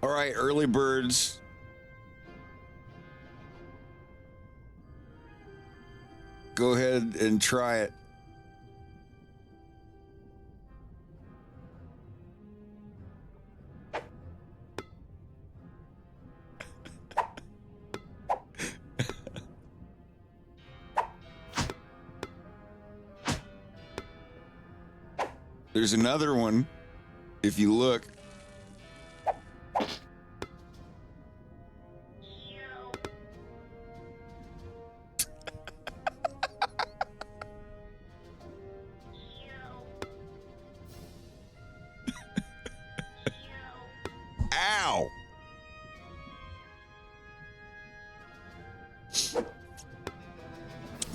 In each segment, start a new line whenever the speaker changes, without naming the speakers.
All right, early birds. Go ahead and try it. There's another one, if you look. Ow!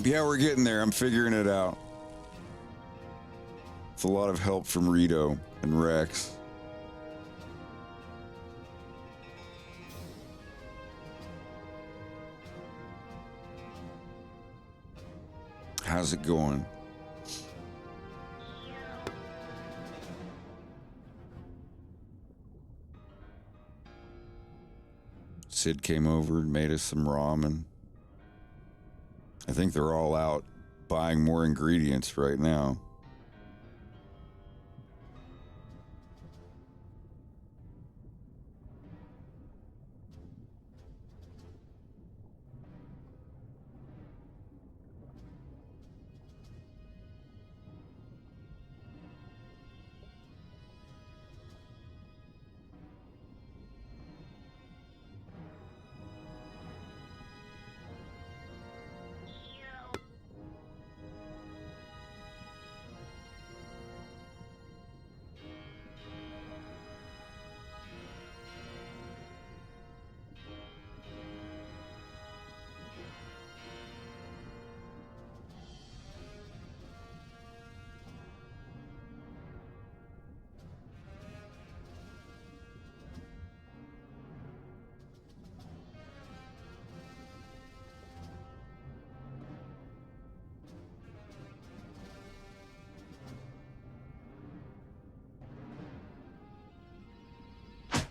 Yeah, we're getting there. I'm figuring it out. It's a lot of help from Rito and Rex. How's it going? Sid came over and made us some ramen. I think they're all out buying more ingredients right now.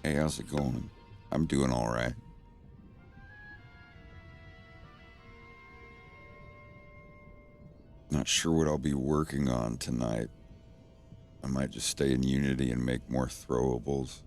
Hey, how's it going? I'm doing all right. Not sure what I'll be working on tonight. I might just stay in Unity and make more throwables.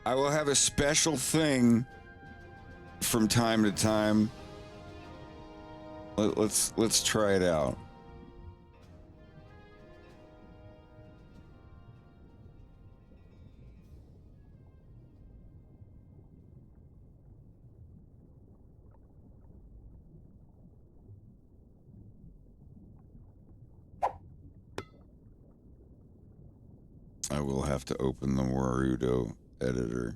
I will have a special thing from time to time. Let's try it out. I will have to open the Warudo editor.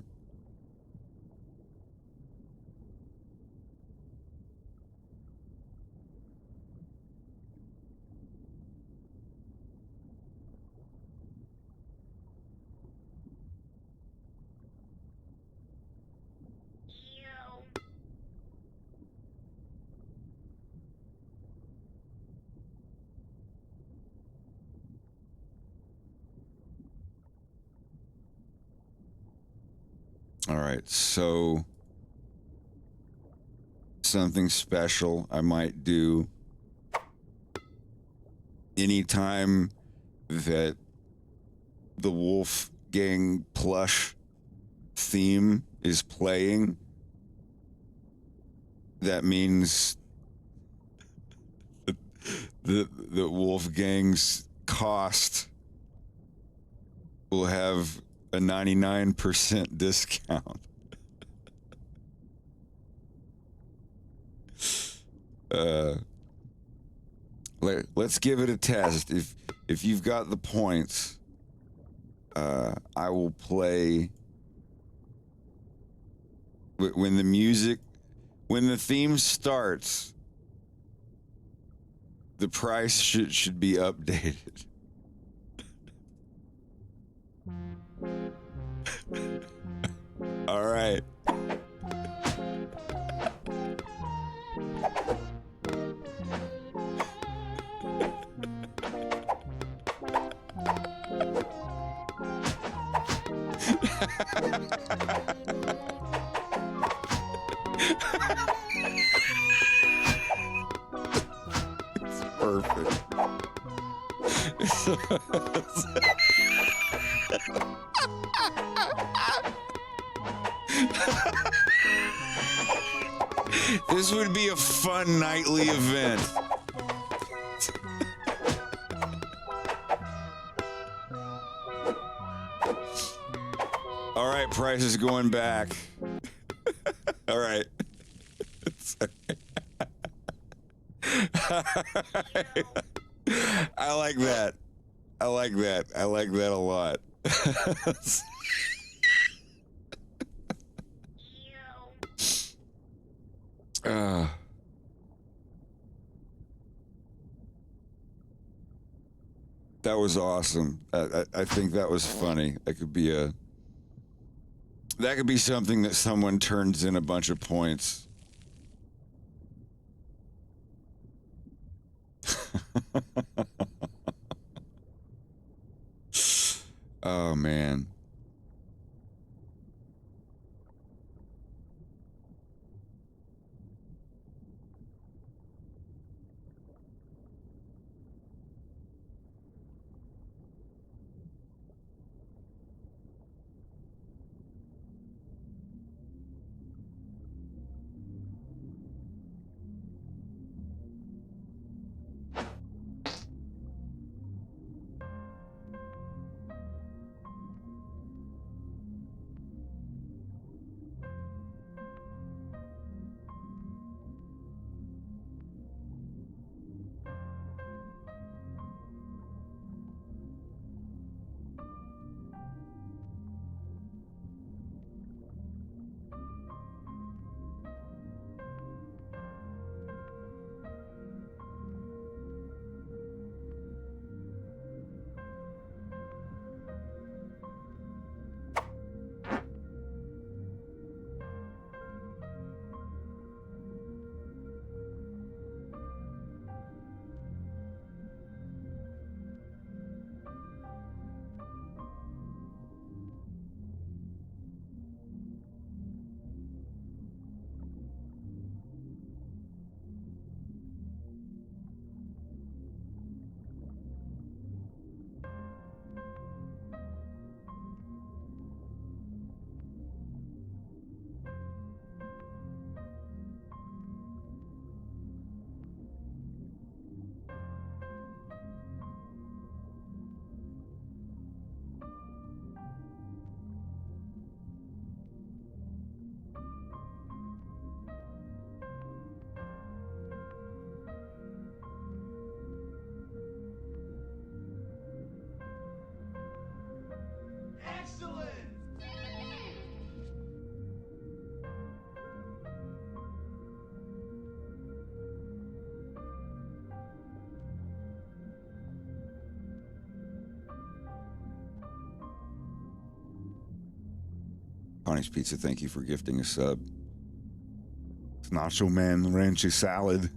All right, so something special I might do anytime that the Wolf Gang plush theme is playing, that means the Wolfgang's cost will have a 99% discount. Let's give it a test. If you've got the points, I will play when the theme starts. The price should be updated. All right. It's perfect. This would be a fun nightly event. All right, price is going back. All right. I like that. I like that. I like that a lot. That was awesome. I think that was funny. That could be something that someone turns in a bunch of points. Oh man. Connie's Pizza, thank you for gifting a sub. It's Nacho Man Ranchy Salad.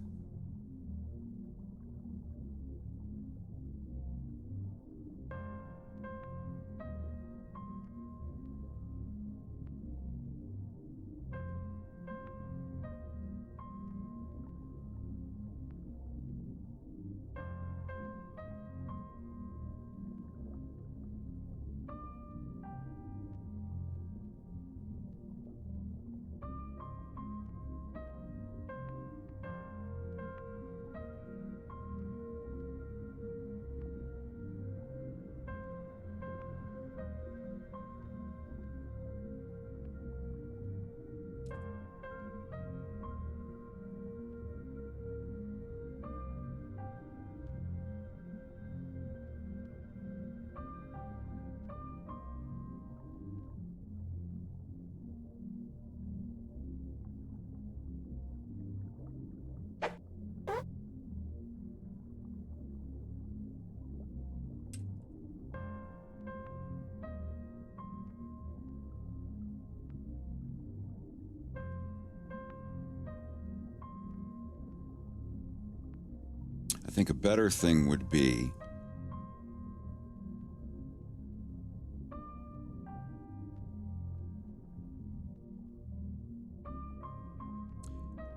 think a better thing would be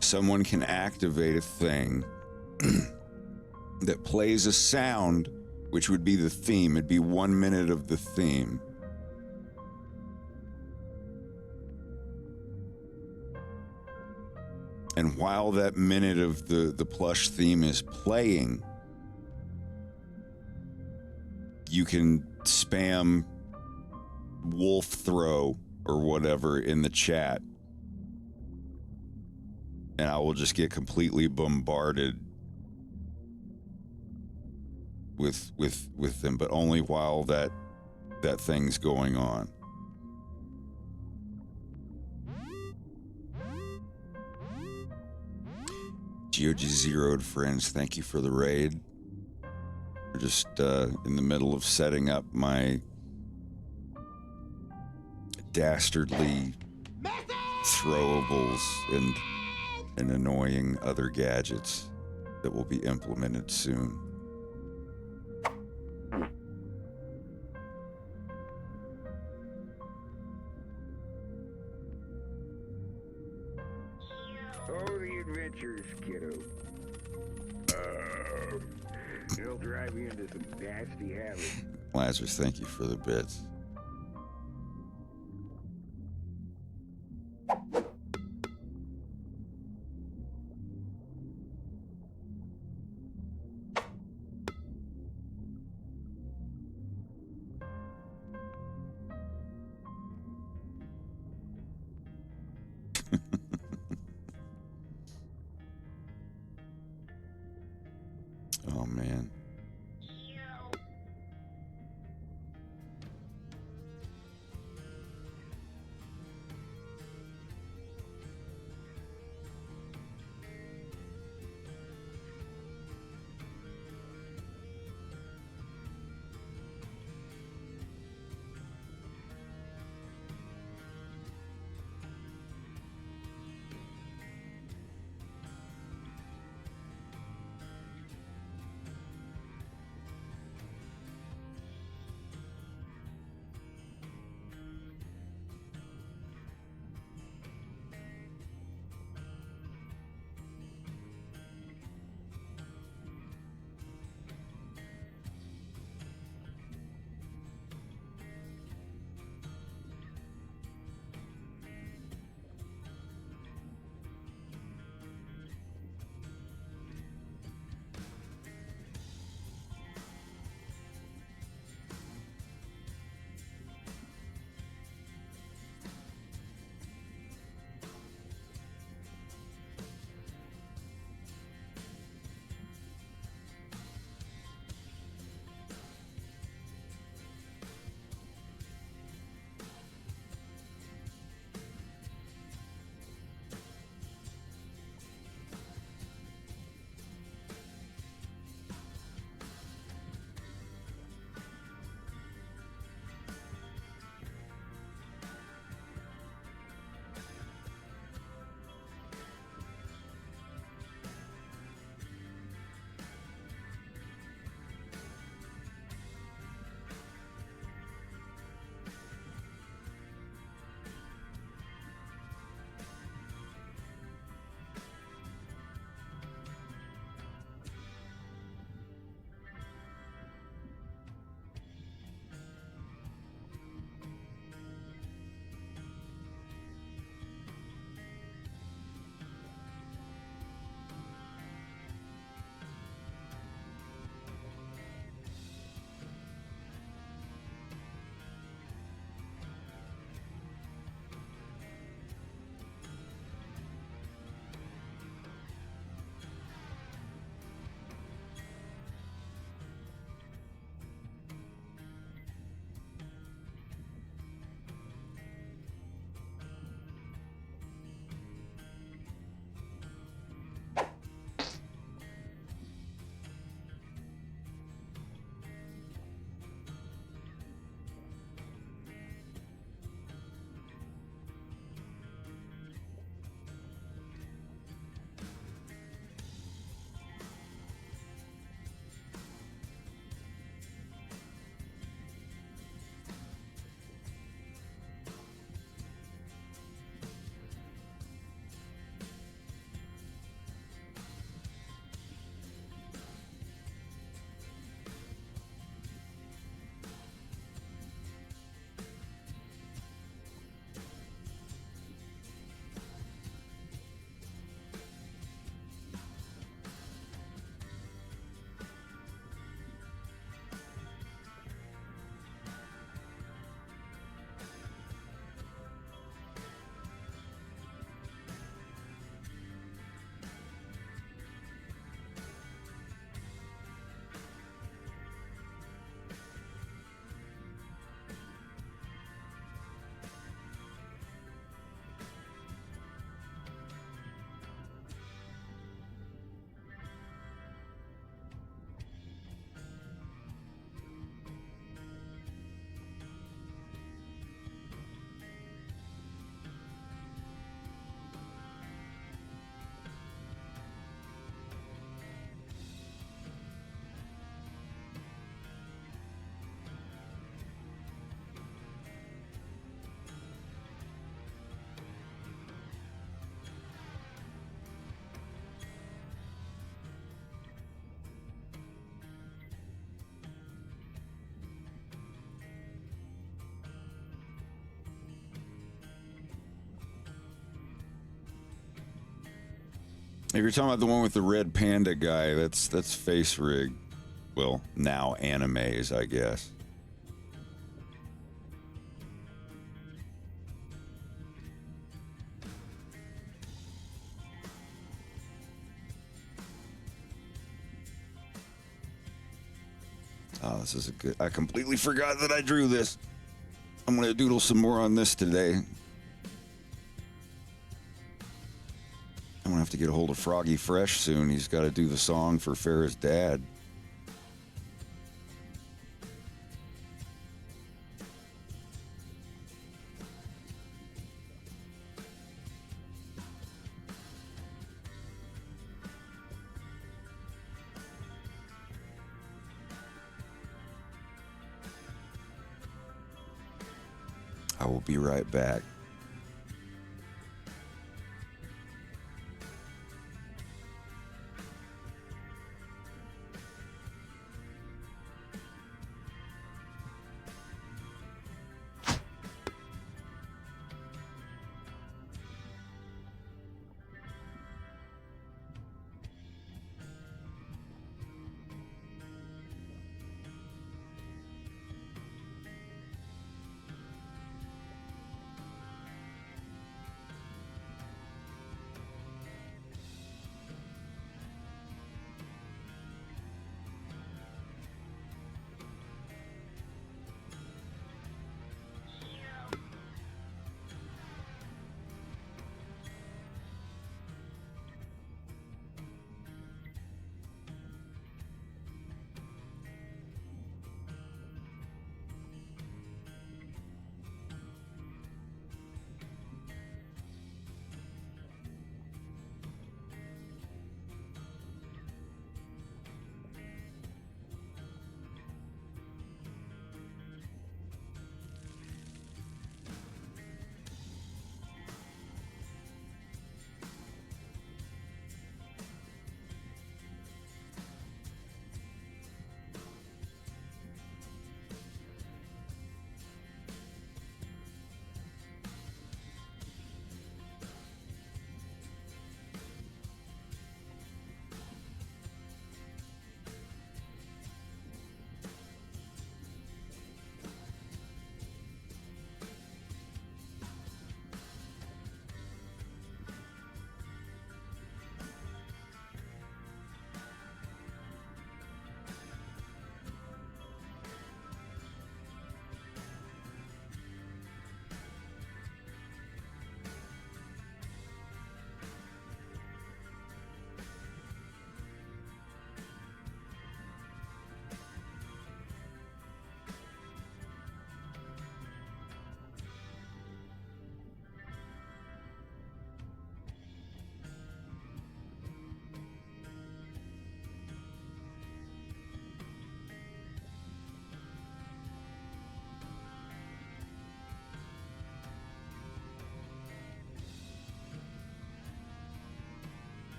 someone can activate a thing that plays a sound, which would be the theme. It'd be 1 minute of the theme. And while that minute of the plush theme is playing, you can spam wolf throw or whatever in the chat. And I will just get completely bombarded with them, but only while that thing's going on. GOG Zeroed friends, thank you for the raid. We're just in the middle of setting up my dastardly throwables and annoying other gadgets that will be implemented soon.
Oh, the adventures, kiddo. It'll drive you into some nasty habits.
Lazarus, thank you for the bits. Oh, man. If you're talking about the one with the red panda guy, that's Face Rig. Well, now Animes, I guess. Oh, this is a good... I completely forgot that I drew this. I'm going to doodle some more on this today. I'm going to have to get a hold of Froggy Fresh soon. He's got to do the song for Farrah's dad. I will be right back.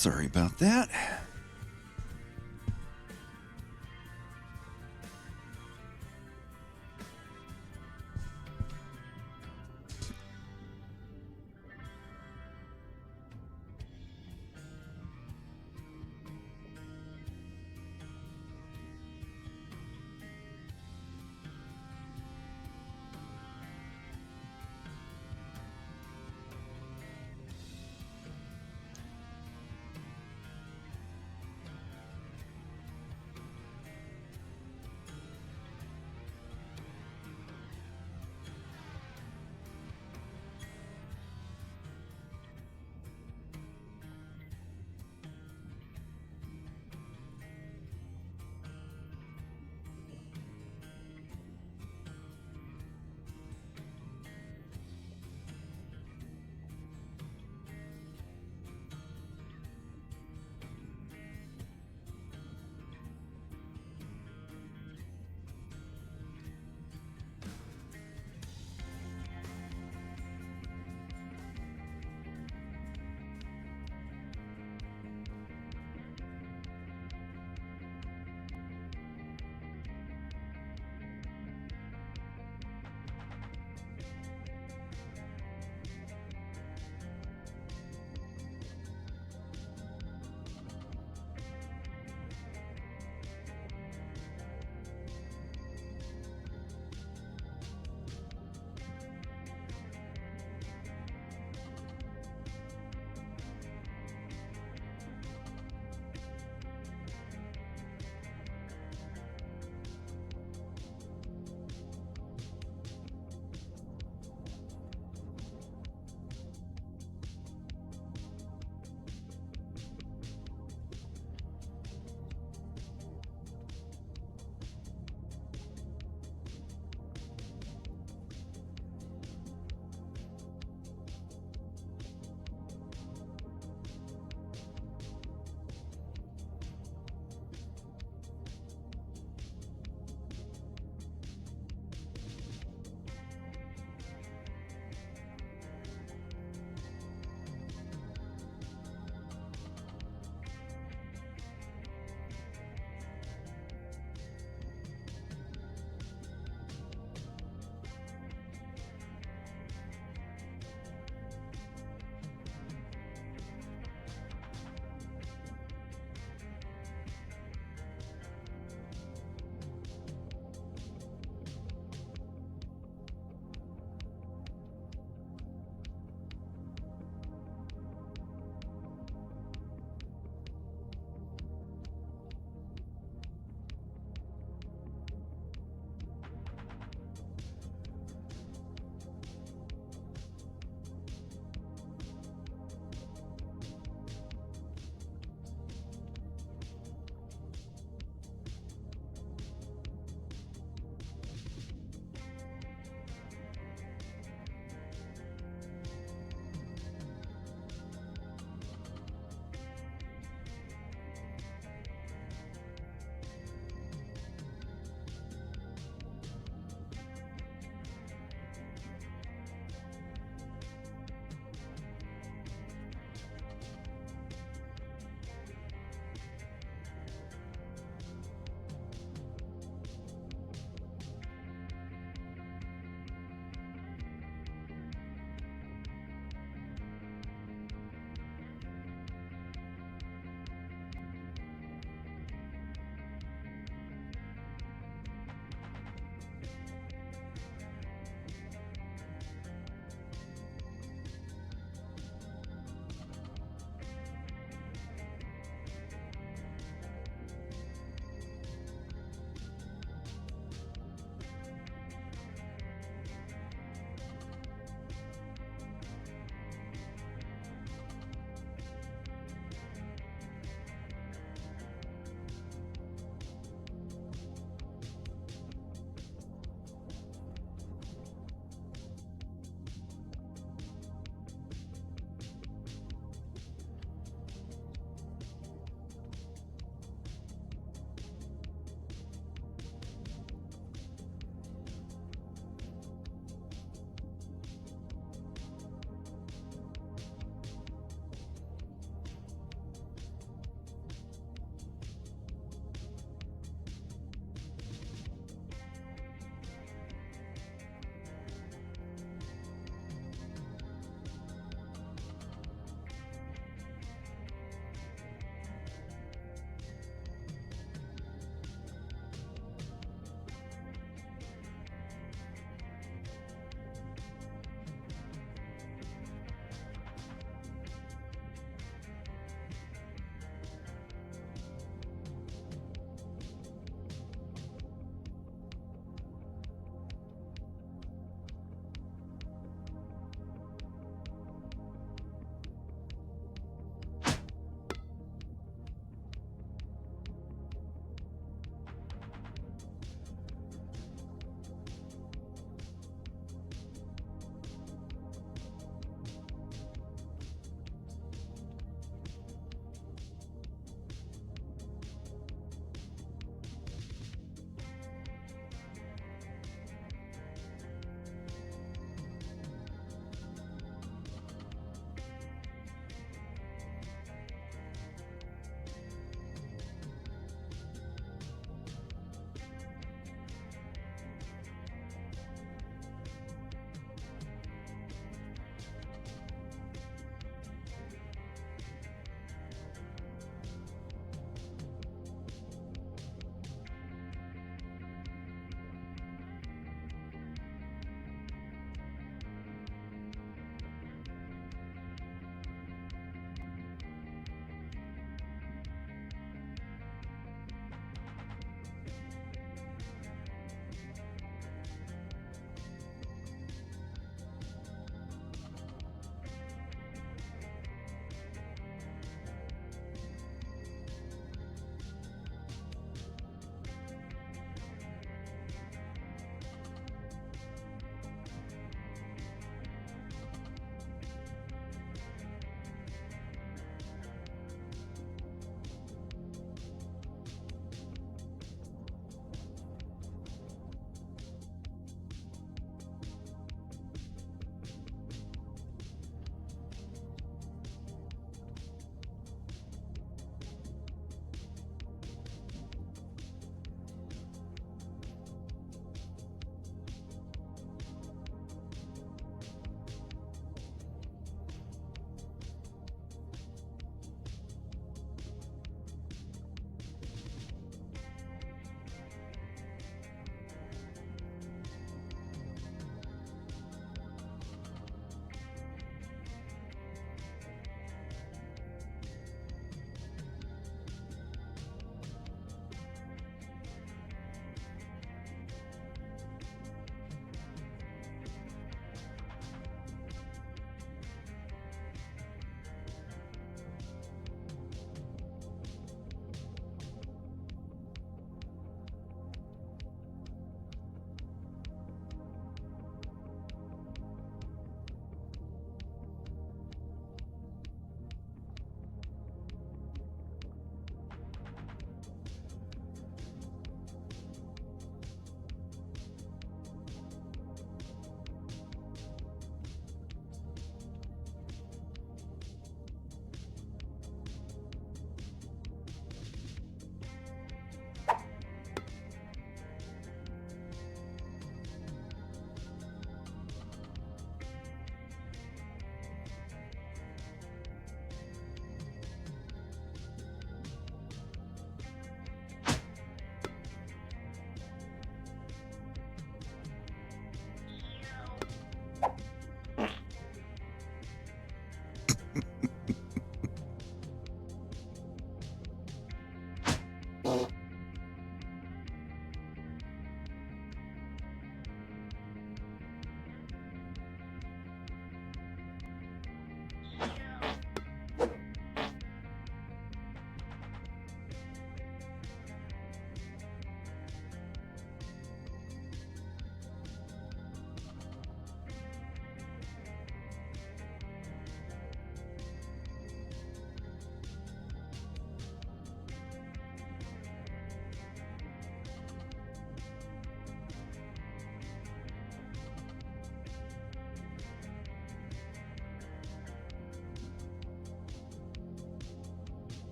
Sorry about that.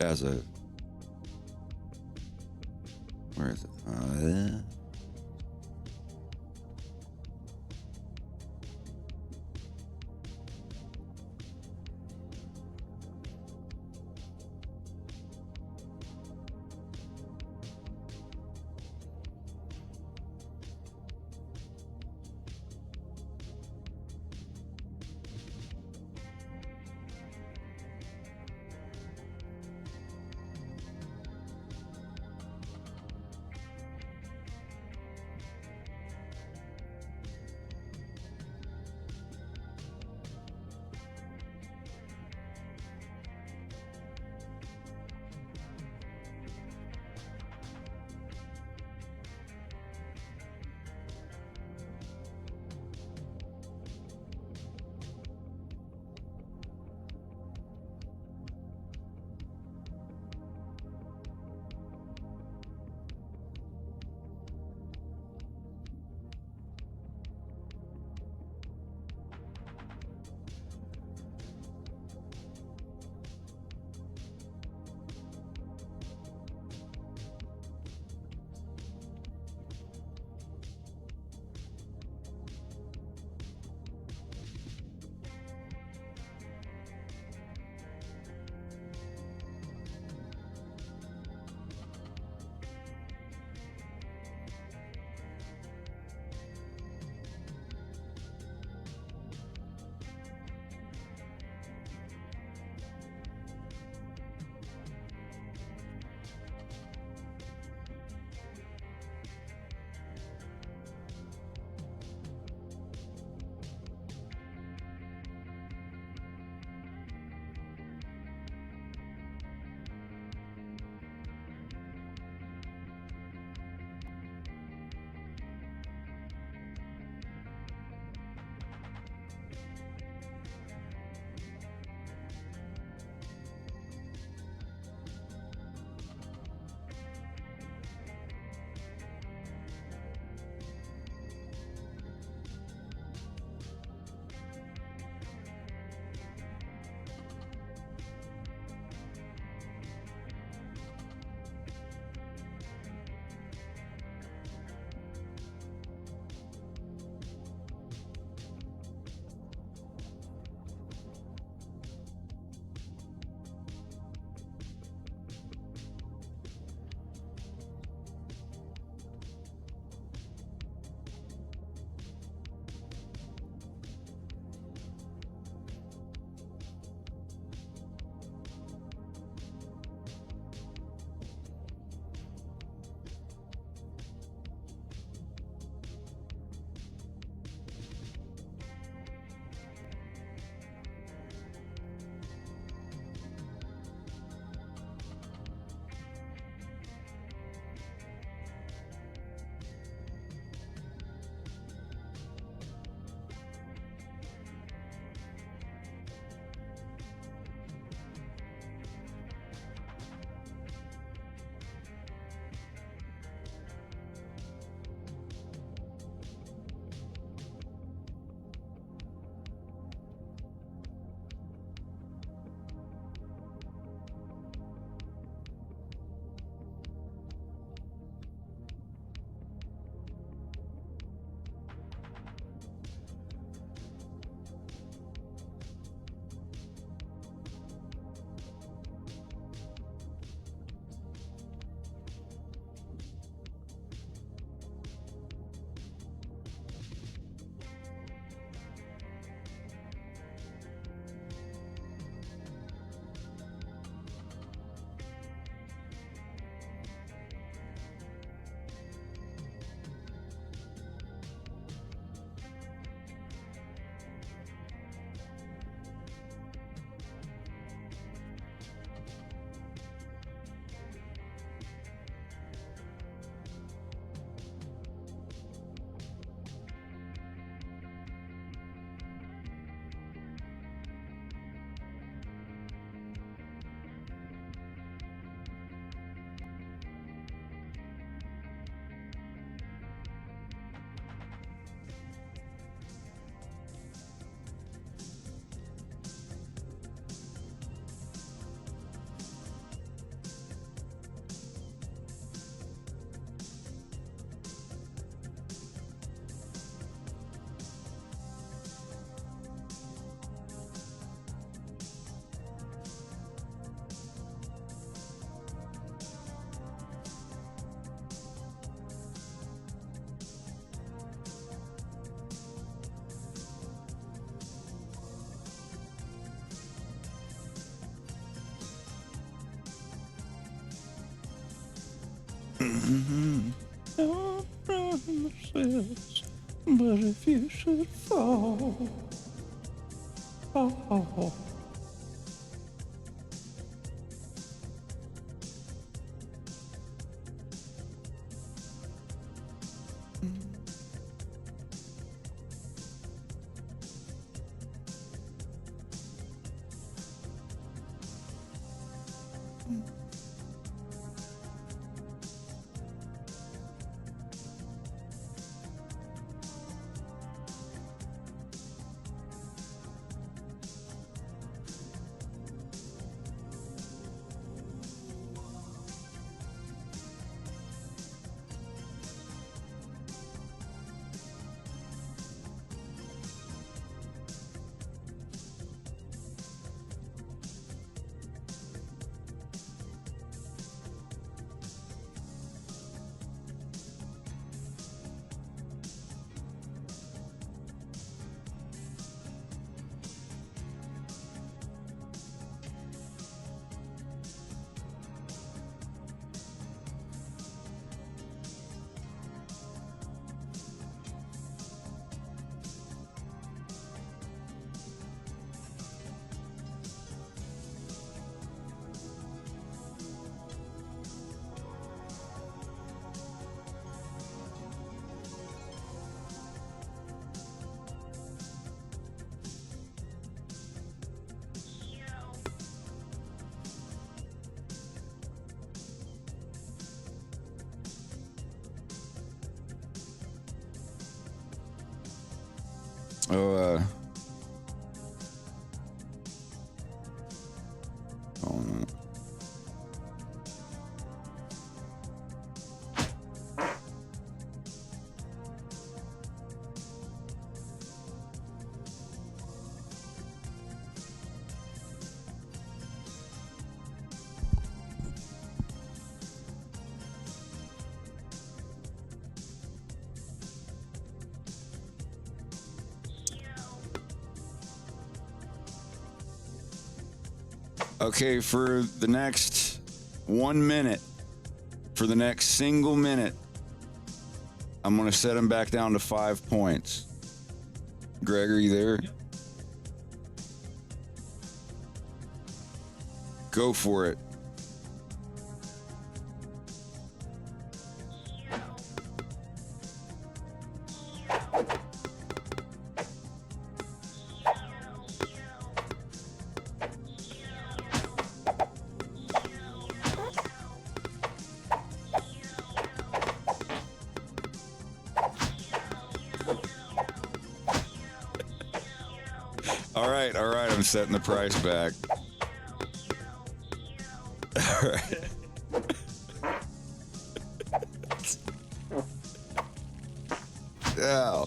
As a, where is it? No promises, but if you should fall, oh. Oh, oh no. Okay, for the next 1 minute, for the next single minute, I'm going to set him back down to 5 points. Greg, are you there?
Yep.
Go for it. All right, I'm setting the price back. All right. Yeah.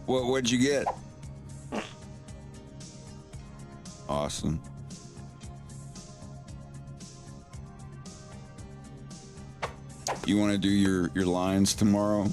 What'd you get? Awesome. You want to do your lines tomorrow?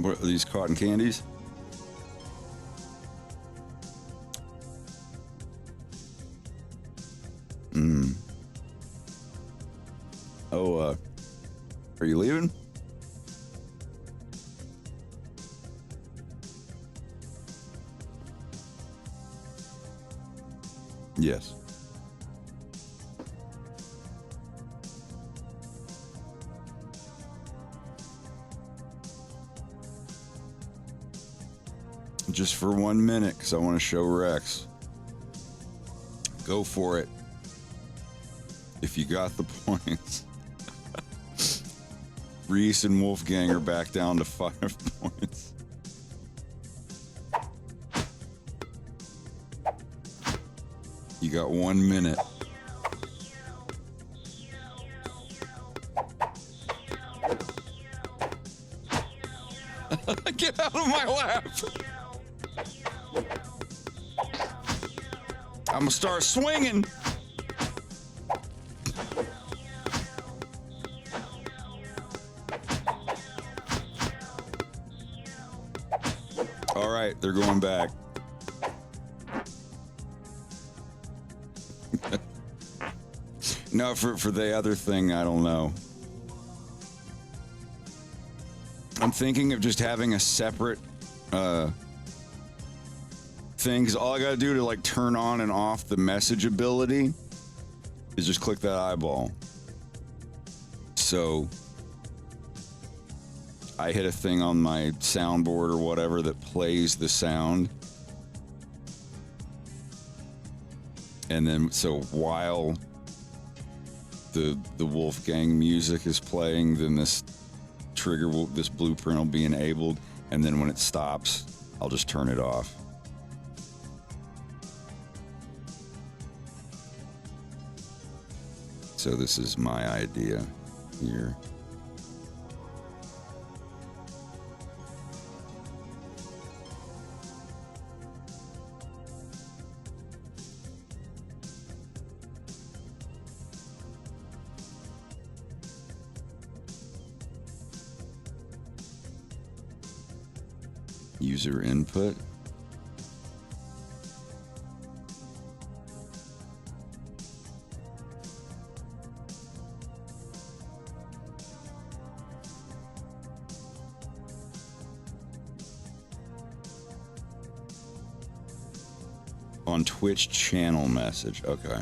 What are these, cotton candies? Oh, are you leaving? Yes. Just for 1 minute, because I want to show Rex. Go for it. If you got the points. Reese and Wolfgang are back down to 5 points. You got 1 minute. Get out of my lap! I'm gonna start swinging. All right, they're going back. No, for the other thing, I don't know. I'm thinking of just having a separate thing, because all I gotta do to like turn on and off the message ability is just click that eyeball. So I hit a thing on my soundboard or whatever that plays the sound. And then, so while the Wolfgang music is playing, then this trigger will, this blueprint will be enabled. And then when it stops, I'll just turn it off. So this is my idea here. User input. On Twitch channel message. Okay.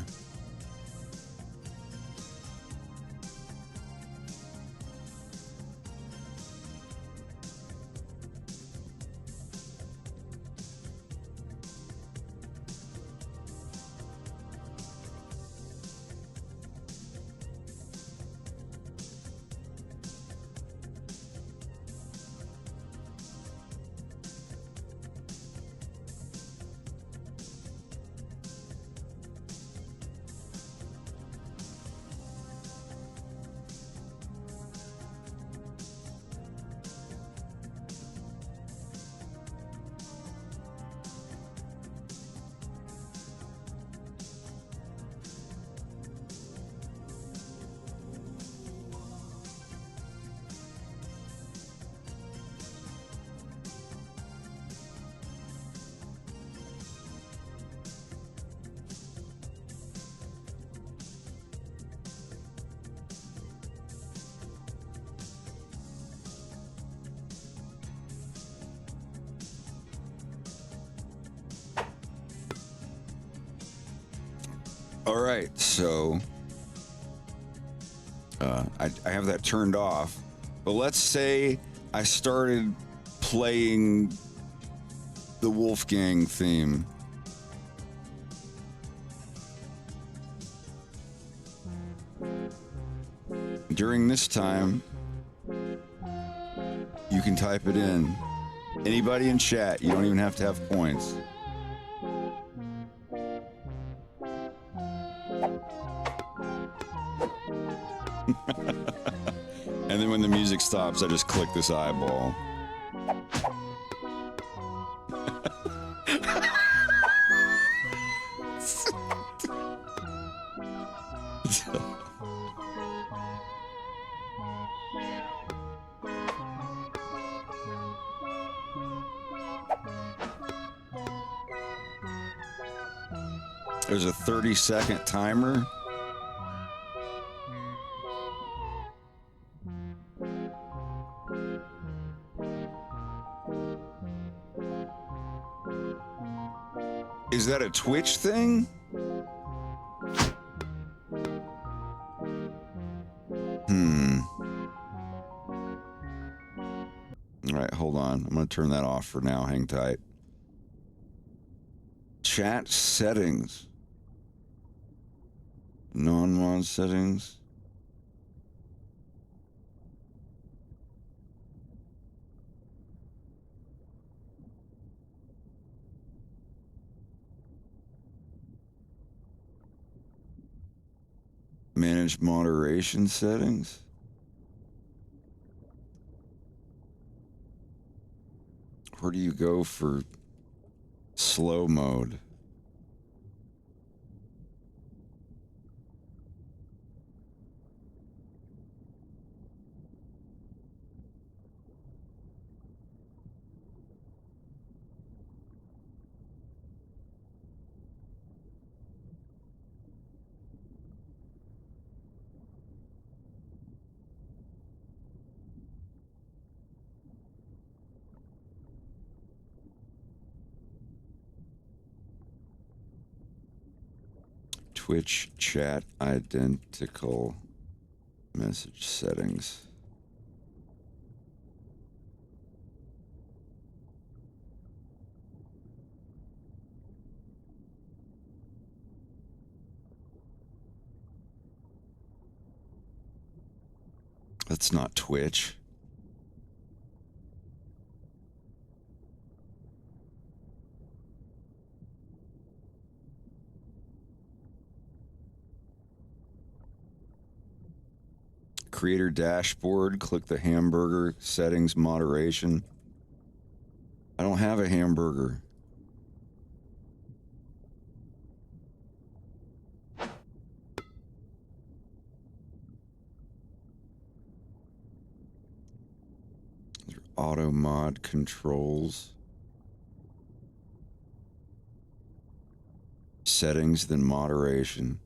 All right, so I have that turned off, but let's say I started playing the Wolfgang theme. During this time, you can type it in. Anybody in chat, you don't even have to have points. And then when the music stops, I just click this eyeball. There's a 30-second timer. Is that a Twitch thing? All right, hold on. I'm going to turn that off for now. Hang tight. Chat settings. Non-mod settings. Manage moderation settings. Where do you go for slow mode? Twitch chat identical message settings. That's not Twitch. Creator dashboard, click the hamburger settings moderation. I don't have a hamburger. Auto mod controls. Settings, then moderation.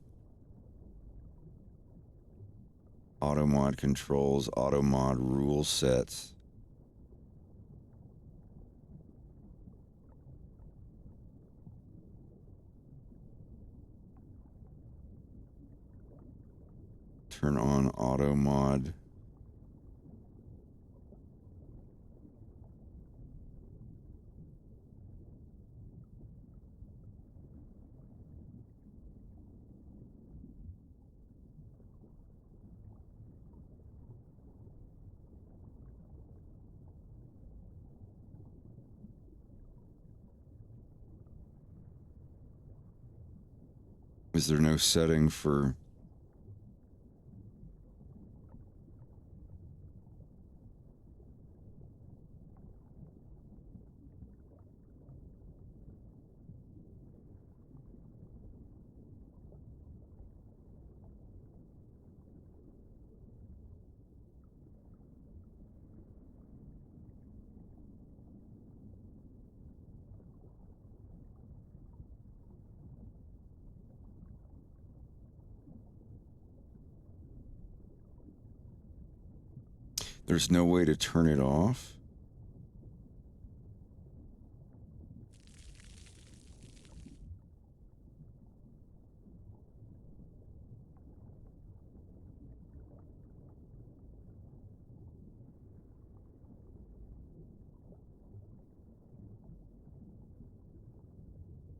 Auto mod controls, auto mod rule sets. Turn on auto mod. Is there no setting for there's no way to turn it off?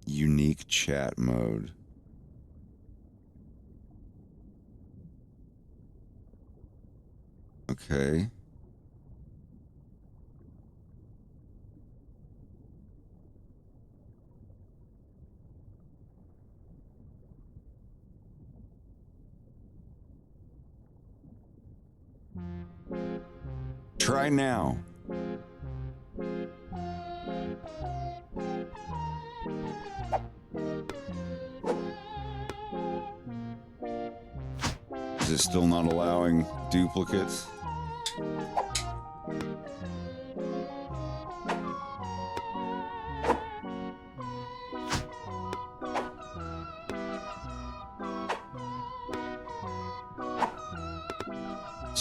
Unique chat mode. Okay. Try now. Is it still not allowing duplicates?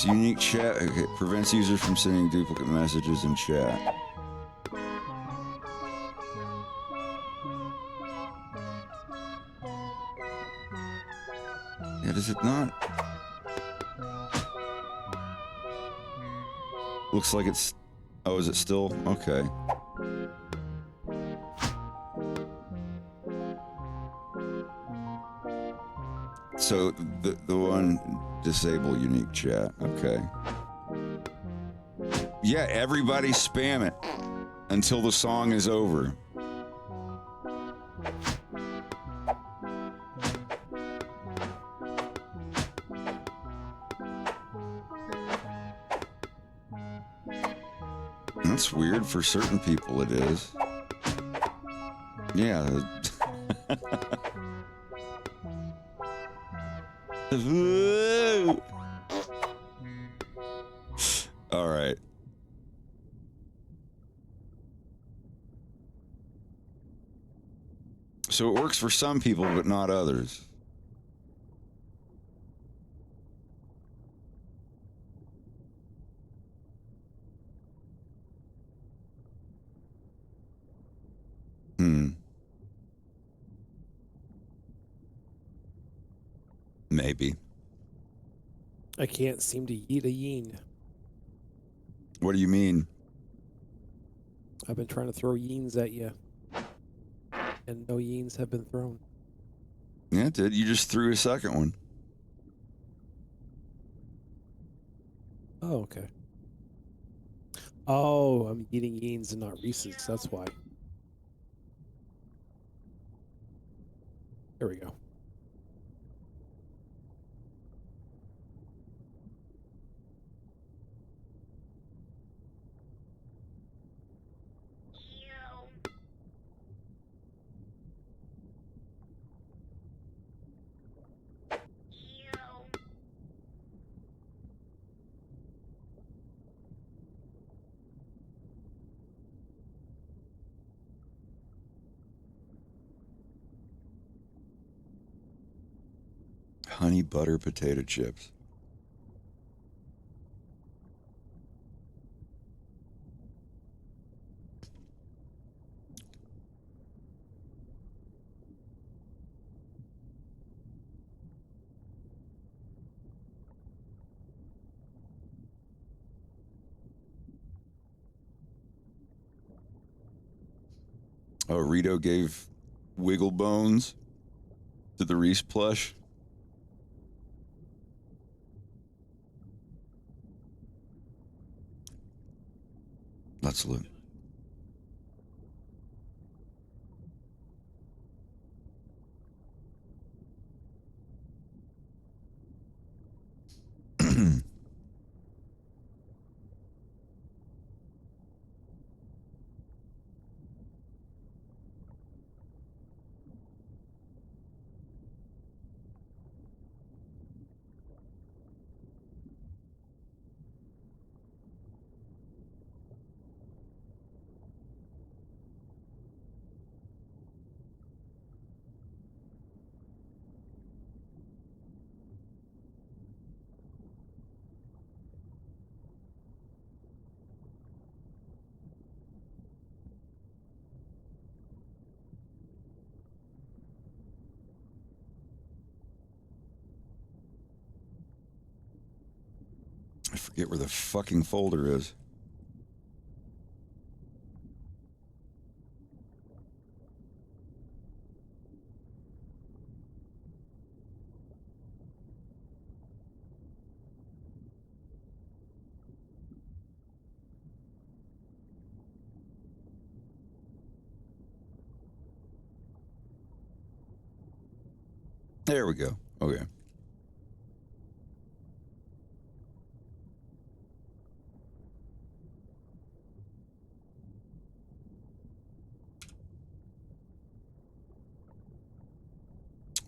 Prevents unique chat. Okay, prevents users from sending duplicate messages in chat. Yeah, does it not? Looks like it's... Oh, is it still? Okay. So the one disable unique chat. Okay. Yeah, everybody spam it until the song is over. That's weird. For certain people it is. Yeah. All right. So it works for some people, but not others. Maybe.
I can't seem to eat a yin.
What do you mean?
I've been trying to throw yins at you, and no yins have been thrown.
Yeah, it did. You just threw a second one.
Oh, okay. Oh, I'm eating yins and not Reese's. That's why. There we go.
Honey butter potato chips. Oh, Rito gave wiggle bones to the Reese plush. Let's look. I forget where the fucking folder is. There we go. Okay.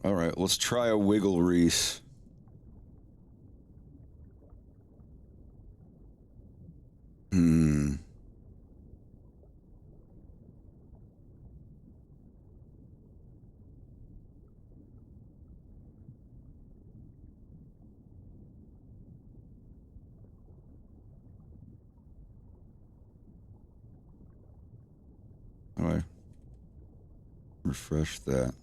All right, let's try a wiggle Reese. How do I refresh that?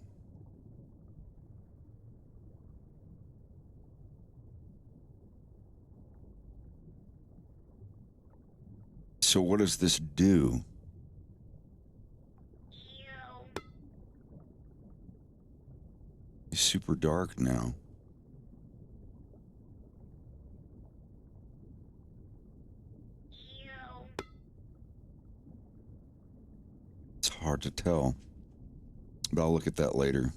So what does this do? It's super dark now. It's hard to tell, but I'll look at that later.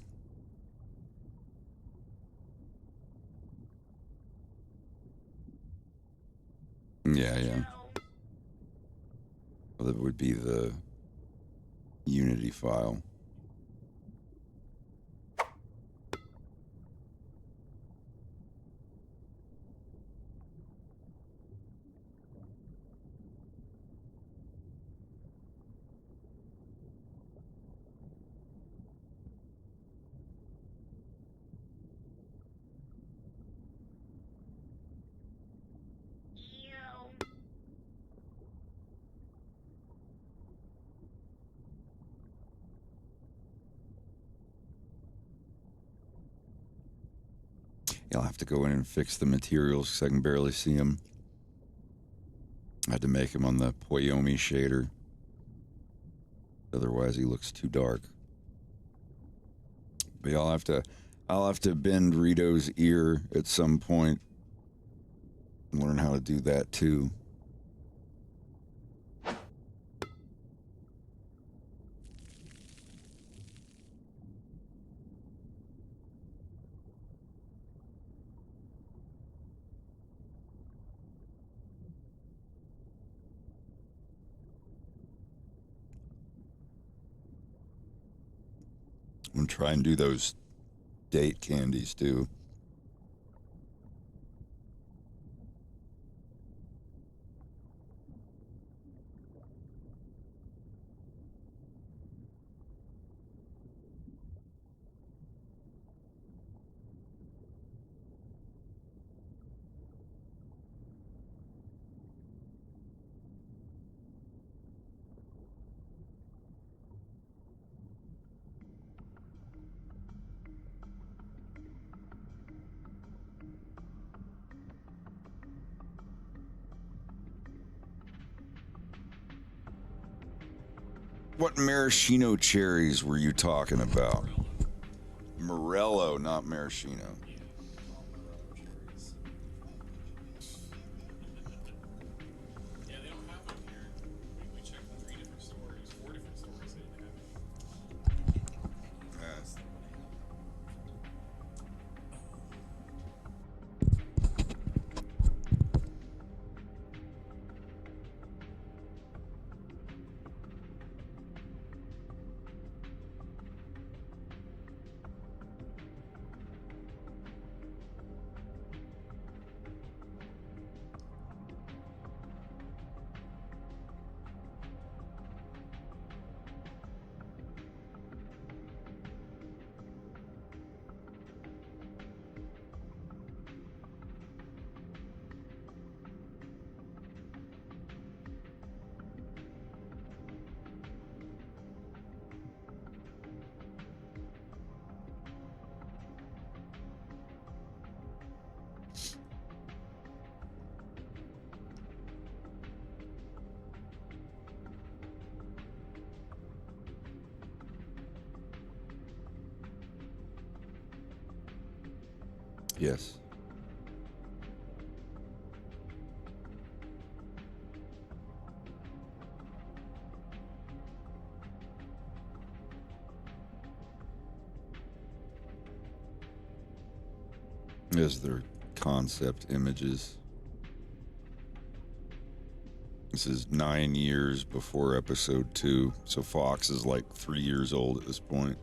Yeah. Well, that would be the Unity file. I'll have to go in and fix the materials because I can barely see them. I had to make him on the Poyomi shader. Otherwise, he looks too dark. But yeah, I'll have to bend Rito's ear at some point and learn how to do that too. I'm gonna try and do those date candies too. What maraschino cherries were you talking about? Morello, not maraschino.
Yeah, they don't have them here. We checked 3 different stores, 4 different stores. They didn't have them.
Yes. Yes. As their concept images. This is 9 years before episode 2, so Fox is like 3 years old at this point.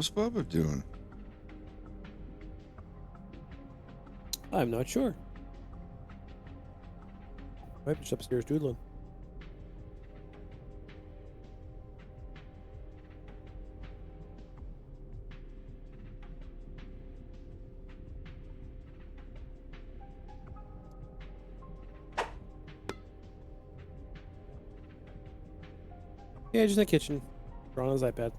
What's Bubba doing?
I'm not sure. Might be just upstairs doodling. Yeah, just in the kitchen. Drawing on his iPad.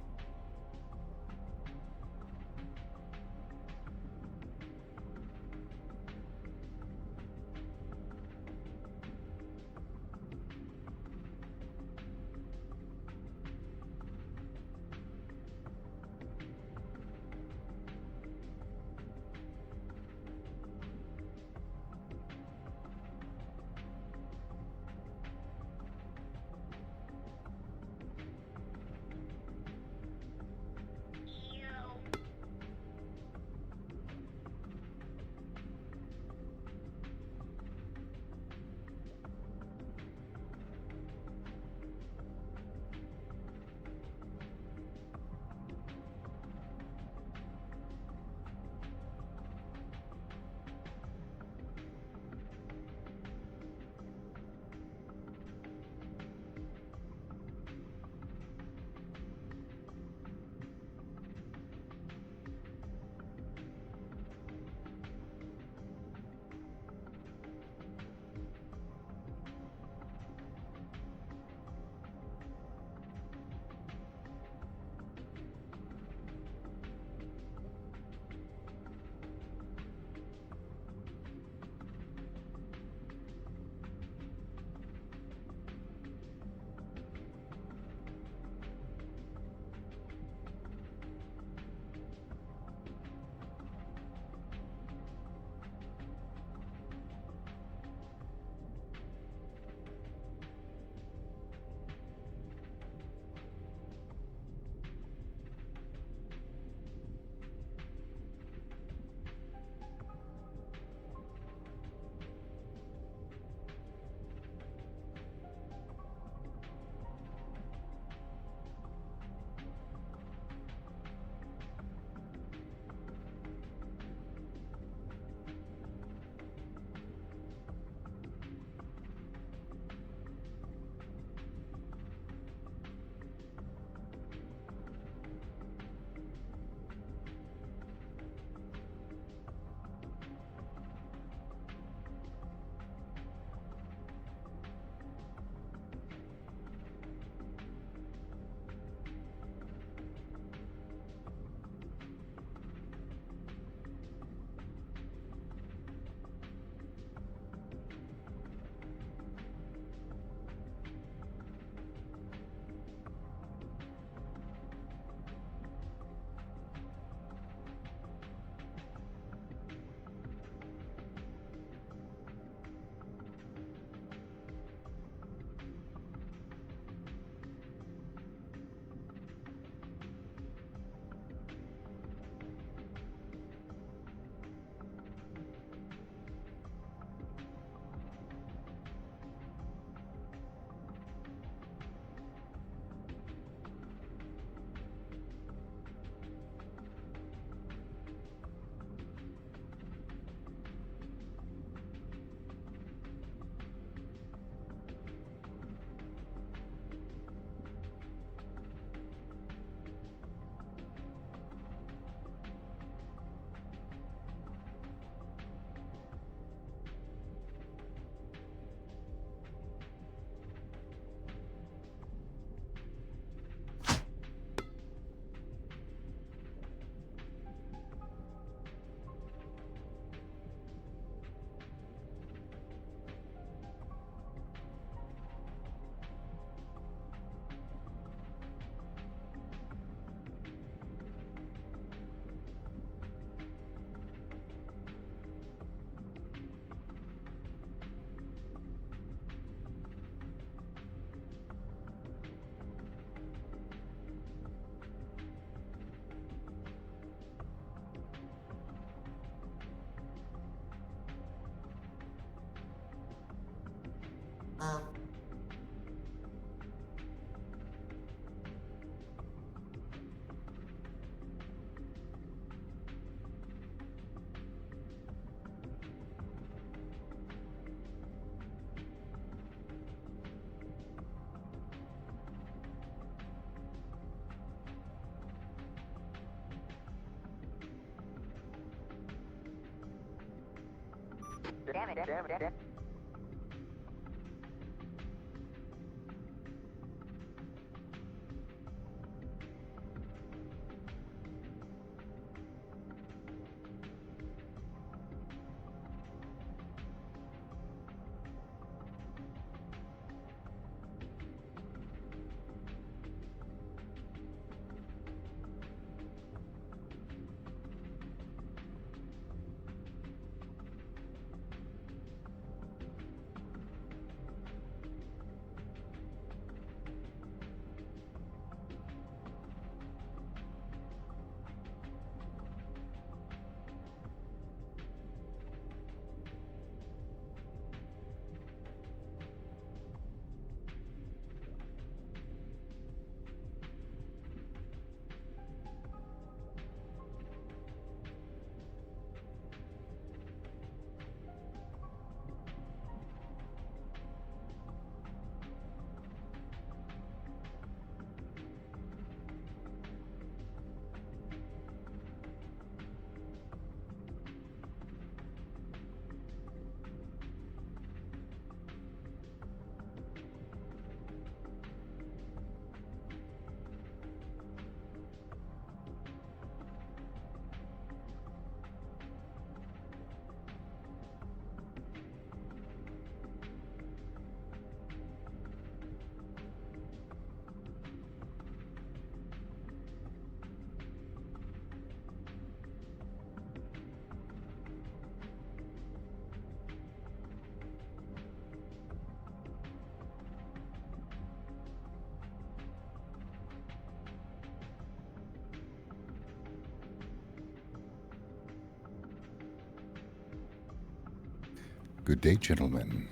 Good day, gentlemen.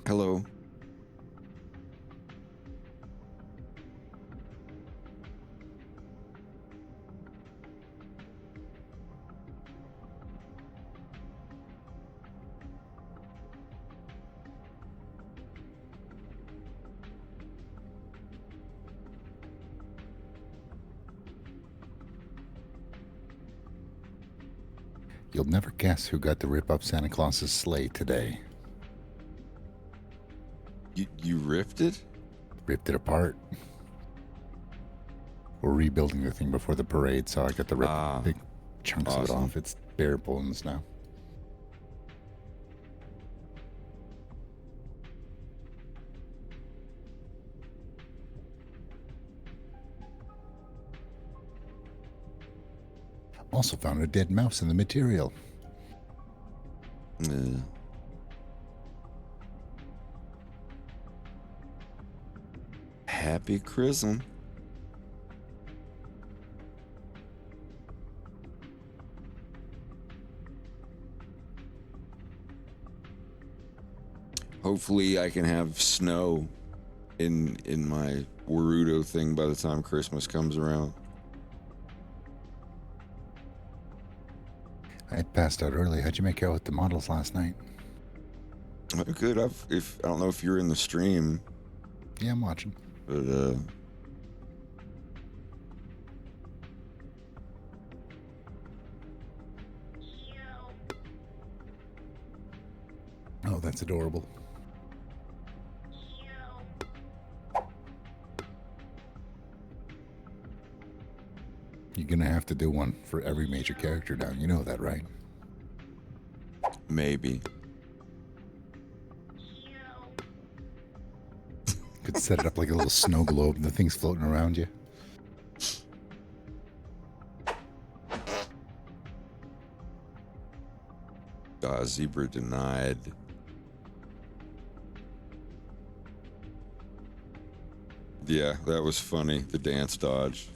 Hello.
You'll never guess who got to rip up Santa Claus's sleigh today.
You ripped it?
Ripped it apart. We're rebuilding the thing before the parade, so I got to rip big chunks of it
Awesome.
off. It's bare bones now. Also found a dead mouse in the material.
Yeah. Happy Chrism. Hopefully I can have snow in my Warudo thing by the time Christmas comes around.
I passed out early. How'd you make out with the models last night?
Good. I don't know if you're in the stream,
Yeah, I'm watching.
but
Oh, that's adorable. You're gonna have to do one for every major character now. You know that, right?
maybe.
Could set it up like a little snow globe and the thing's floating around you.
Zebra denied. Yeah, that was funny. The dance dodge.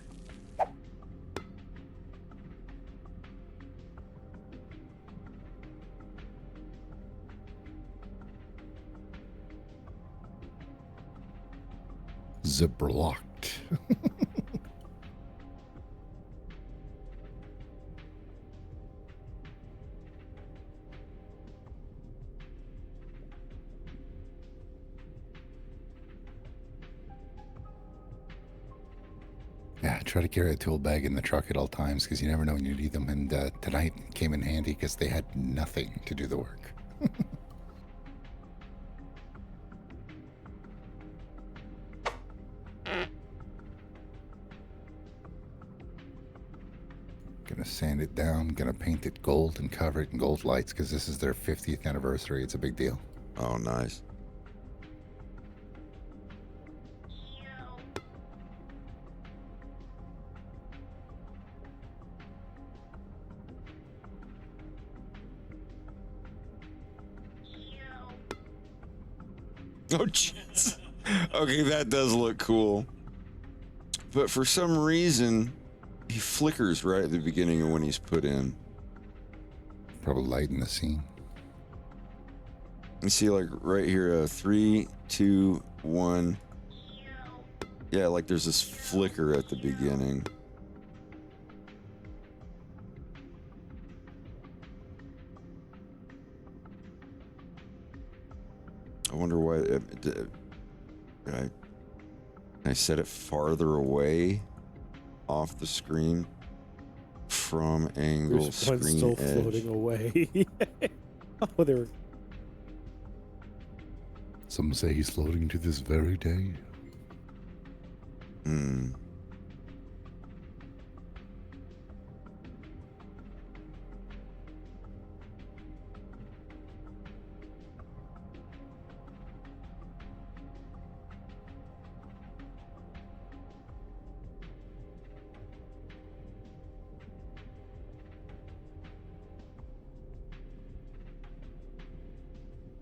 Zipper locked. Yeah, try to carry a tool bag in the truck at all times because you never know when you need them. And tonight came in handy because they had nothing to do the work. gonna sand it down, gonna paint it gold and cover it in gold lights because this is their 50th anniversary. It's a big deal.
Oh, nice. Oh, jeez. Okay, that does look cool. But for some reason, he flickers right at the beginning of when he's put in.
Probably lighten the scene.
You see, like, right here, 3, 2, 1. Yeah, like there's this flicker at the beginning. I wonder why. I set it farther away off the screen from angle
There's one
screen
still
edge.
floating away. Oh, there.
Some say he's floating to this very day.
Hmm.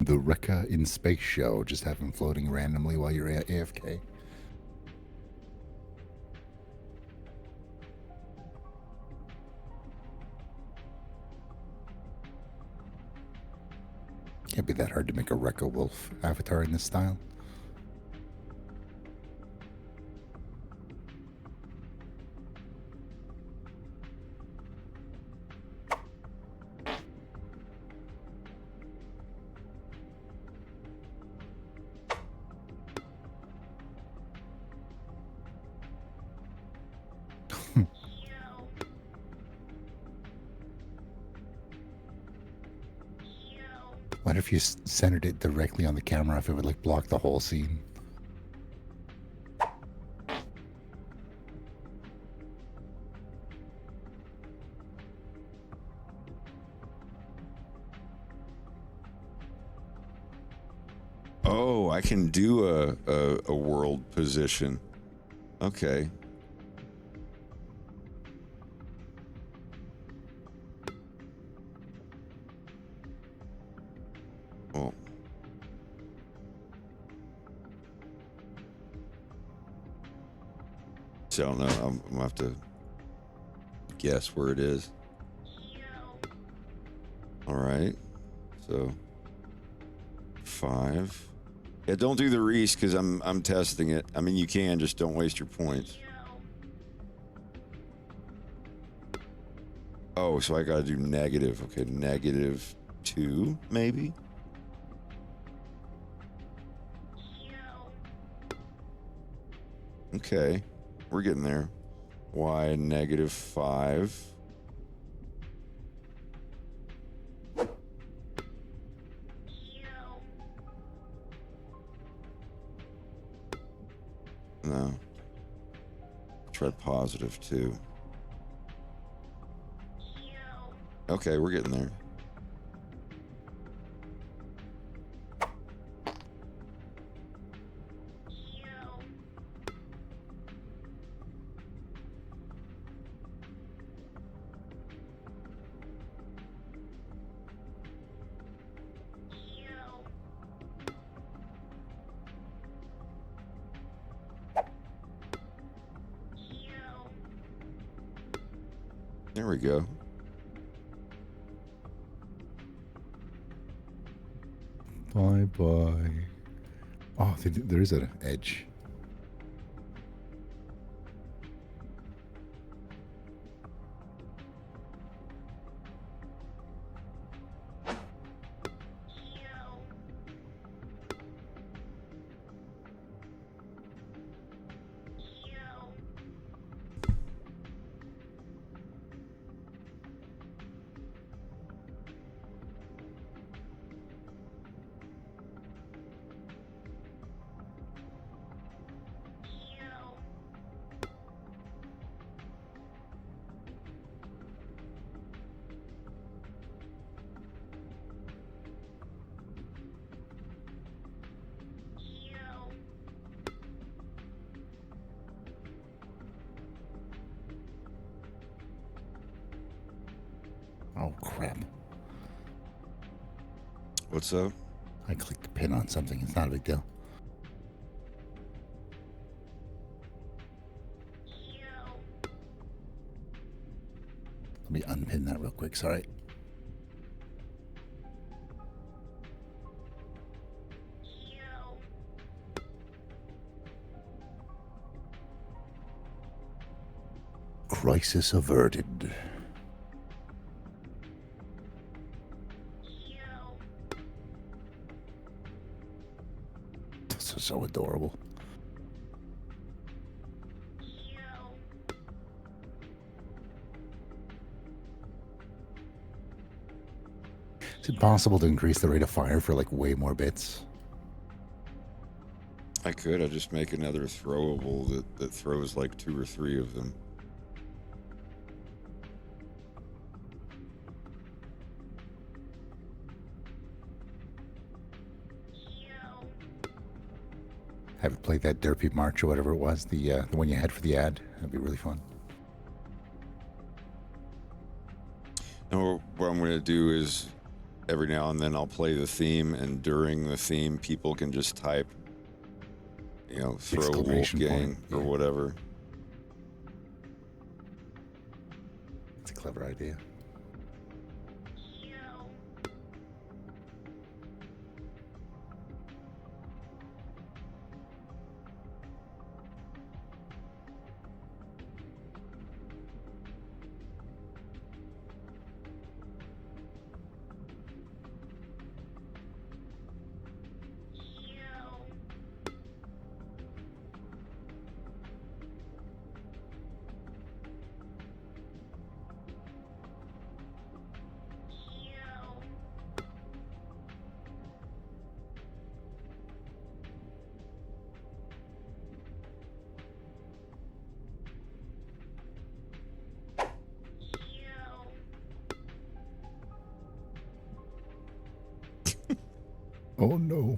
The Rekka in Space Show, just have him floating randomly while you're AFK. Can't be that hard to make a Rekka wolf avatar in this style. What if you centered it directly on the camera, if it would like block the whole scene?
Oh, I can do a world position. Okay. Well. So I don't know. I'm gonna have to guess where it is. All right. So 5. Yeah, don't do the Reese because I'm testing it. I mean, you can, just don't waste your points. Oh, so I gotta do negative. Okay, -2, maybe? Okay, we're getting there. Y -5. No. Try +2. Okay, we're getting there. There we go.
Bye-bye. Oh, there is an edge. Oh, crap.
What's up?
I clicked the pin on something. It's not a big deal. Let me unpin that real quick. Sorry. Crisis averted. This is so adorable. Is it possible to increase the rate of fire for like way more bits?
I could. I just make another throwable that throws like 2 or 3 of them.
Have it played that Derpy March or whatever it was, the one you had for the ad. That'd be really fun.
And what I'm going to do is every now and then I'll play the theme, and during the theme, people can just type, you know, throw
Exclamation
Wolfgang
point,
or
yeah.
whatever.
It's a clever idea. Oh no.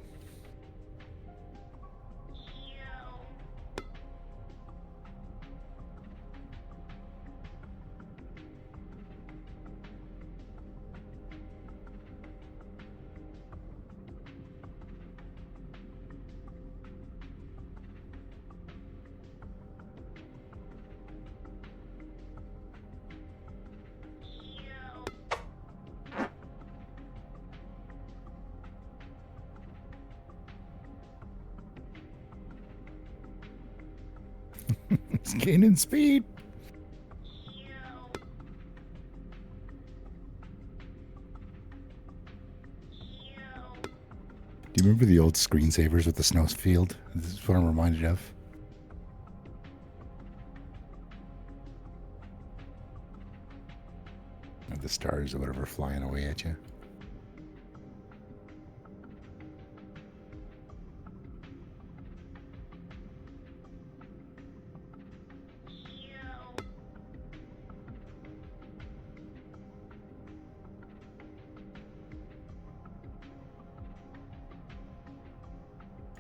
It's gaining speed. Do you remember the old screensavers with the snow field? This is what I'm reminded of. Of the stars or whatever flying away at you.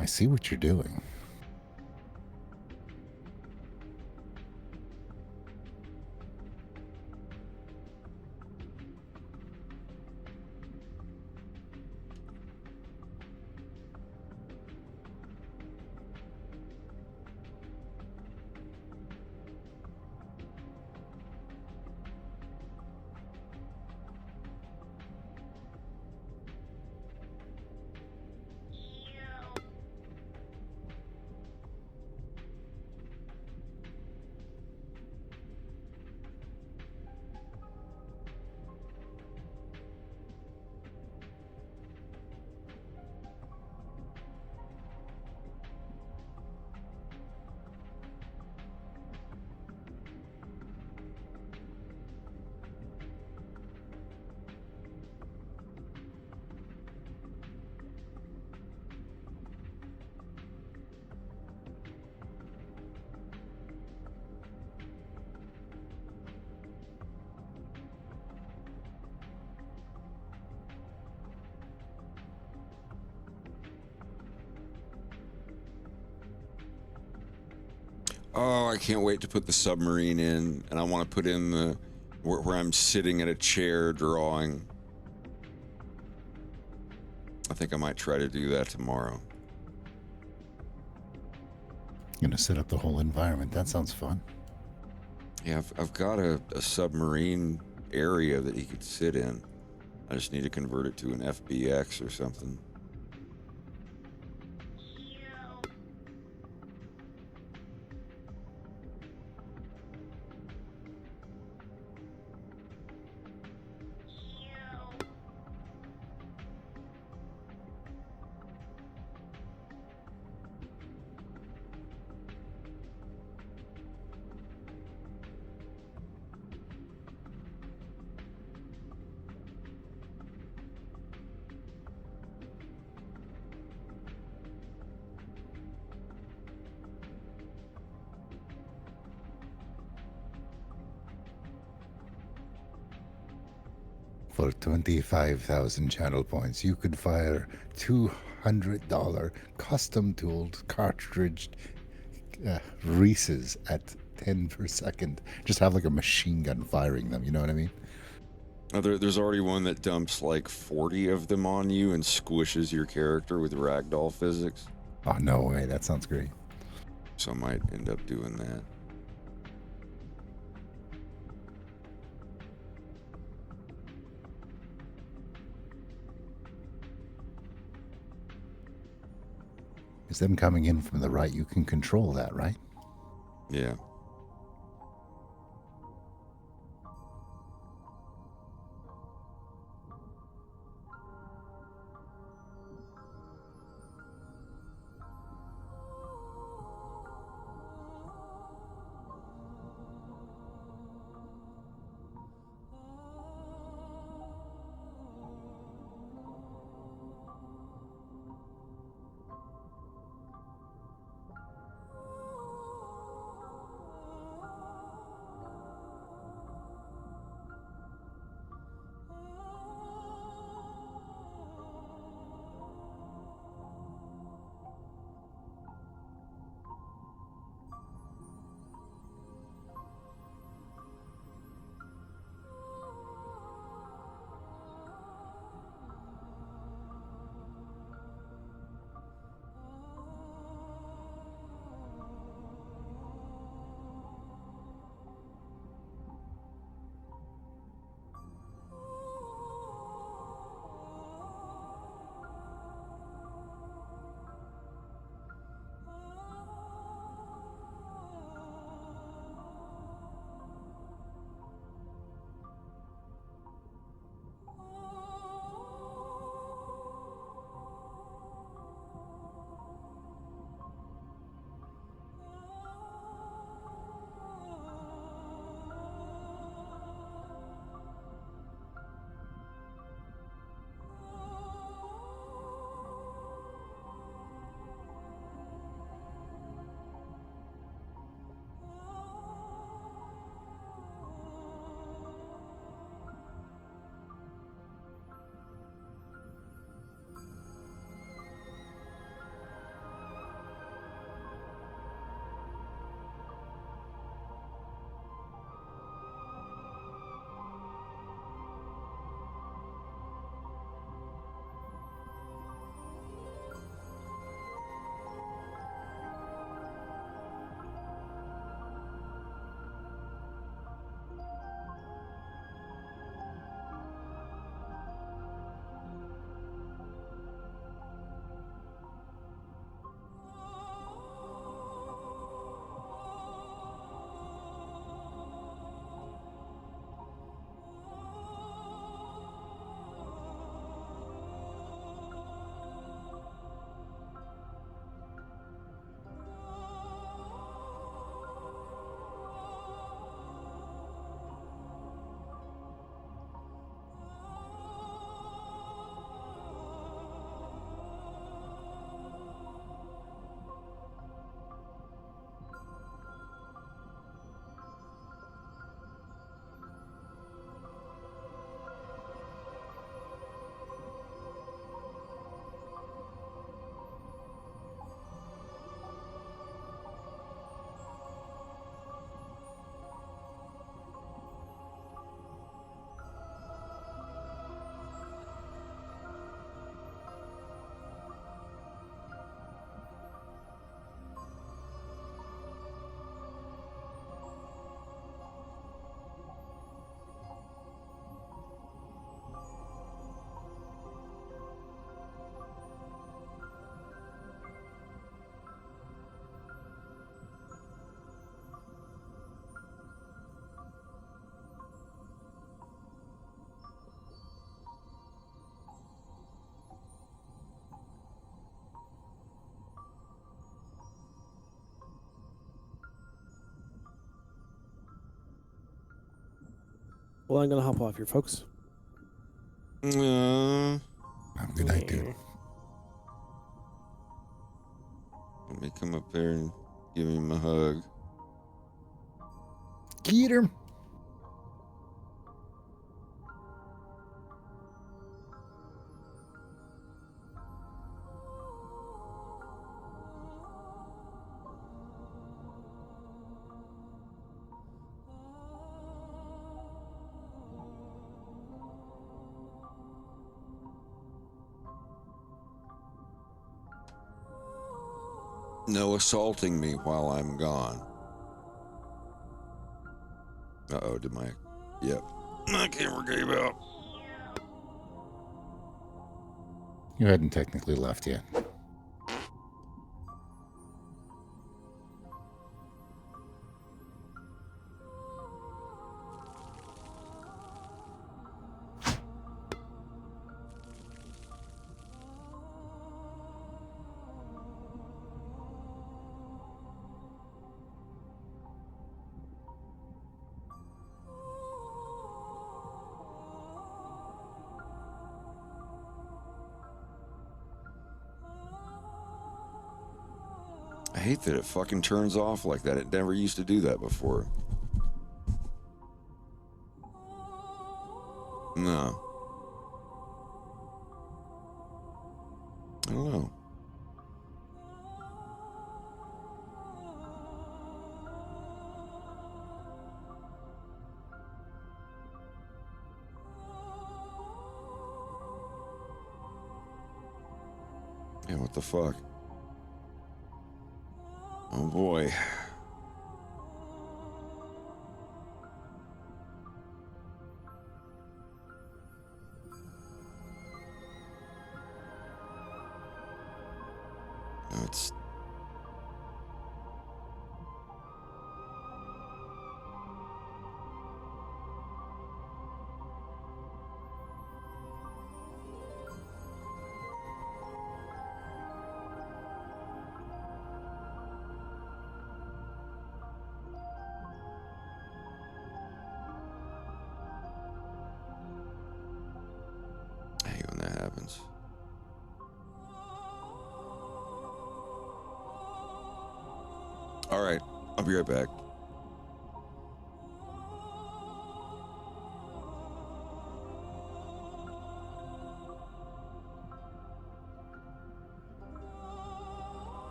I see what you're doing.
Oh, I can't wait to put the submarine in, and I want to put in the where I'm sitting at a chair drawing. I think I might try to do that tomorrow.
Gonna set up the whole environment. That sounds fun.
Yeah, I've got a submarine area that he could sit in. I just need to convert it to an FBX or something.
For 25,000 channel points, you could fire $200 custom tooled cartridge Reese's at 10 per second. Just have like a machine gun firing them. You know what I mean?
There's already one that dumps like 40 of them on you and squishes your character with ragdoll physics.
Oh, no way. That sounds great.
So I might end up doing that.
Is them coming in from the right, you can control that, right?
Yeah.
Well, I'm gonna hop off here, folks.
Good night, dude.
Let me come up there and give him a hug.
Get him.
No assaulting me while I'm gone. Uh-oh, did my... Yep. My camera gave out.
You hadn't technically left yet.
I hate that it fucking turns off like that. It never used to do that before. No. I don't know. Yeah, what the fuck? Oh boy. It's... I hate when that happens. All right, I'll be right back.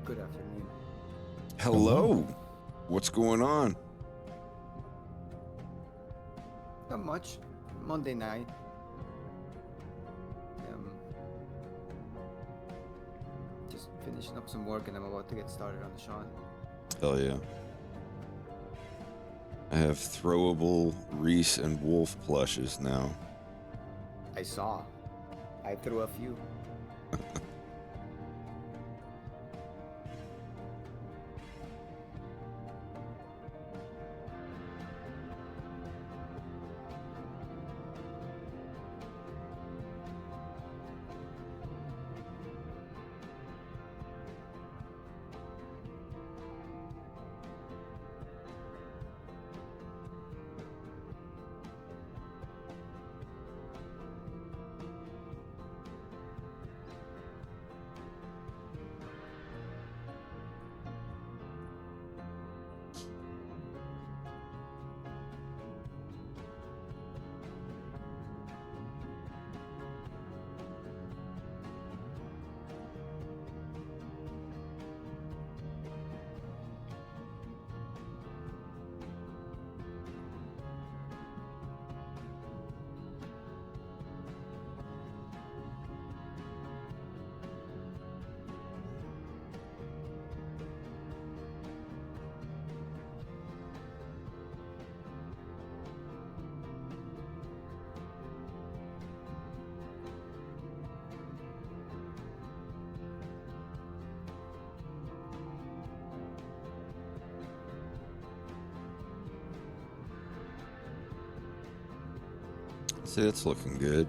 Good afternoon.
Hello. What's going on?
Not much. Monday night. Just finishing up some work and I'm about to get started on the Sean.
Hell yeah. I have throwable Reese and Wolf plushes now.
I saw. I threw a few.
See, it's looking good.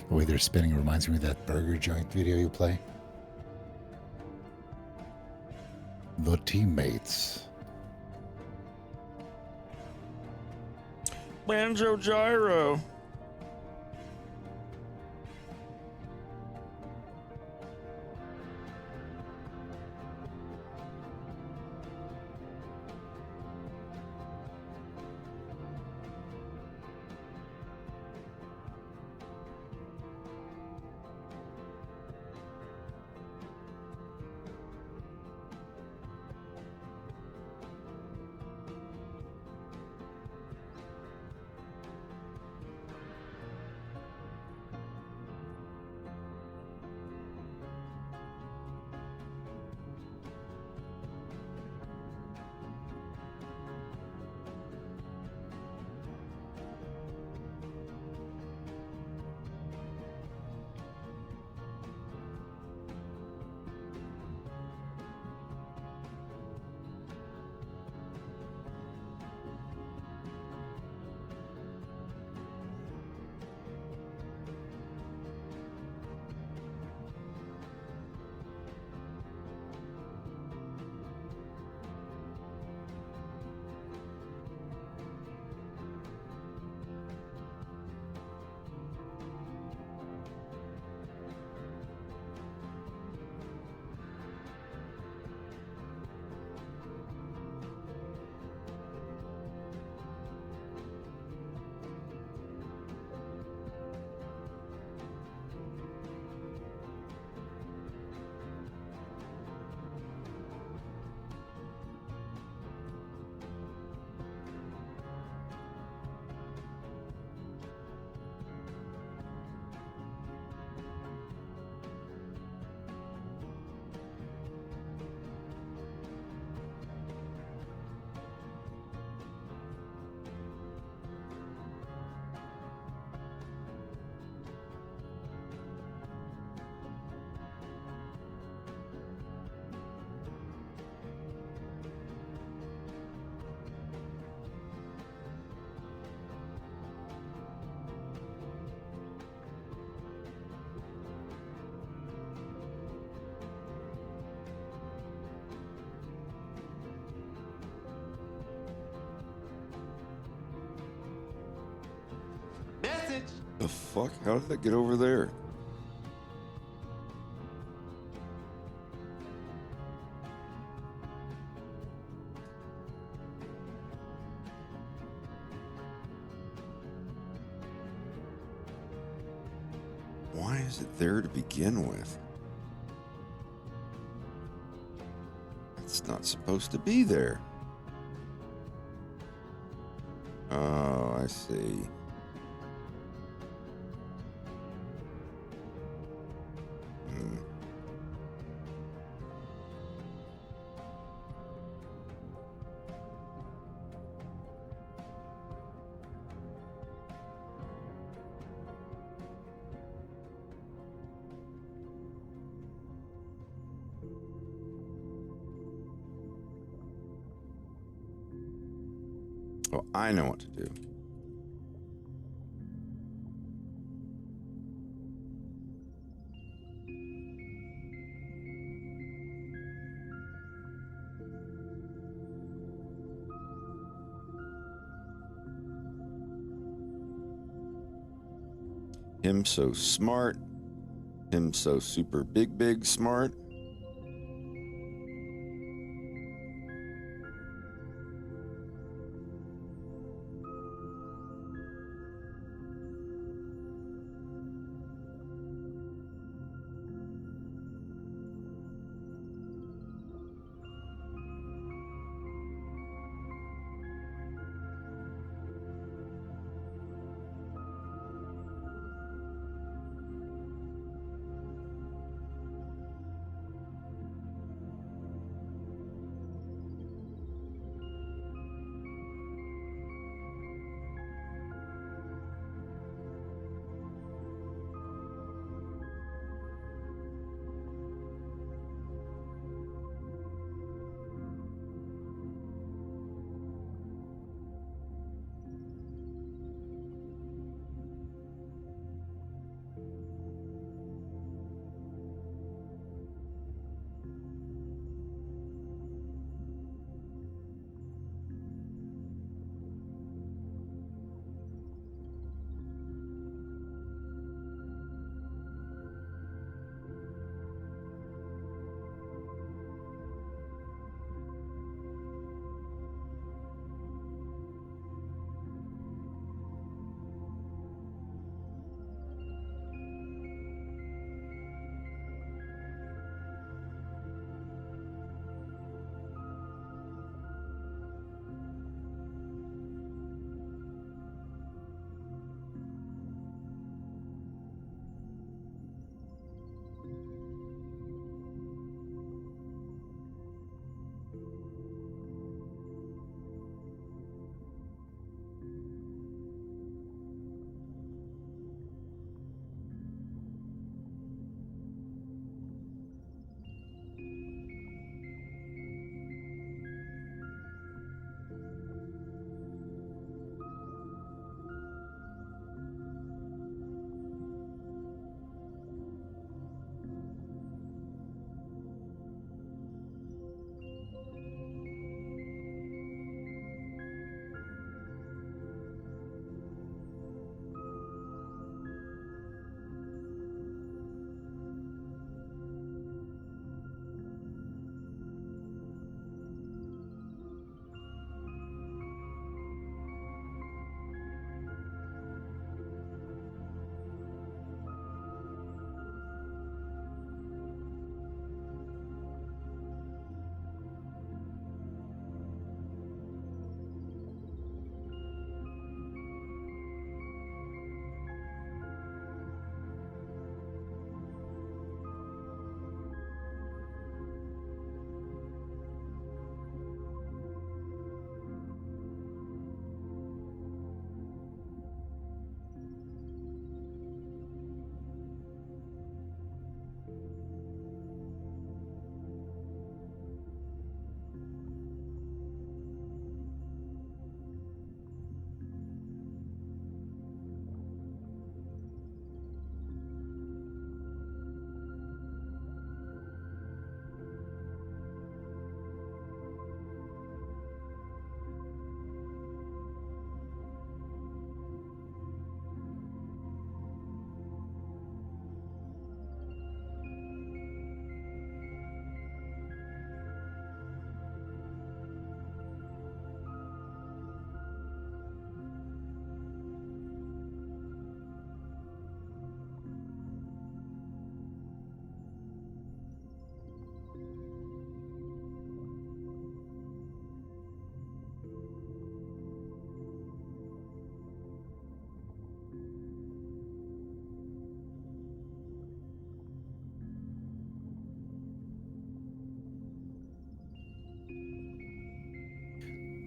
The way they're spinning reminds me of that burger joint video you play. The Teammates.
Banjo Gyro.
Message.
The fuck? How did that get over there? Why is it there to begin with? It's not supposed to be there. Oh, I see. Hmm. Oh, I know what to do. Him so smart. Him so super big smart.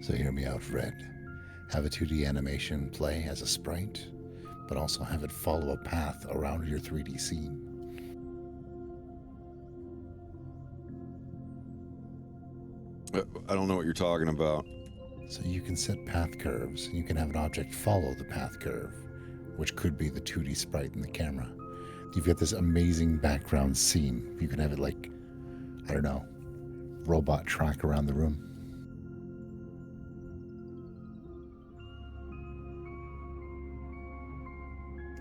So hear me out, Red. Have a 2D animation play as a sprite, but also have it follow a path around your 3D scene.
I don't know what you're talking about.
So you can set path curves, and you can have an object follow the path curve, which could be the 2D sprite in the camera. You've got this amazing background scene. You can have it like, I don't know, robot track around the room.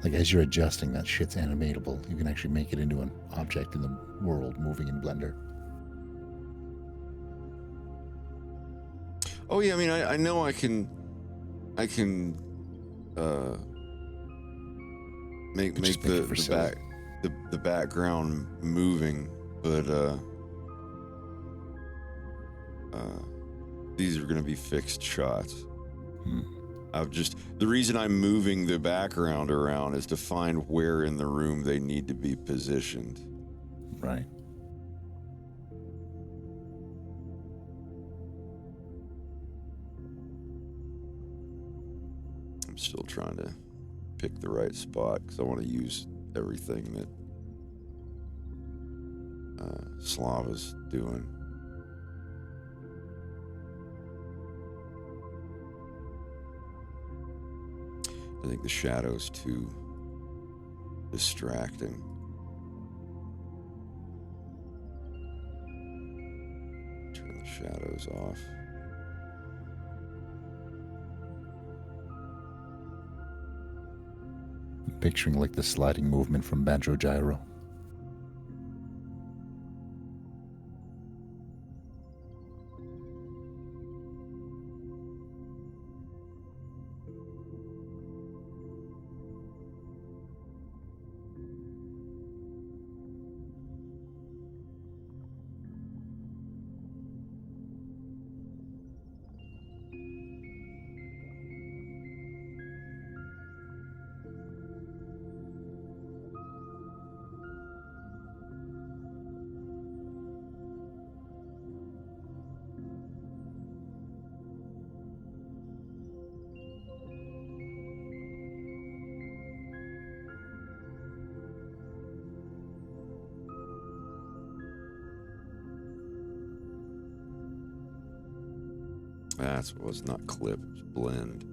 Like as you're adjusting, that shit's animatable. You can actually make it into an object in the world moving in Blender.
Oh yeah, I mean, I know I can make
Just make it for silly.
the background moving, but these are going to be fixed shots. The reason I'm moving the background around is to find where in the room they need to be positioned.
Right.
I'm still trying to pick the right spot because I want to use everything that Slava's doing. I think the shadow's too distracting. Turn the shadows off.
I'm picturing like the sliding movement from Banjo Gyro.
That's what was not clip, it was blend.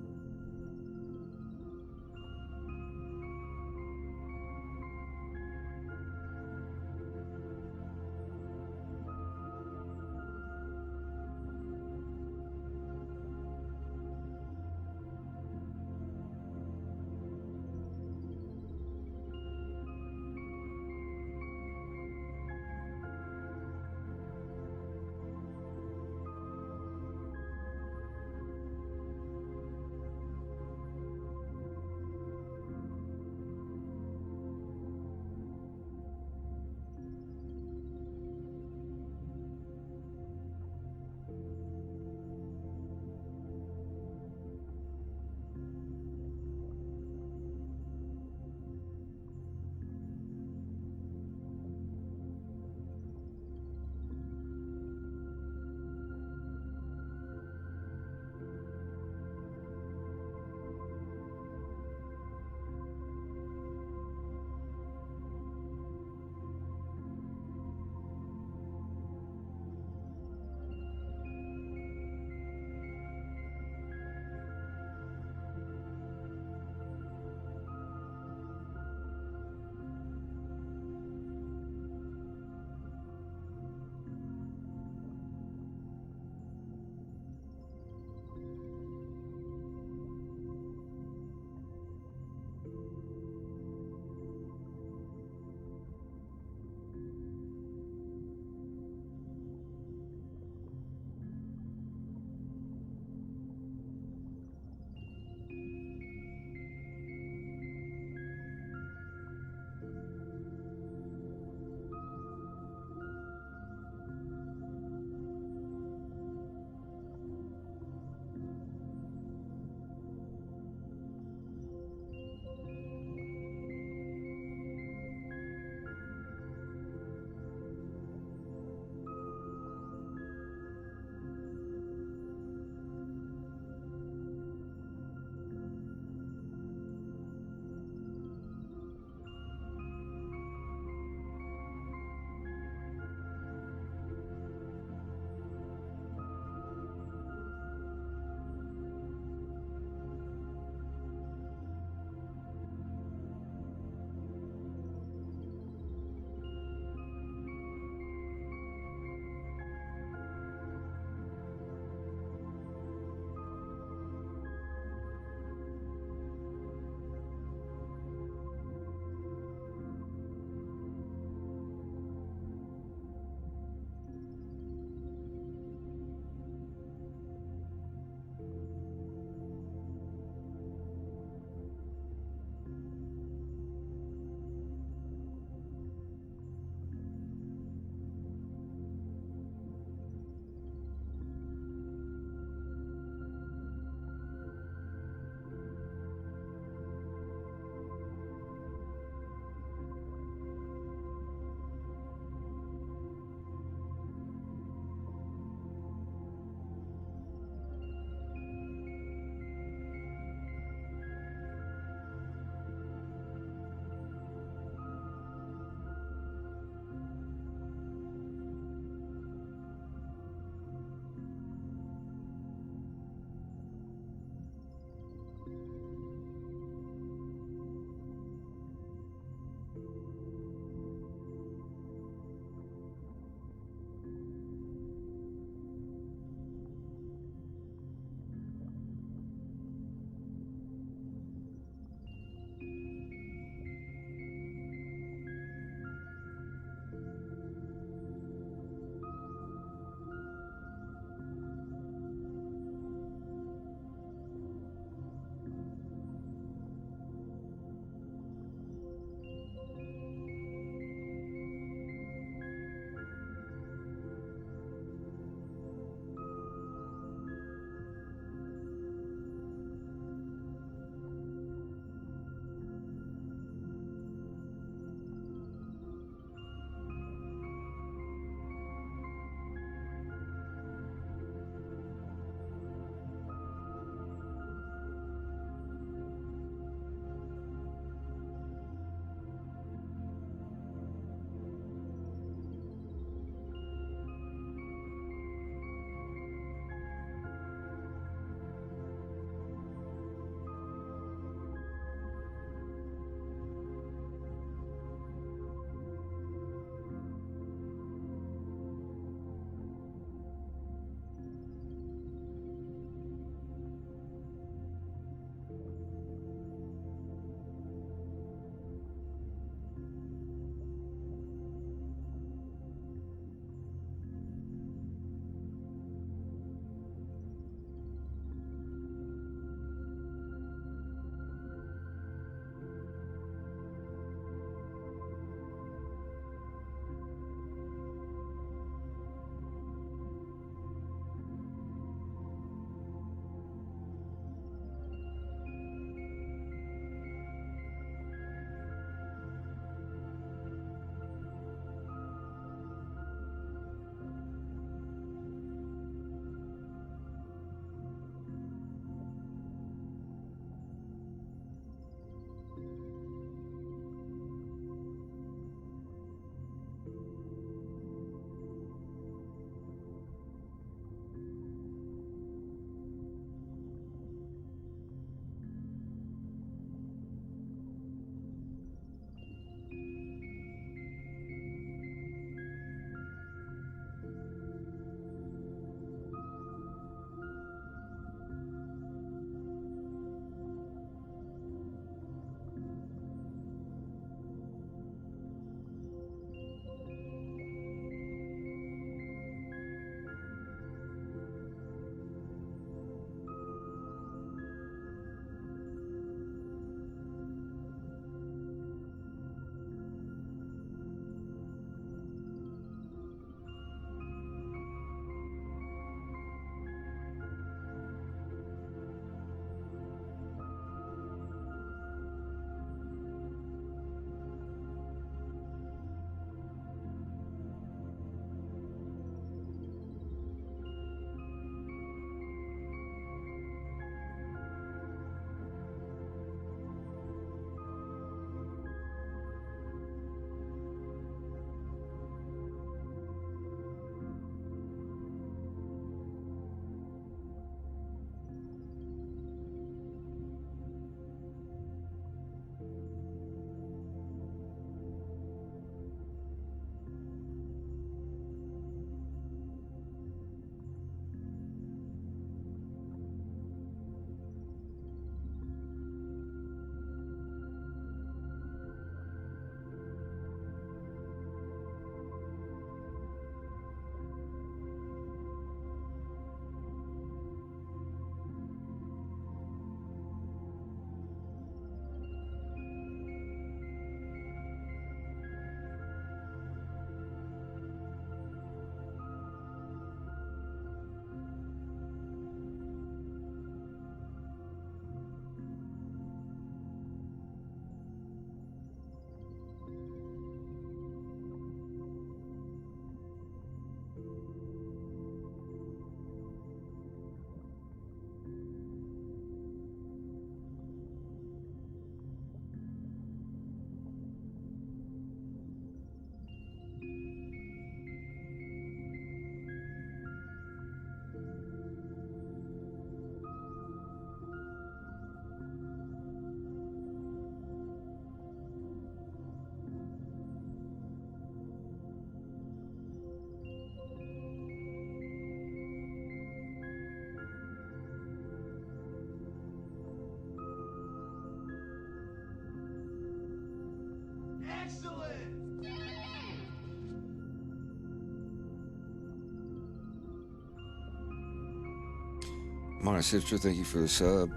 Mona Sister, thank you for the sub.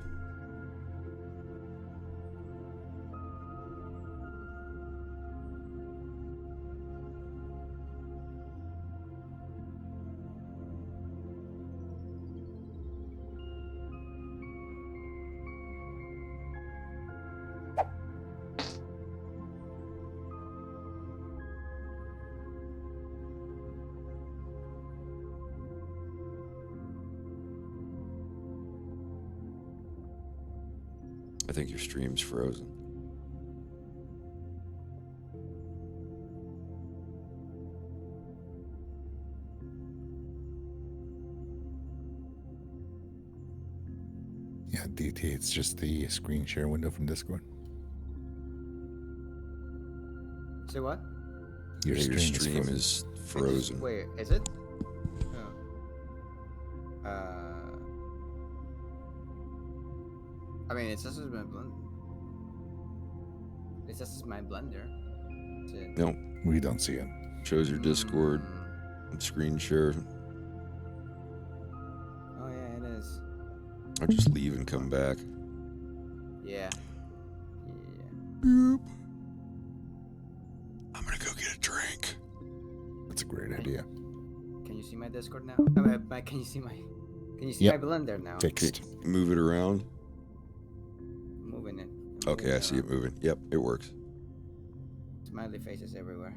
I think your stream's frozen.
Yeah, DT, it's just the screen share window from Discord.
Say what?
Your
Yeah,
stream,
is frozen.
Wait, is it? Oh. I mean, it's just my blender. It's just my blender. That's it.
Nope.
We don't see it.
Shows your Discord and screen share.
Oh yeah, it is.
Or just leave and come back.
Yeah.
Yep. I'm gonna go get a drink.
That's a great idea.
Can you see my Discord now? Can you see my
Yep.
my blender now?
Fixed.
Move it around.
Moving it.
Okay, I see it moving. Yep, it works.
Smiley faces everywhere.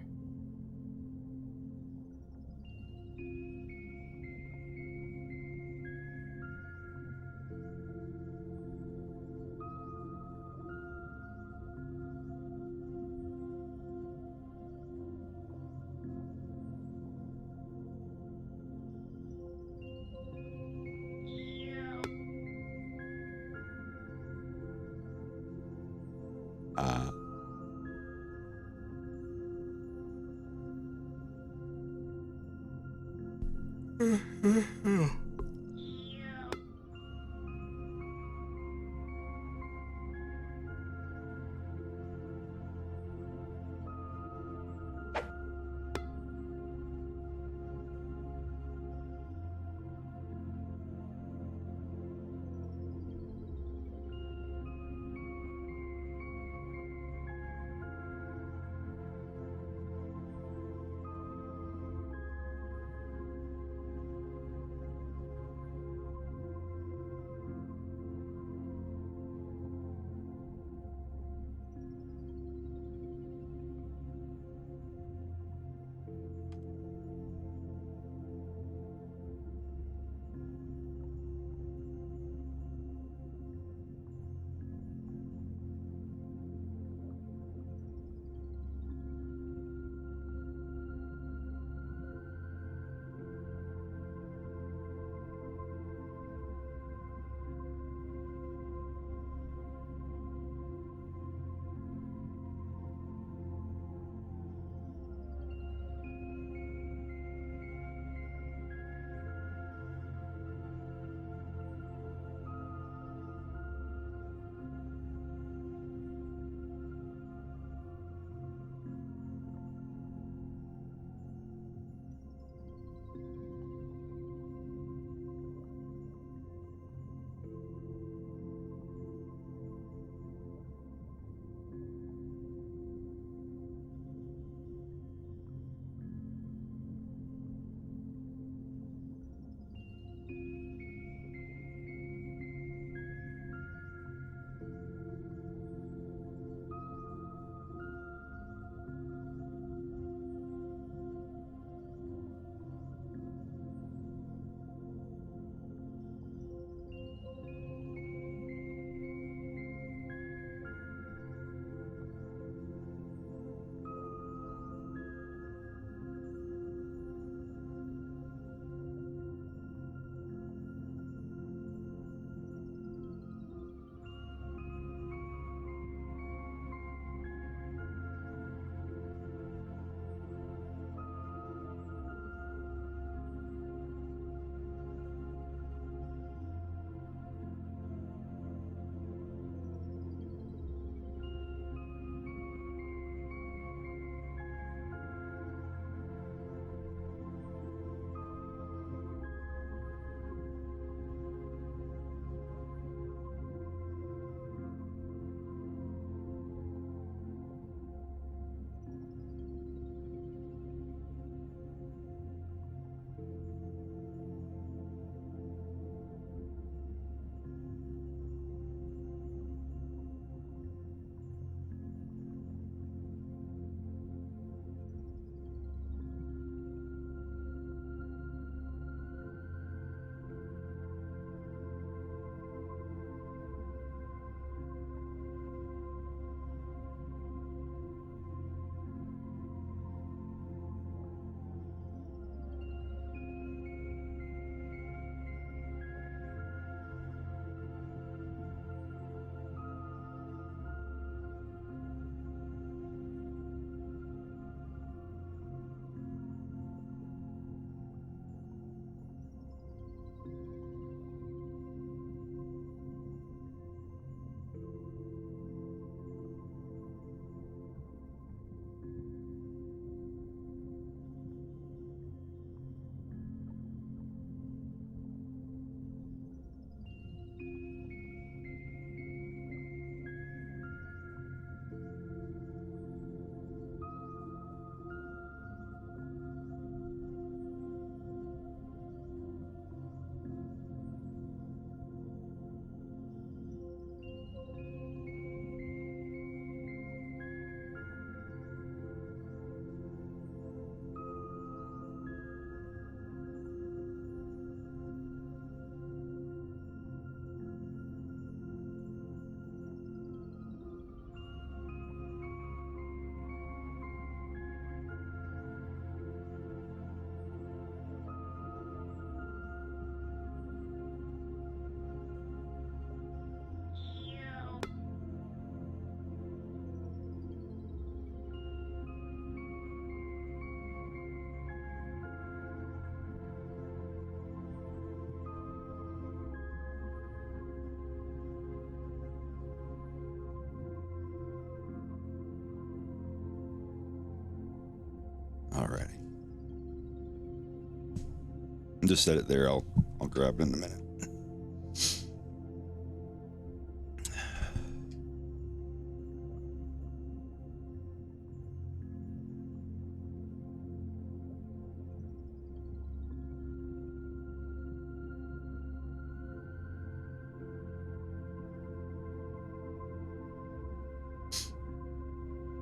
Just set it there. I'll grab it in a minute.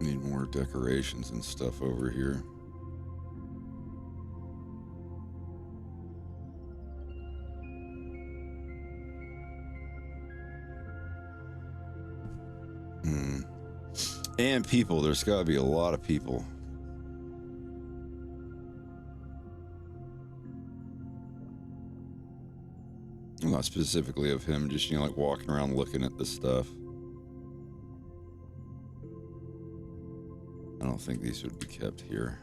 Need more decorations and stuff over here. And people. There's got to be a lot of people. Well, not specifically of him, just, you know, like walking around looking at this stuff. I don't think these would be kept here.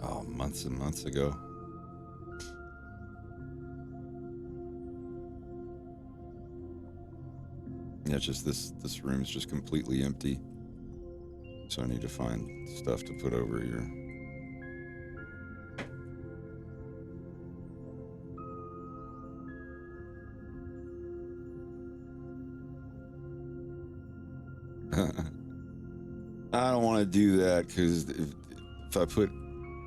Oh, months and months ago. Yeah, it's just this room is just completely empty. So I need to find stuff to put over here. I don't want to do that because if I put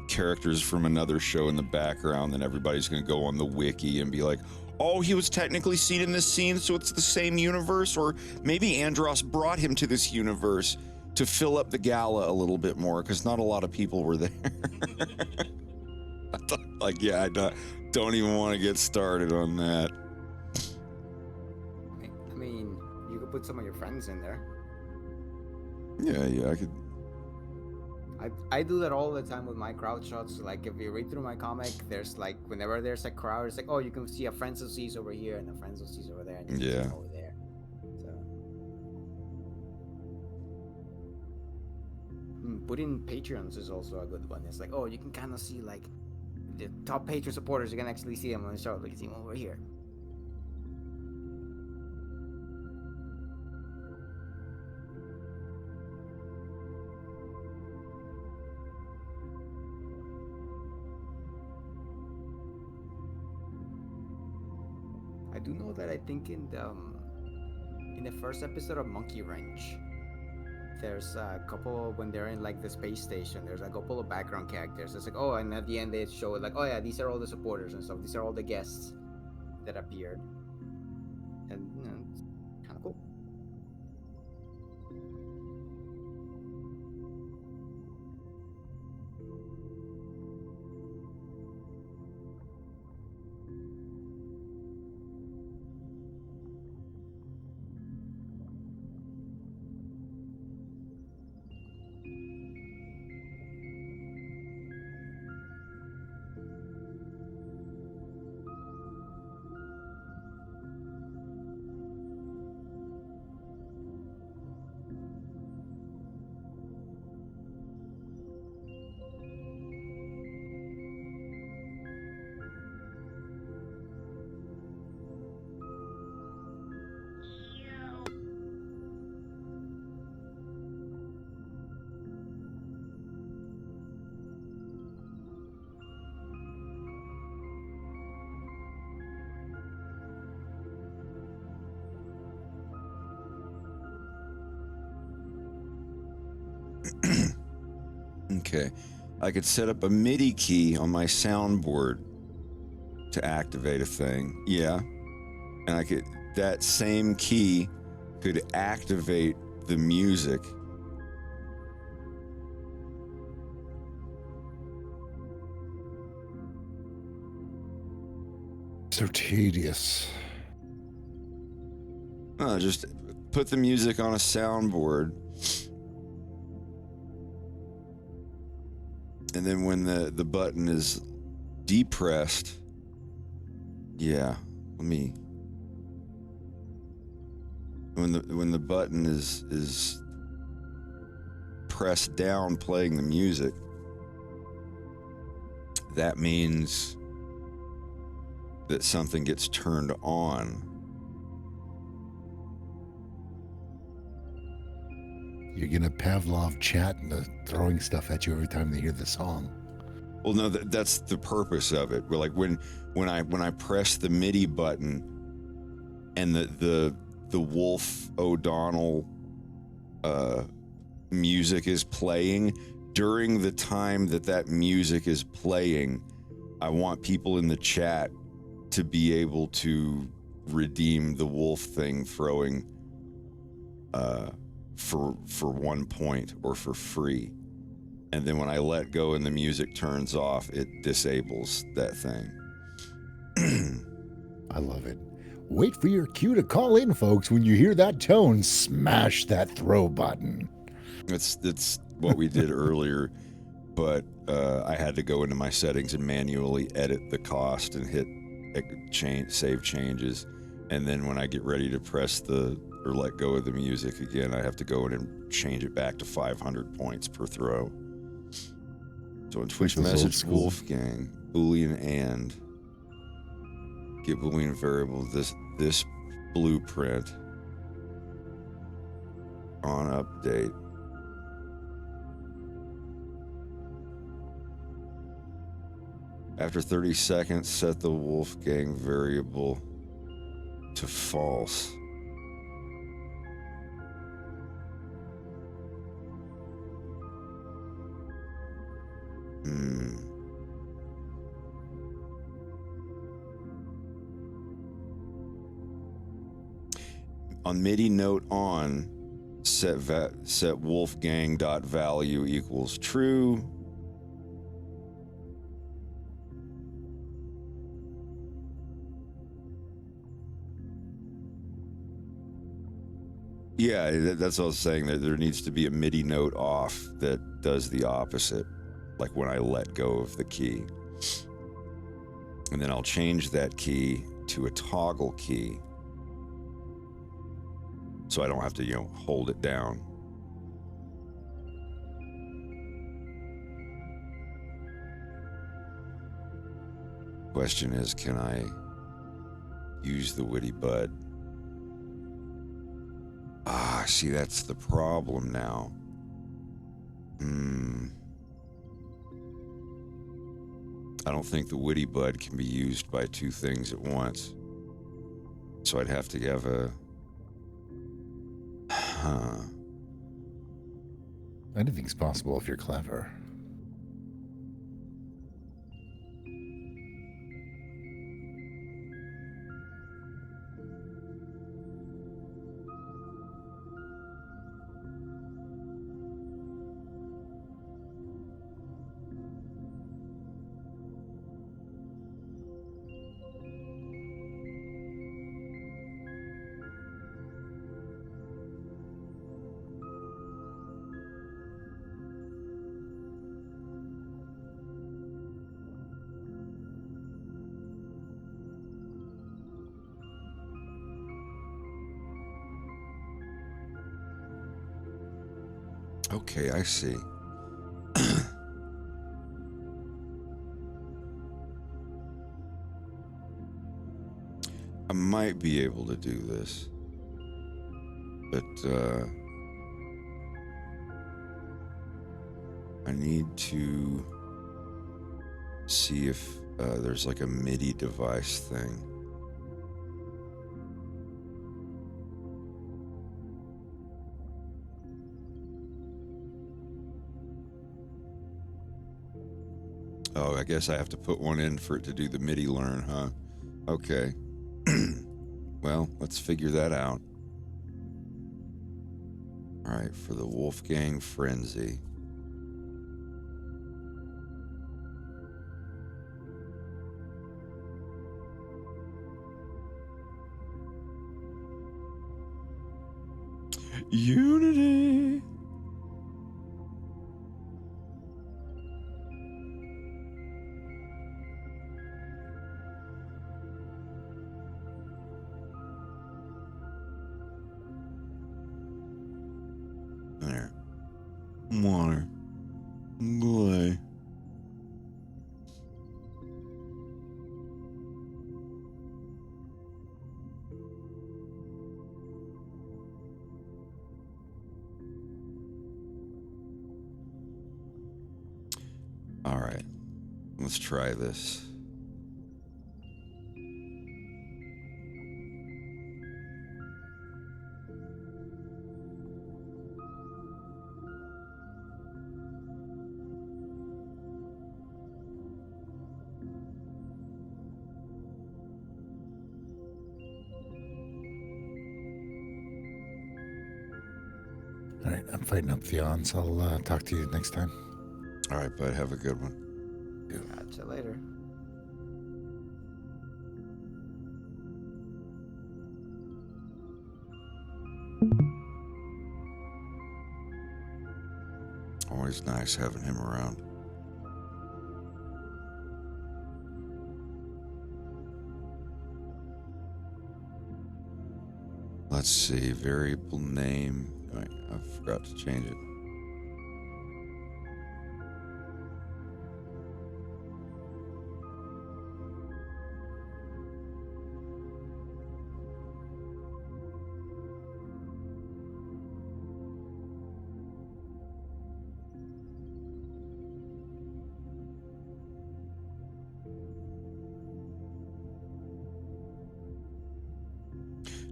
characters from another show in the background, then everybody's going to go on the wiki and be like, oh, he was technically seen in this scene, so it's the same universe, or maybe Andros brought him to this universe to fill up the gala a little bit more, because not a lot of people were there. Like, yeah, I don't even want to get started on that.
I mean, you could put some of your friends in there.
Yeah, I could.
I do that all the time with my crowd shots. Like, if you read through my comic, there's like, whenever there's a crowd, it's like, oh, you can see a friends of C's over here and a friends of C's over there, and you can see them over there. So putting Patreons is also a good one. It's like, oh, you can kind of see like the top Patreon supporters. You can actually see them on the show. You can see them over here. I do know that I think in the first episode of Monkey Wrench, there's a couple, when they're in like the space station, there's a couple of background characters. It's like, oh, and at the end they show it like, oh yeah, these are all the supporters and stuff. These are all the guests that appeared, and you know, it's kind of cool.
Okay, I could set up a MIDI key on my soundboard to activate a thing. Yeah, and I could, that same key could activate the music.
So tedious.
Just put the music on a soundboard. And then when the button is depressed, yeah, when the button is pressed down playing the music, that means that something gets turned on.
You're gonna Pavlov chat and throwing stuff at you every time they hear the song.
Well, no, that's the purpose of it. We're like when I press the MIDI button and the Wolf O'Donnell music is playing, during the time that music is playing, I want people in the chat to be able to redeem the wolf thing throwing for 1 point or for free. And then when I let go and the music turns off, it disables that thing.
I love it. Wait for your cue to call in, folks. When you hear that tone, smash that throw button.
It's what we did earlier, but I had to go into my settings and manually edit the cost and hit save changes. And then when I get ready to press or let go of the music again, I have to go in and change it back to 500 points per throw. So in Twitch
This is old
message,
school.
Wolfgang, Boolean and get Boolean variable this blueprint on update. After 30 seconds, set the Wolfgang variable to false. On MIDI note on, set Wolfgang.value equals true. Yeah, that's what I was saying, that there needs to be a MIDI note off that does the opposite, like when I let go of the key. And then I'll change that key to a toggle key, so I don't have to, hold it down. Question is, can I use the Witty Bud? See, that's the problem now. I don't think the Witty Bud can be used by two things at once. So I'd have to have
Anything's possible if you're clever.
Okay, I see. I might be able to do this, but I need to see if there's like a MIDI device thing. Oh, I guess I have to put one in for it to do the MIDI learn, huh? Okay. Well, let's figure that out. All right, for the Wolfgang Frenzy. Unity. There. Water. Glay. All right. Let's try this.
All right, I'm fighting up the ons. I'll talk to you next time.
All right, bud. Have a good one.
Catch you later.
Always nice having him around. Let's see. Variable name. Wait, I forgot to change it.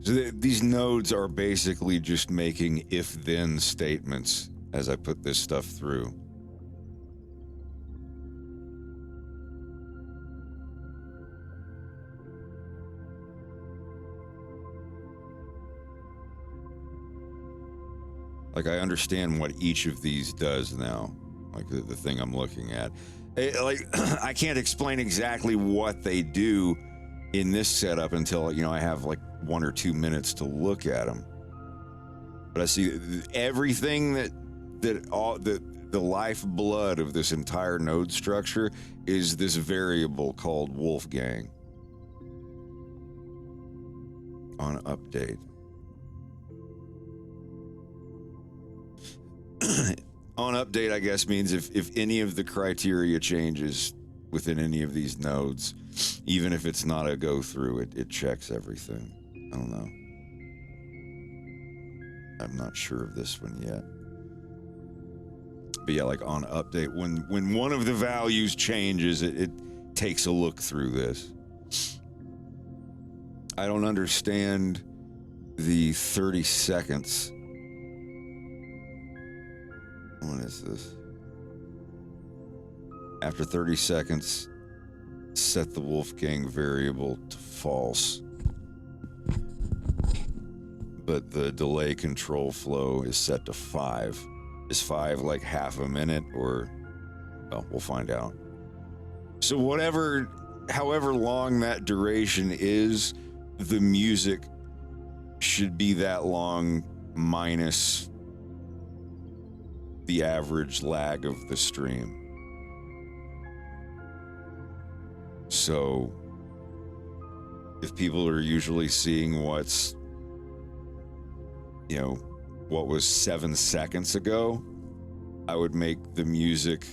So these nodes are basically just making if-then statements as I put this stuff through. Like, I understand what each of these does now, like the thing I'm looking at. Like, I can't explain exactly what they do in this setup until, you know, I have like 1 or 2 minutes to look at them. But I see everything the lifeblood of this entire node structure is this variable called Wolfgang. On update. On update, I guess, means if any of the criteria changes within any of these nodes, even if it's not a go through, it checks everything. I don't know. I'm not sure of this one yet. But yeah, like on update, when one of the values changes, it takes a look through this. I don't understand the 30 seconds. What is this? After 30 seconds, set the Wolfgang variable to false. But the delay control flow is set to 5. Is 5 like half a minute, or... Well, we'll find out. So however long that duration is, the music should be that long minus the average lag of the stream. So if people are usually seeing what's, you know, what was 7 seconds ago, I would make the music,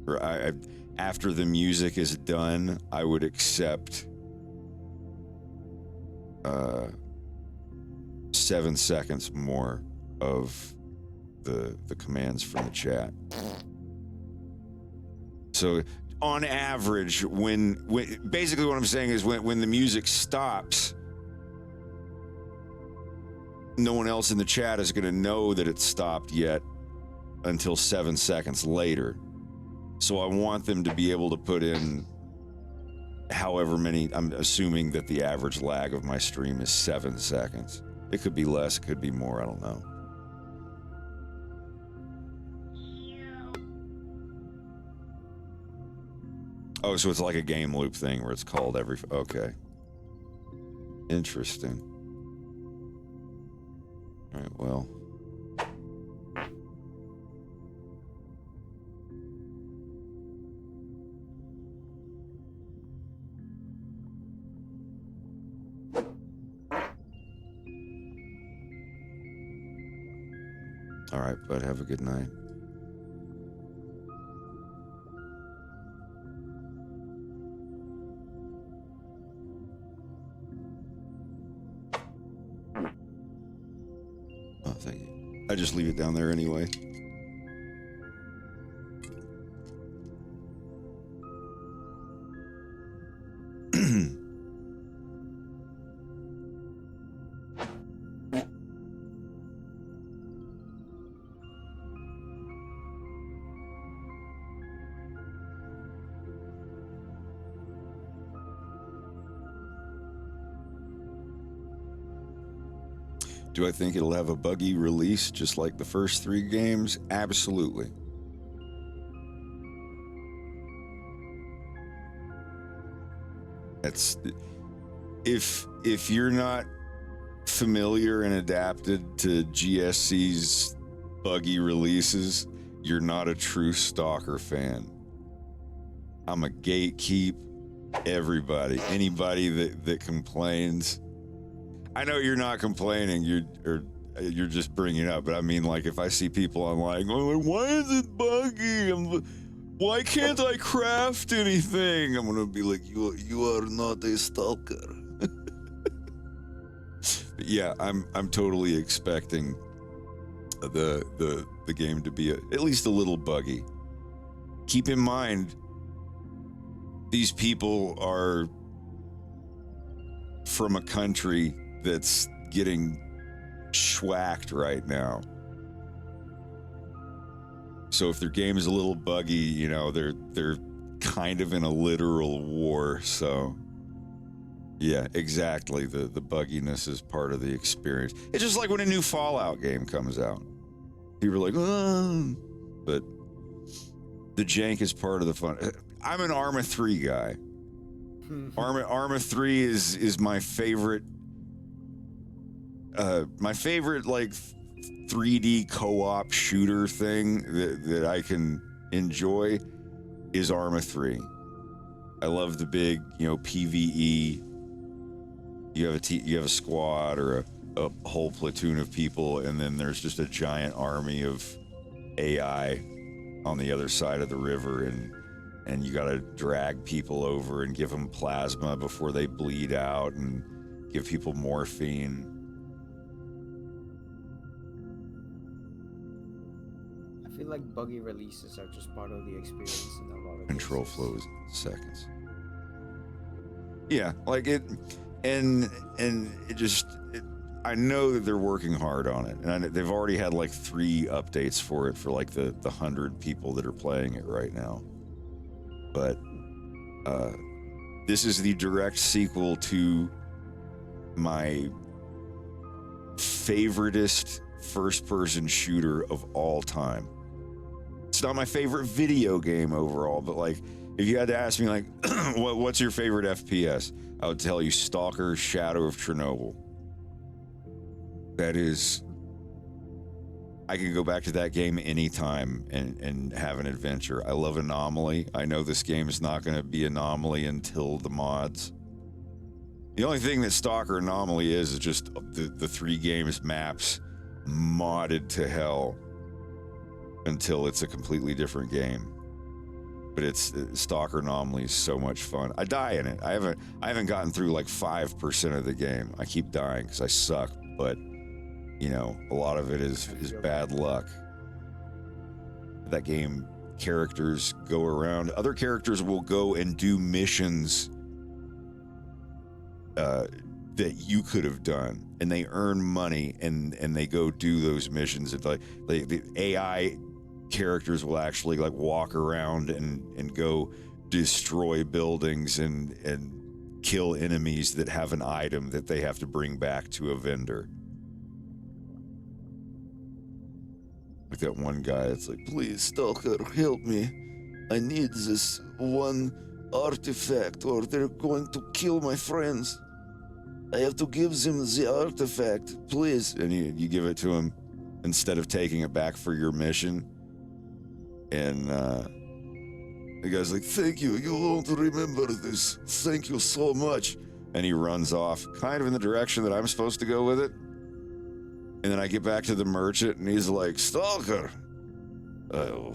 or after the music is done, I would accept 7 seconds more of the commands from the chat. So on average, when basically what I'm saying is when the music stops, no one else in the chat is going to know that it stopped yet until 7 seconds later. So I want them to be able to put in however many. I'm assuming that the average lag of my stream is 7 seconds. It could be less, it could be more, I don't know. Oh, so it's like a game loop thing where it's called every... Okay. Interesting. All right, well... All right, bud, have a good night. Oh, thank you. I just leave it down there anyway. Do I think it'll have a buggy release just like the first 3 games? Absolutely. That's if you're not familiar and adapted to GSC's buggy releases, you're not a true Stalker fan. I'm a gatekeep everybody. Anybody that complains. I know you're not complaining, you're just bringing it up, but I mean, like, if I see people online going, why is it buggy? Why can't I craft anything? I'm gonna be like, you are not a stalker. But yeah, I'm totally expecting the game to be at least a little buggy. Keep in mind, these people are from a country that's getting schwacked right now. So if their game is a little buggy, you know, they're kind of in a literal war. So yeah, exactly. The bugginess is part of the experience. It's just like when a new Fallout game comes out. People are like, oh, but the jank is part of the fun. I'm an Arma 3 guy. Arma 3 is my favorite. My favorite, like, 3D co-op shooter thing that I can enjoy is Arma 3. I love the big, you know, PvE. You have a squad or a whole platoon of people, and then there's just a giant army of AI on the other side of the river, and you got to drag people over and give them plasma before they bleed out, and give people morphine.
I feel like buggy releases are just part of the experience in a lot of
Control
cases.
flows seconds. Yeah, like it, and it just. I know that they're working hard on it, and they've already had like 3 updates for it for like the 100 people that are playing it right now. But this is the direct sequel to my favoritist first-person shooter of all time. It's not my favorite video game overall, but like, if you had to ask me, like, what's your favorite FPS, I would tell you Stalker: Shadow of Chernobyl. That is, I can go back to that game anytime and have an adventure. I love Anomaly. I know this game is not going to be Anomaly until the mods. The only thing that Stalker Anomaly is just the 3 games maps modded to hell until it's a completely different game. But it's Stalker Anomaly is so much fun. I die in it. I haven't gotten through like 5% of the game. I keep dying because I suck, but you know, a lot of it is bad luck. That game, characters go around. Other characters will go and do missions that you could have done, and they earn money, and they go do those missions. And like the AI characters will actually like walk around and go destroy buildings and kill enemies that have an item that they have to bring back to a vendor. Like that one guy, it's like, please, Stalker, help me. I need this one artifact or they're going to kill my friends. I have to give them the artifact, please. And you give it to him instead of taking it back for your mission. And the guy's like, thank you, you won't remember this. Thank you so much. And he runs off, kind of in the direction that I'm supposed to go with it. And then I get back to the merchant, and he's like, Stalker,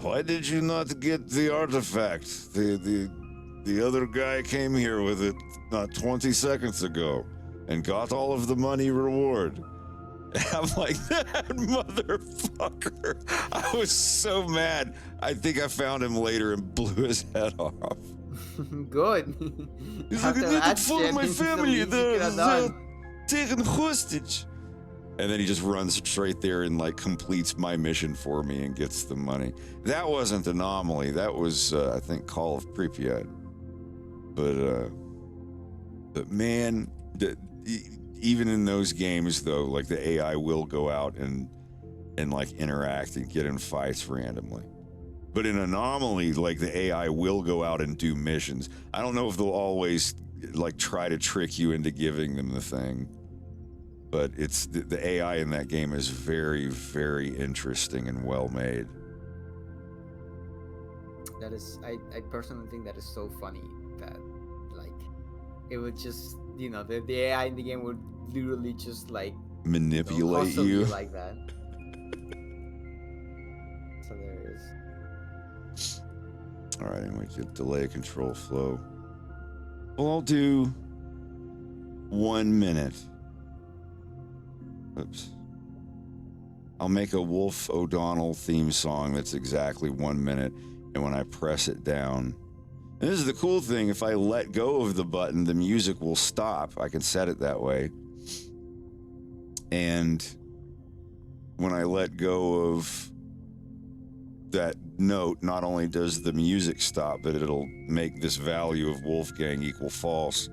why did you not get the artifact? The other guy came here with it not 20 seconds ago and got all of the money reward. And I'm like, that motherfucker. I was so mad. I think I found him later and blew his head off.
Good.
He's like, I need to follow my family. They're taken hostage. And then he just runs straight there and like completes my mission for me and gets the money. That wasn't Anomaly. That was, I think, Call of Pripyat. But man, even in those games though, like the AI will go out and like interact and get in fights randomly. But in Anomaly, like the AI will go out and do missions. I don't know if they'll always like try to trick you into giving them the thing, but it's the AI in that game is very, very interesting and well made.
That is, I personally think that is so funny that like it would just, you know, the AI in the game would literally just like
Manipulate
hustle
you.
like that. It's hilarious.
All right, anyway, delay control flow. Well, I'll do 1 minute. Oops. I'll make a Wolf O'Donnell theme song that's exactly 1 minute, and when I press it down, and this is the cool thing, if I let go of the button, the music will stop. I can set it that way. And when I let go of that note, not only does the music stop, but it'll make this value of Wolfgang equal false,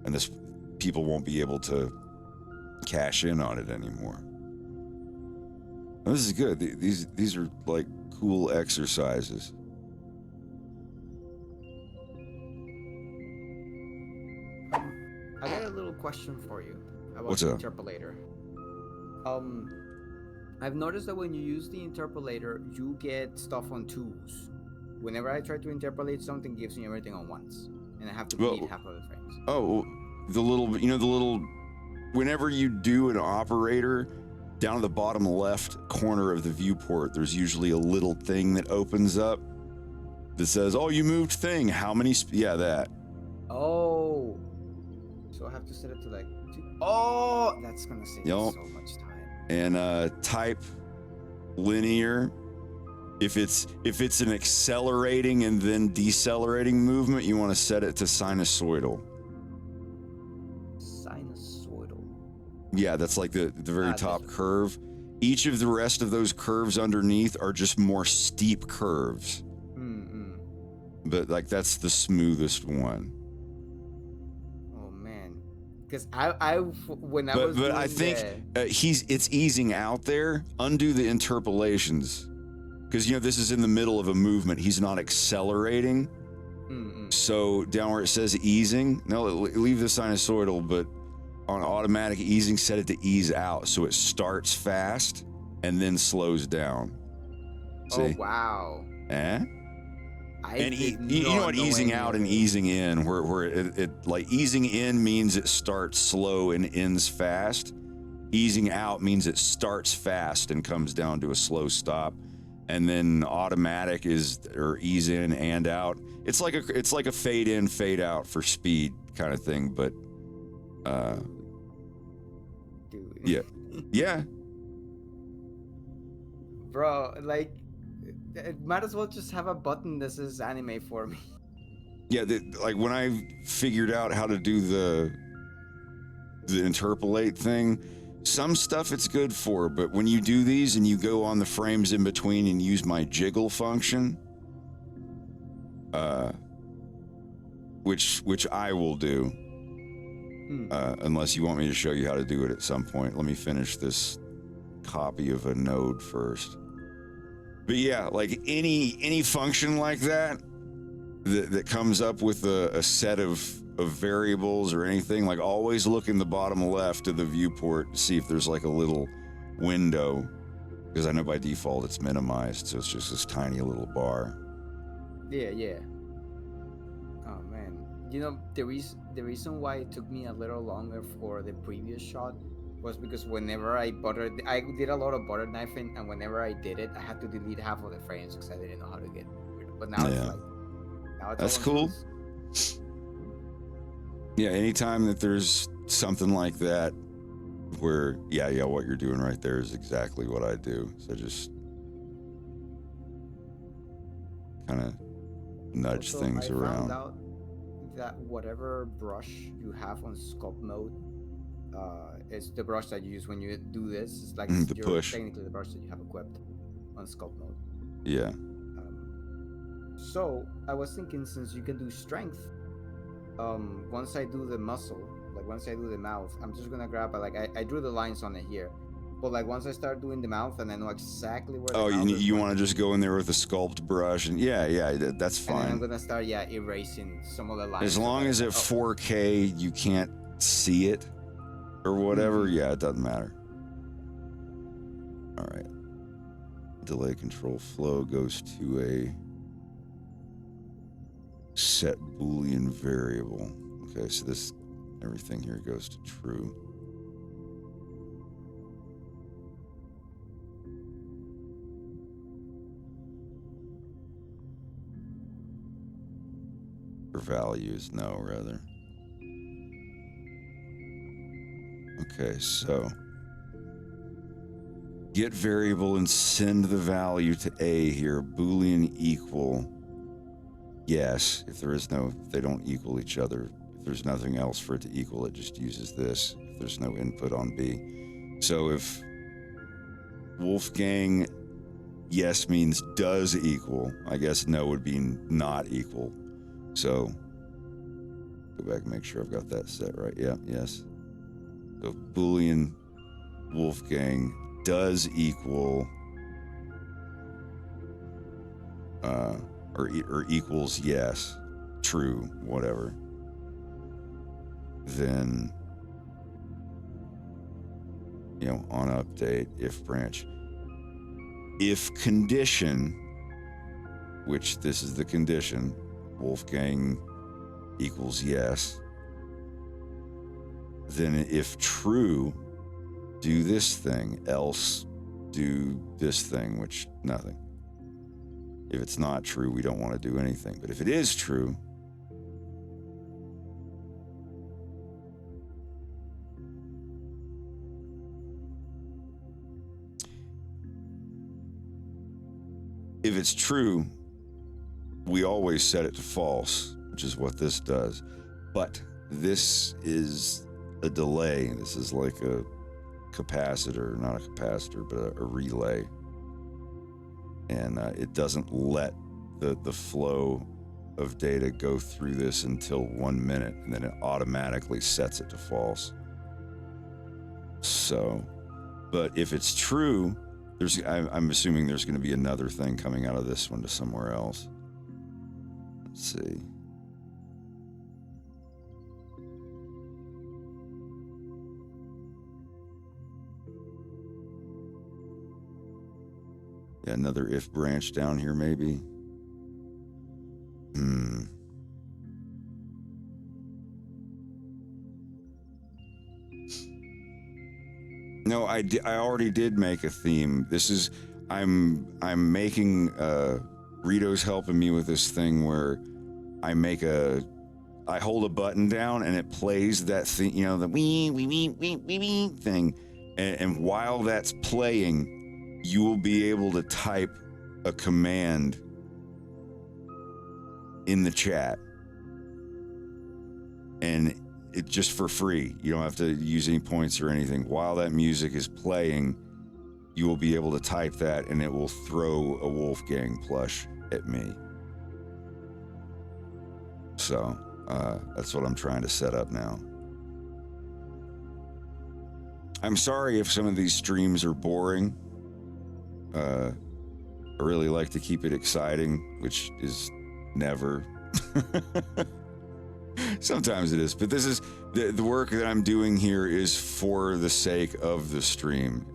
and this people won't be able to cash in on it anymore. Now, this is good. These are like cool exercises.
I got a little question for you about
What's
the
up?
interpolator. I've noticed that when you use the interpolator, you get stuff on twos. Whenever I try to interpolate something, it gives me everything on ones, and I have to delete half of the frames.
Oh, the little, whenever you do an operator, down at the bottom left corner of the viewport, there's usually a little thing that opens up that says, "Oh, you moved thing. How many?" Yeah, that.
Oh, so I have to set it to like 2. Oh, that's gonna save
Yup.
so much time.
And type linear. If it's an accelerating and then decelerating movement, you want to set it to sinusoidal.
Sinusoidal.
Yeah, that's like the very top
this-
curve. Each of the rest of those curves underneath are just more steep curves. But like that's the smoothest one.
Oh man, because I when I was
But
doing
I think it's easing out there. Undo the interpolations, because this is in the middle of a movement. He's not accelerating. So down where it says easing, no, leave the sinusoidal, but on automatic easing, set it to ease out, so it starts fast and then slows down. See?
Oh wow.
And you know what easing out and easing in, where it like easing in means it starts slow and ends fast. Easing out means it starts fast and comes down to a slow stop. And then automatic is, or ease in and out. It's like a fade in, fade out for speed kind of thing, but
Dude.
yeah.
Bro, like it might as well just have a button that says anime for me.
Yeah, like when I figured out how to do the interpolate thing, some stuff it's good for, but when you do these and you go on the frames in between and use my jiggle function, which I will do, unless you want me to show you how to do it at some point. Let me finish this copy of a node first. But yeah, like any function like that comes up with a set of variables or anything, like always look in the bottom left of the viewport to see if there's like a little window, because I know by default it's minimized, so it's just this tiny little bar.
Yeah. Oh man, the reason why it took me a little longer for the previous shot was because whenever I did a lot of butter knifing, and whenever I did it, I had to delete half of the frames because I didn't know how to get rid. But now it's like,
that's cool. Yeah, anytime that there's something like that where what you're doing right there is exactly what I do. So just kind of nudge things around.
I found out that whatever brush you have on sculpt mode, it's the brush that you use when you do this. It's like
the push.
Technically the brush that you have equipped on sculpt mode.
Yeah.
So I was thinking, since you can do strength, once I do the muscle, like like once I do the mouth, I'm just gonna grab like I drew the lines on it here, but like once I start doing the mouth and I know exactly where.
Oh,
the mouth is
you
going
want to just go in there with a sculpt brush and that's
and then I'm
fine.
gonna start erasing some of the lines.
As long as at 4K you can't see it or whatever, yeah, it doesn't matter. All right. Delay control flow goes to a set Boolean variable. Okay, so this everything here goes to true. Or values, no, rather. Okay, so get variable and send the value to A here. Boolean equal yes. If they don't equal each other. If there's nothing else for it to equal, it just uses this. If there's no input on B. So if Wolfgang yes means does equal, I guess no would be not equal. So go back and make sure I've got that set right. Yeah, yes. So Boolean Wolfgang does equal or equals yes, true, whatever. Then on update if branch. If condition, which this is the condition, Wolfgang equals yes. Then if true, do this thing, else do this thing, which nothing. If it's not true, we don't want to do anything. But if it is true, we always set it to false, which is what this does. But this is a delay. This is like a capacitor, not a capacitor, but a relay. And it doesn't let the flow of data go through this until 1 minute, and then it automatically sets it to false. So, but if it's true, I'm assuming there's going to be another thing coming out of this one to somewhere else. Let's see. Yeah, another if branch down here, maybe. No, I already did make a theme. This is I'm making Rito's helping me with this thing where I hold a button down and it plays that thing, the wee thing, and while that's playing, you will be able to type a command in the chat, and it just for free. You don't have to use any points or anything. While that music is playing, you will be able to type that, and it will throw a Wolfgang plush at me. So that's what I'm trying to set up now. I'm sorry if some of these streams are boring. I really like to keep it exciting, which is never. Sometimes it is, but this is the work that I'm doing here is for the sake of the stream.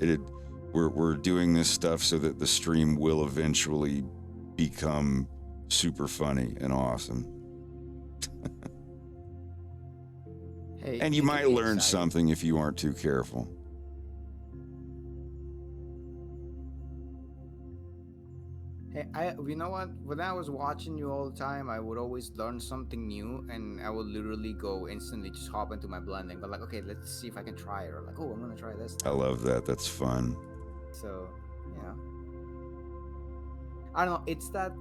We're doing this stuff so that the stream will eventually become super funny and awesome.
Hey,
And you might learn
exciting.
something if you aren't too careful.
Hey, you know what? When I was watching you all the time, I would always learn something new, and I would literally go instantly just hop into my blending. But like, okay, let's see if I can try it, or like, oh, I'm gonna try this.
I love that. That's fun.
So, I don't know. It's that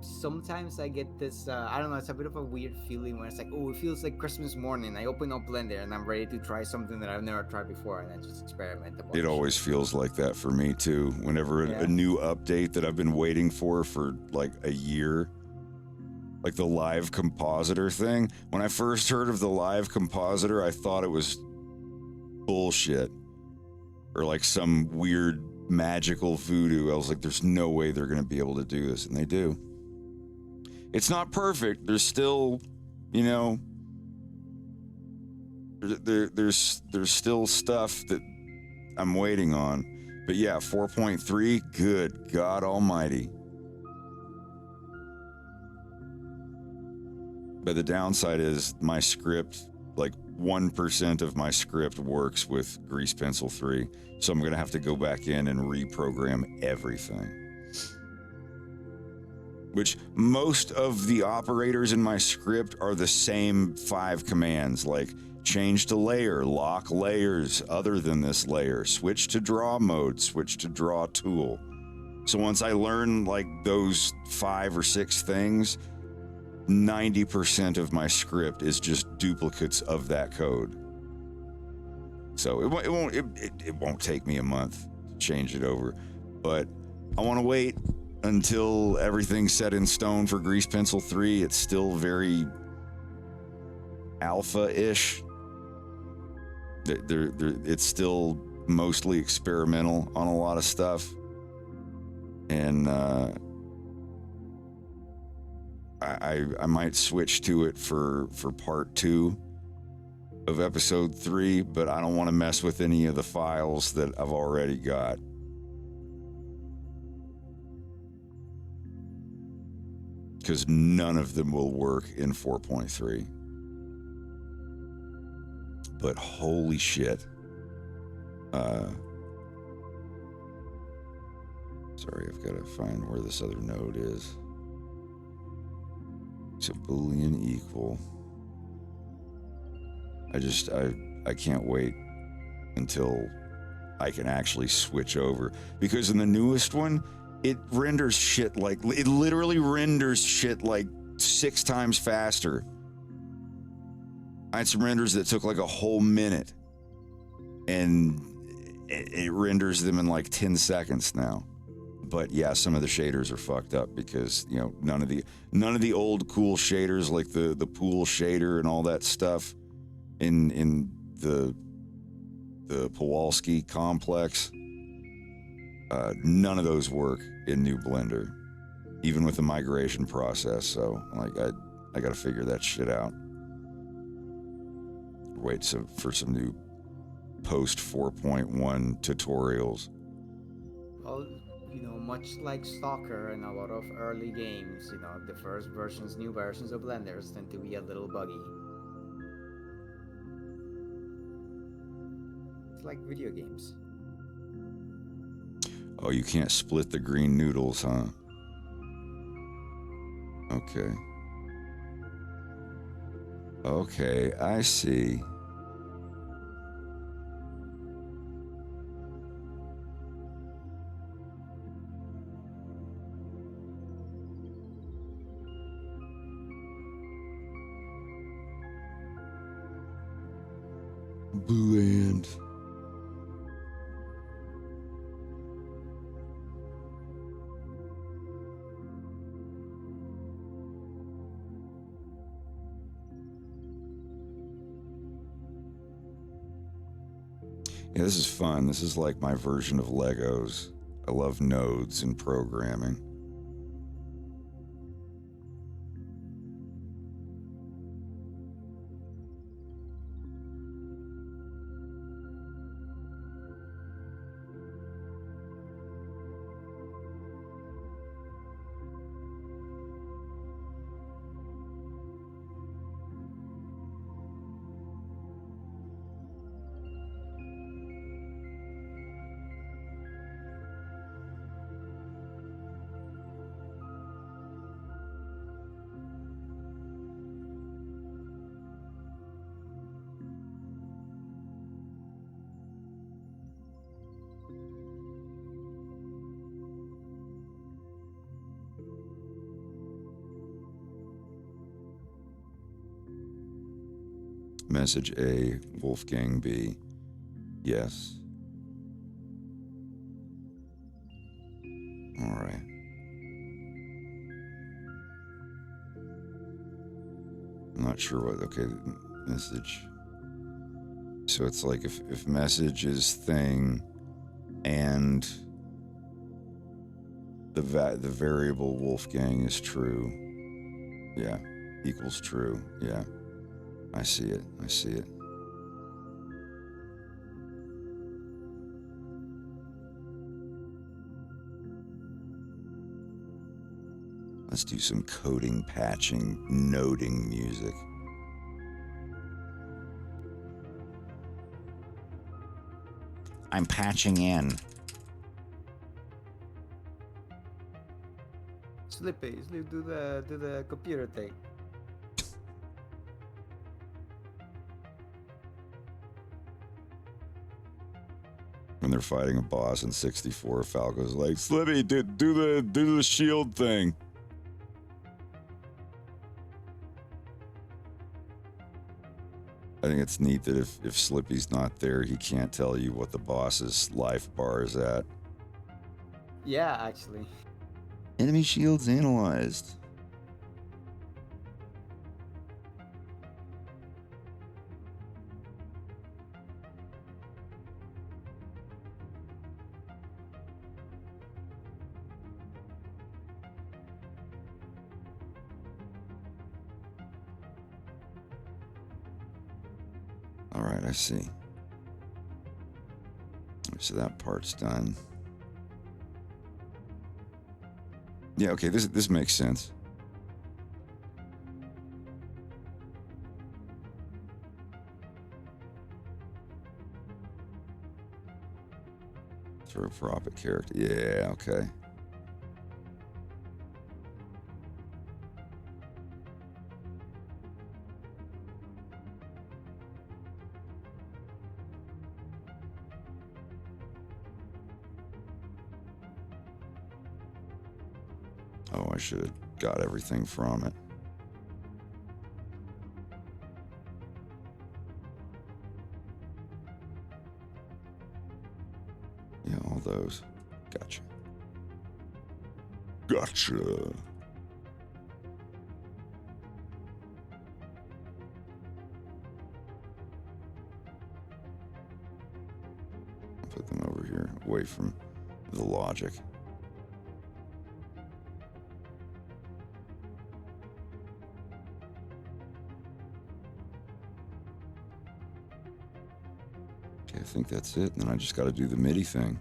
sometimes I get this. I don't know. It's a bit of a weird feeling where it's like, oh, it feels like Christmas morning. I open up Blender and I'm ready to try something that I've never tried before, and I just experiment a bunch.
It always feels like that for me too. Whenever a new update that I've been waiting for like a year like the live compositor thing. When I first heard of the live compositor, I thought it was bullshit or like some weird magical voodoo. I was like, there's no way they're going to be able to do this, and they do. It's not perfect. There's still, you know, there's still stuff that I'm waiting on. But yeah, 4.3, good God almighty. But the downside is my script, like 1% of my script works with Grease Pencil 3. So I'm going to have to go back in and reprogram everything. Which most of the operators in my script are the same 5 commands, like change to layer, lock layers other than this layer, switch to draw mode, switch to draw tool. So once I learn like those 5 or 6 things, 90% of my script is just duplicates of that code. So it won't take me a month to change it over, but I want to wait until everything's set in stone for Grease Pencil 3. It's still very alpha-ish. It's still mostly experimental on a lot of stuff, and I might switch to it for part 2 of episode 3, but I don't want to mess with any of the files that I've already got. Because none of them will work in 4.3. But holy shit. Sorry, I've got to find where this other node is. It's a Boolean equal. I can't wait until I can actually switch over. Because in the newest one, it renders shit like, it literally renders shit like 6 times faster. I had some renders that took like a whole minute, and it renders them in like 10 seconds now. But yeah, some of the shaders are fucked up because, you know, none of the old cool shaders like the pool shader and all that stuff in the Kowalski complex. None of those work in new Blender, even with the migration process. So like I got to figure that shit out. Wait for some new post 4.1 tutorials.
Well, you know, much like Stalker and a lot of early games, you know, the first versions, new versions of Blenders tend to be a little buggy. It's like video games.
Oh, you can't split the green noodles, huh? Okay. Okay, I see. Booland. Yeah, this is fun. This is like my version of Legos. I love nodes and programming. Message A, Wolfgang B. Yes. All right. not sure what. Okay, message. So it's like if message is thing and the variable Wolfgang is true. Yeah, equals true. Yeah, I see it. I see it. Let's do some coding, patching, noting music. I'm patching in.
Slippy, do the computer thing.
When they're fighting a boss in 64, Falco's like, Slippy, do the shield thing. I think it's neat that if Slippy's not there, he can't tell you what the boss's life bar is at.
Yeah, actually.
Enemy shields analyzed. All right, I see. So that part's done. Yeah, okay, this makes sense. For a proper character. Yeah, okay. Oh, I should have got everything from it. Yeah, all those. Gotcha. Gotcha. I'll put them over here, away from the logic. Okay, I think that's it. And then I just got to do the MIDI thing.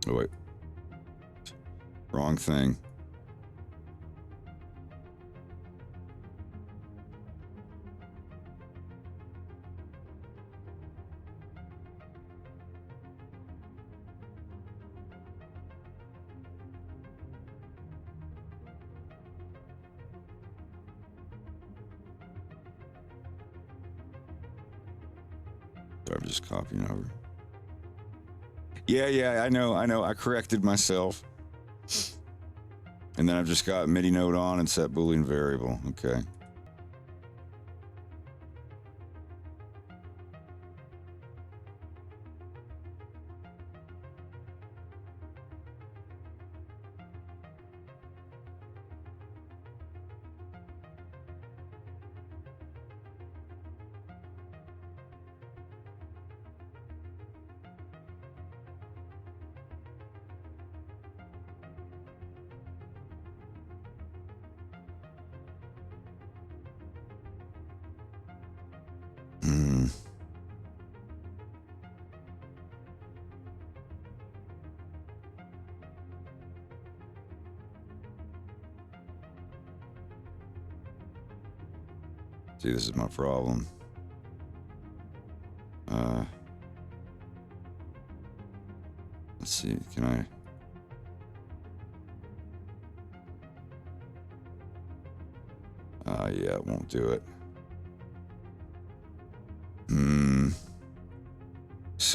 Oh, wait. Wrong thing. I'm just copying over. Yeah, I know. I corrected myself. And then I've just got MIDI note on and set Boolean variable. Okay. See, this is my problem. Let's see, can I? Yeah, it won't do it.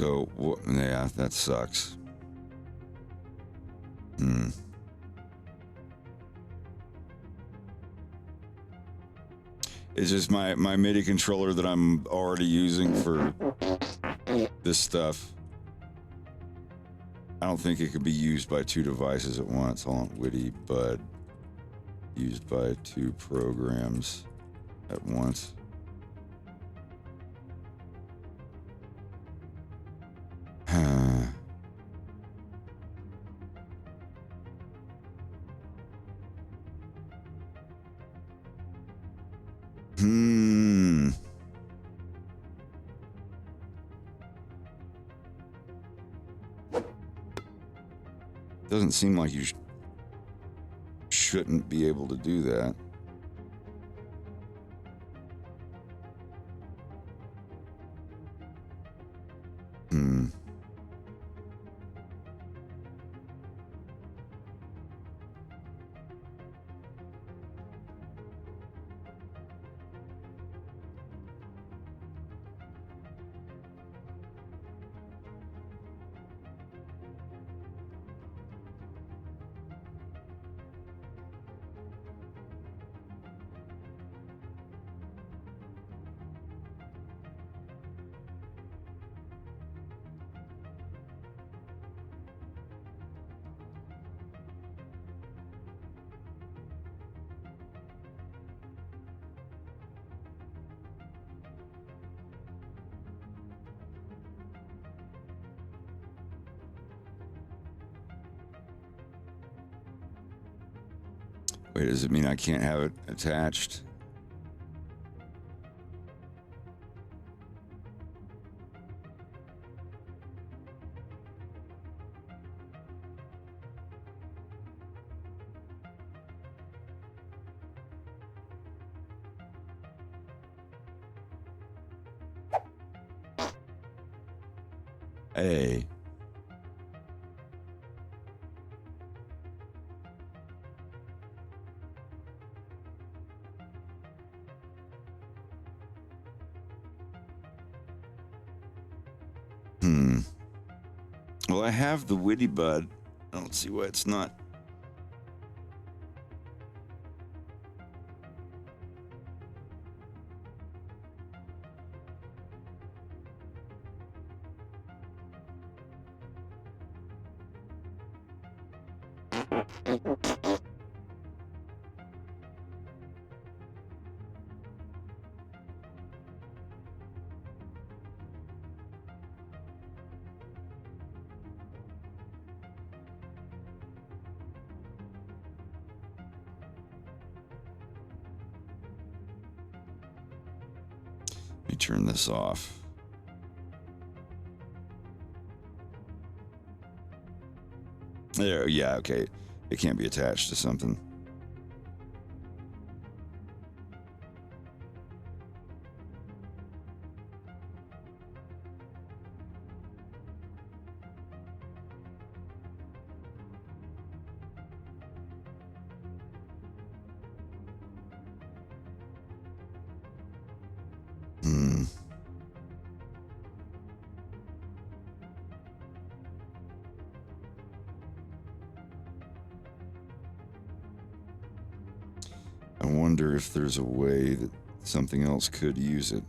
So, yeah, that sucks. Hmm. It's just my MIDI controller that I'm already using for this stuff. I don't think it could be used by two devices at once. Hold on, Witty Bud. Used by two programs at once. Hmm. Doesn't seem like you shouldn't be able to do that. Hmm. Wait, does it mean I can't have it attached? Hey. Well, I have the Witty Bud. I don't see why it's not. Let me turn this off. There, yeah, okay. It can't be attached to something. I wonder if there's a way that something else could use it.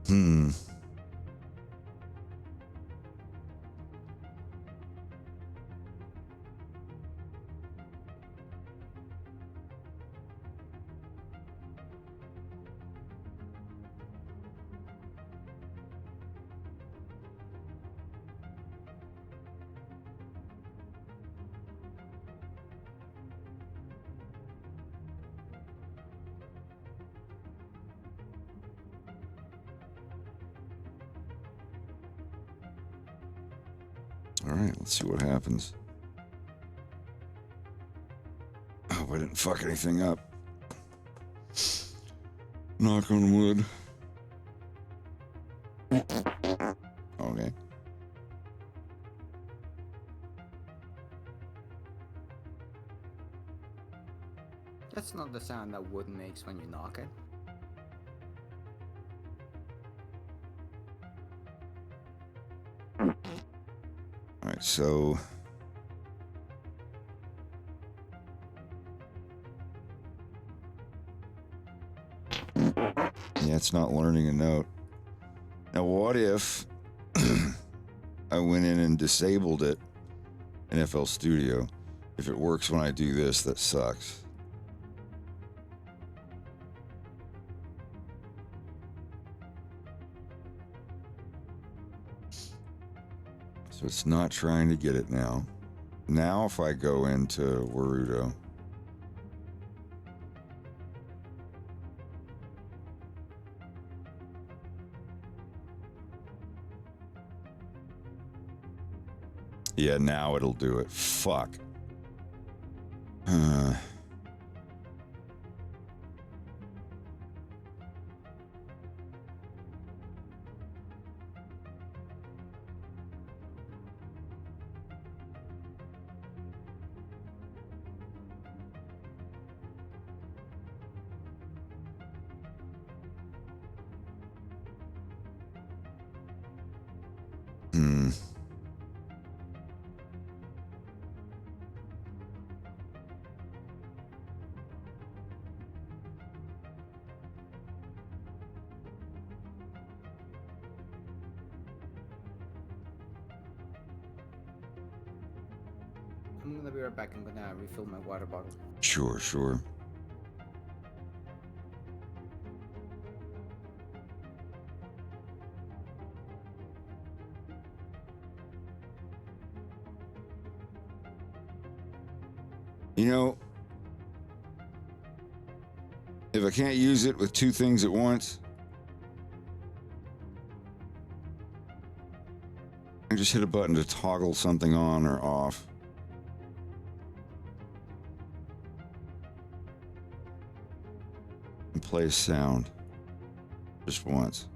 Hmm. right, let's see what happens. I hope I didn't fuck anything up. Knock on wood. Okay.
That's not the sound that wood makes when you knock it.
All right, so yeah, it's not learning a note. Now, what if I went in and disabled it in FL Studio? If it works when I do this, that sucks. So it's not trying to get it now. Now if I go into Warudo, yeah, now it'll do it. Fuck.
I'm gonna be right back. I'm gonna refill my water bottle.
Sure, sure. You know, if I can't use it with two things at once, I just hit a button to toggle something on or off. And play sound just once.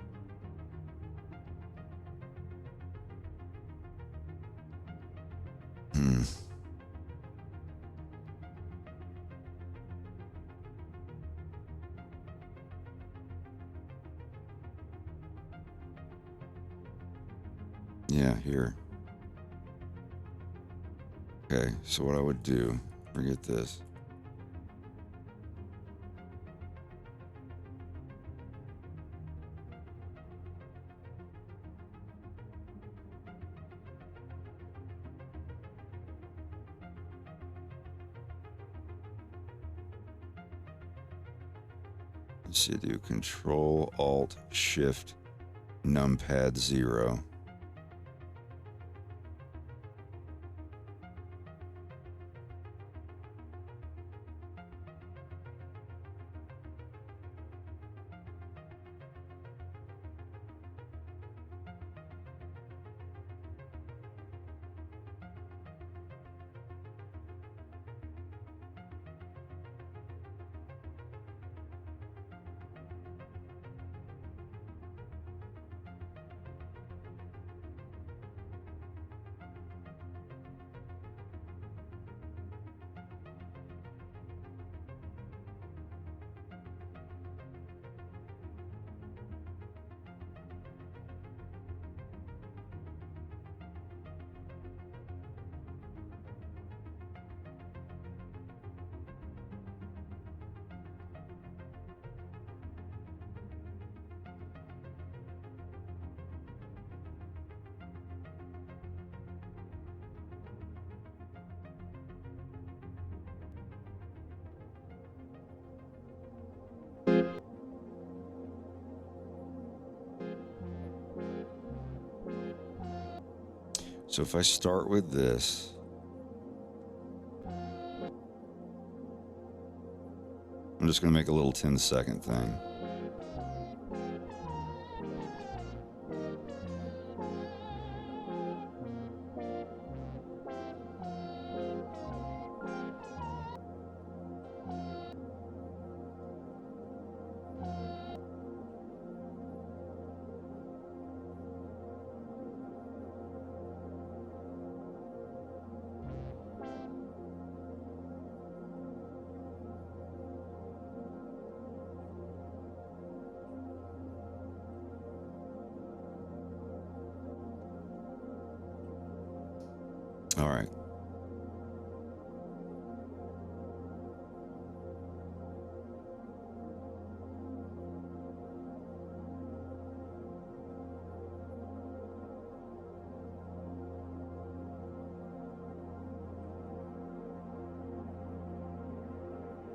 Yeah, here. Okay, so what I would do, forget this. Let's see, do Control Alt Shift Numpad 0. So if I start with this, I'm just going to make a little 10-second thing. All right.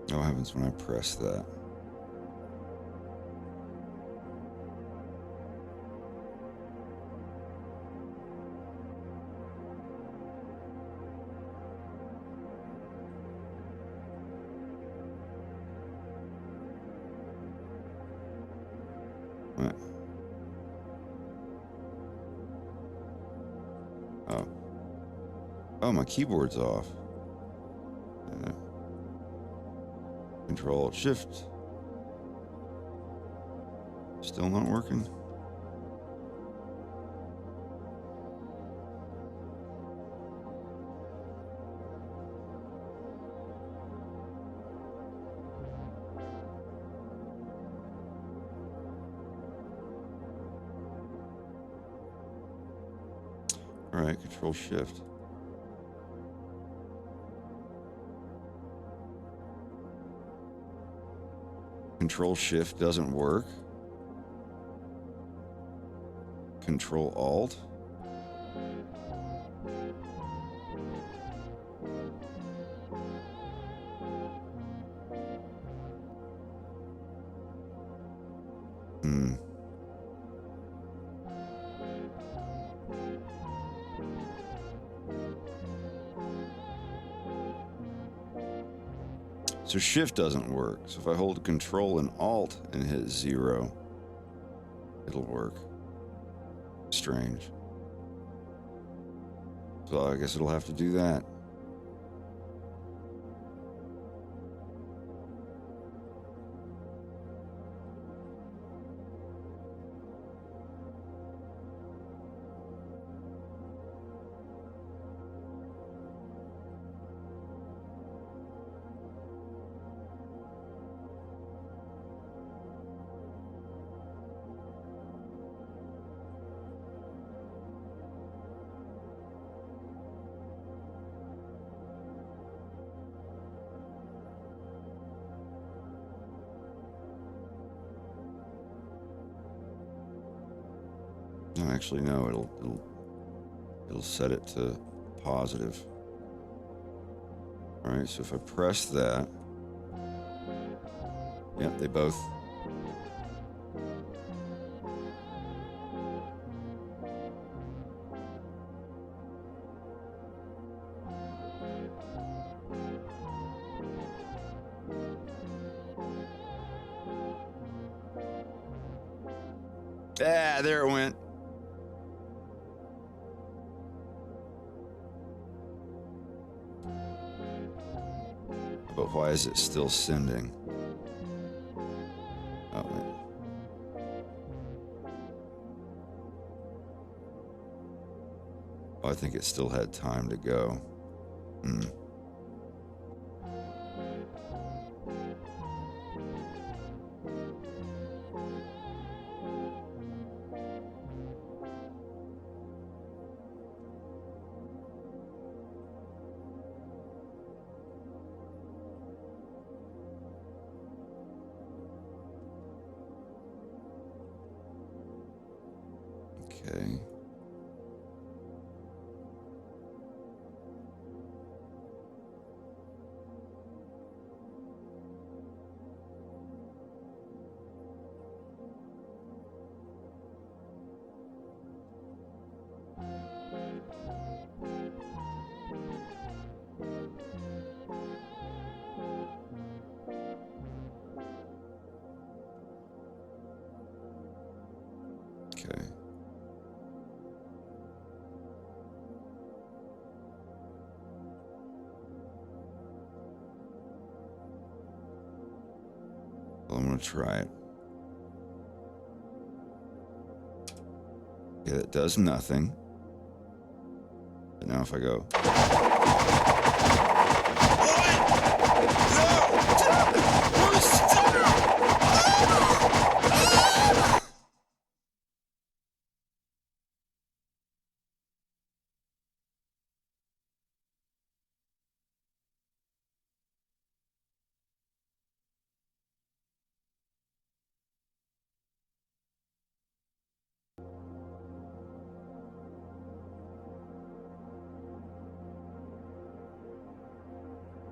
What happens when I press that? What? Oh. Oh, my keyboard's off. Control Shift. Still not working. All right, Control Shift. Control Shift doesn't work. Control Alt. So Shift doesn't work. So if I hold Control and Alt and hit 0, it'll work. Strange. So I guess it'll have to do that. No, actually, no. It'll set it to positive. All right. So if I press that, yep, they both. Ah, there it went. But why is it still sending? Oh, wait. Oh, I think it still had time to go. Okay. Okay. Well, I'm going to try it. Okay, that does nothing. But now if I go...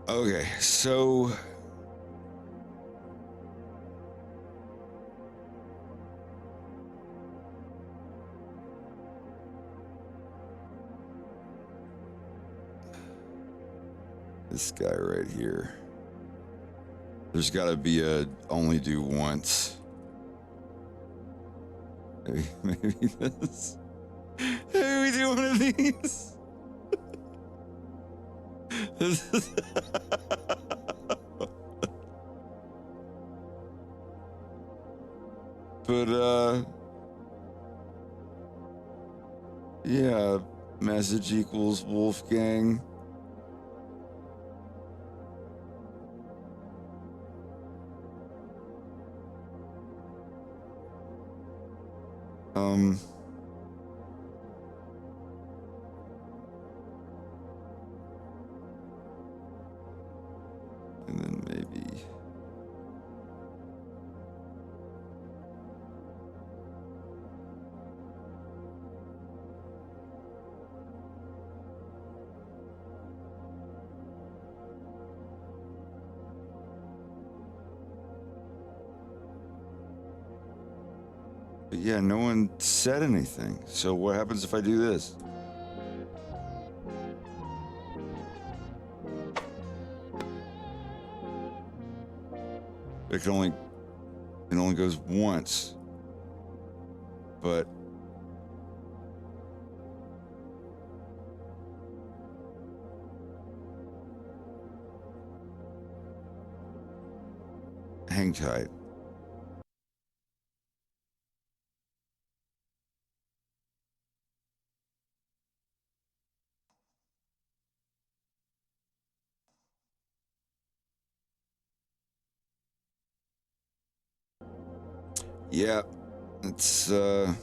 Okay, so this guy right here. There's got to be a only do once. Maybe this. Maybe we do one of these. But yeah, message equals Wolfgang. Um, and then maybe but yeah, no one said anything. So what happens if I do this? It only goes once. But hang tight. Yeah, it's I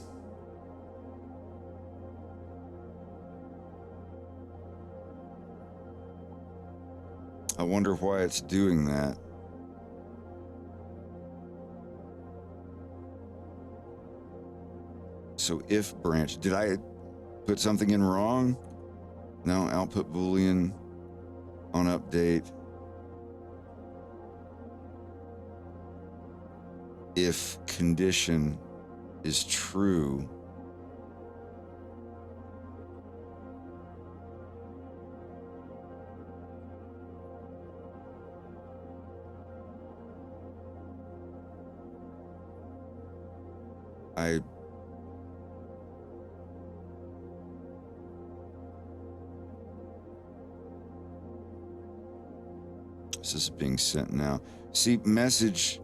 wonder why it's doing that. So if branch, did I put something in wrong? No, output Boolean on update. If condition is true, I this is being sent now. See, message.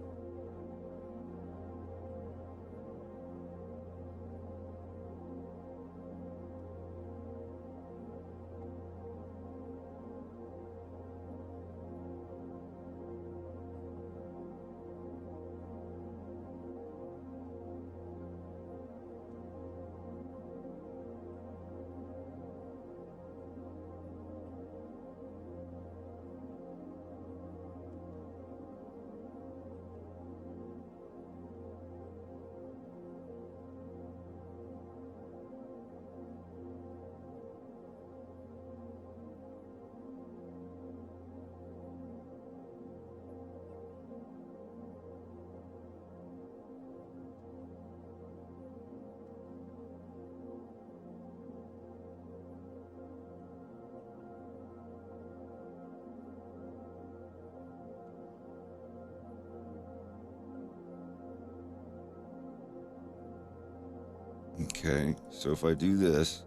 Okay, so if I do this,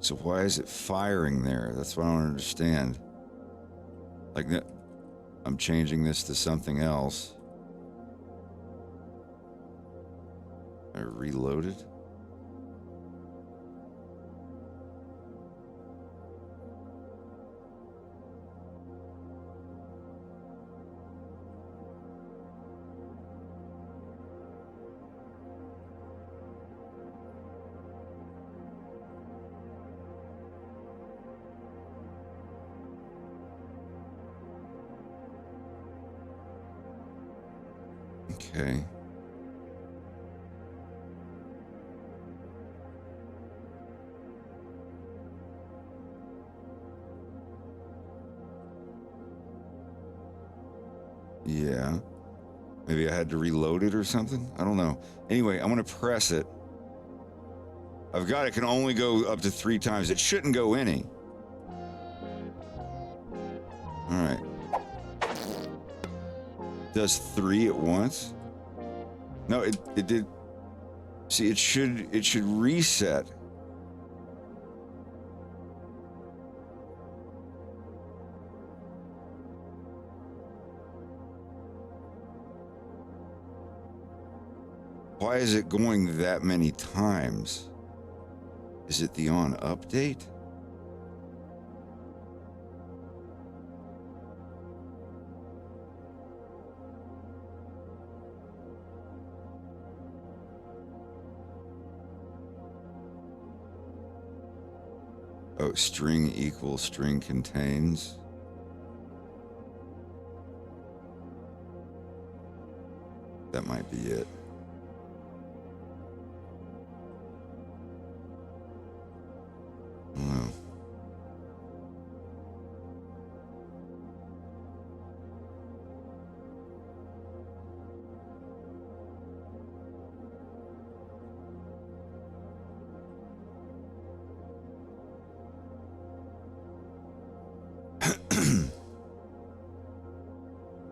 so why is it firing there? That's what I don't understand. Like that, I'm changing this to something else. I reloaded. Okay. Yeah. Maybe I had to reload it or something. I don't know. Anyway, I'm going to press it. I've got it can only go up to 3 times. It shouldn't go any. All right. Does 3 at once? No, it did. See, it should reset. Why is it going that many times? Is it the on update? Oh, string equals string contains. That might be it. Oh.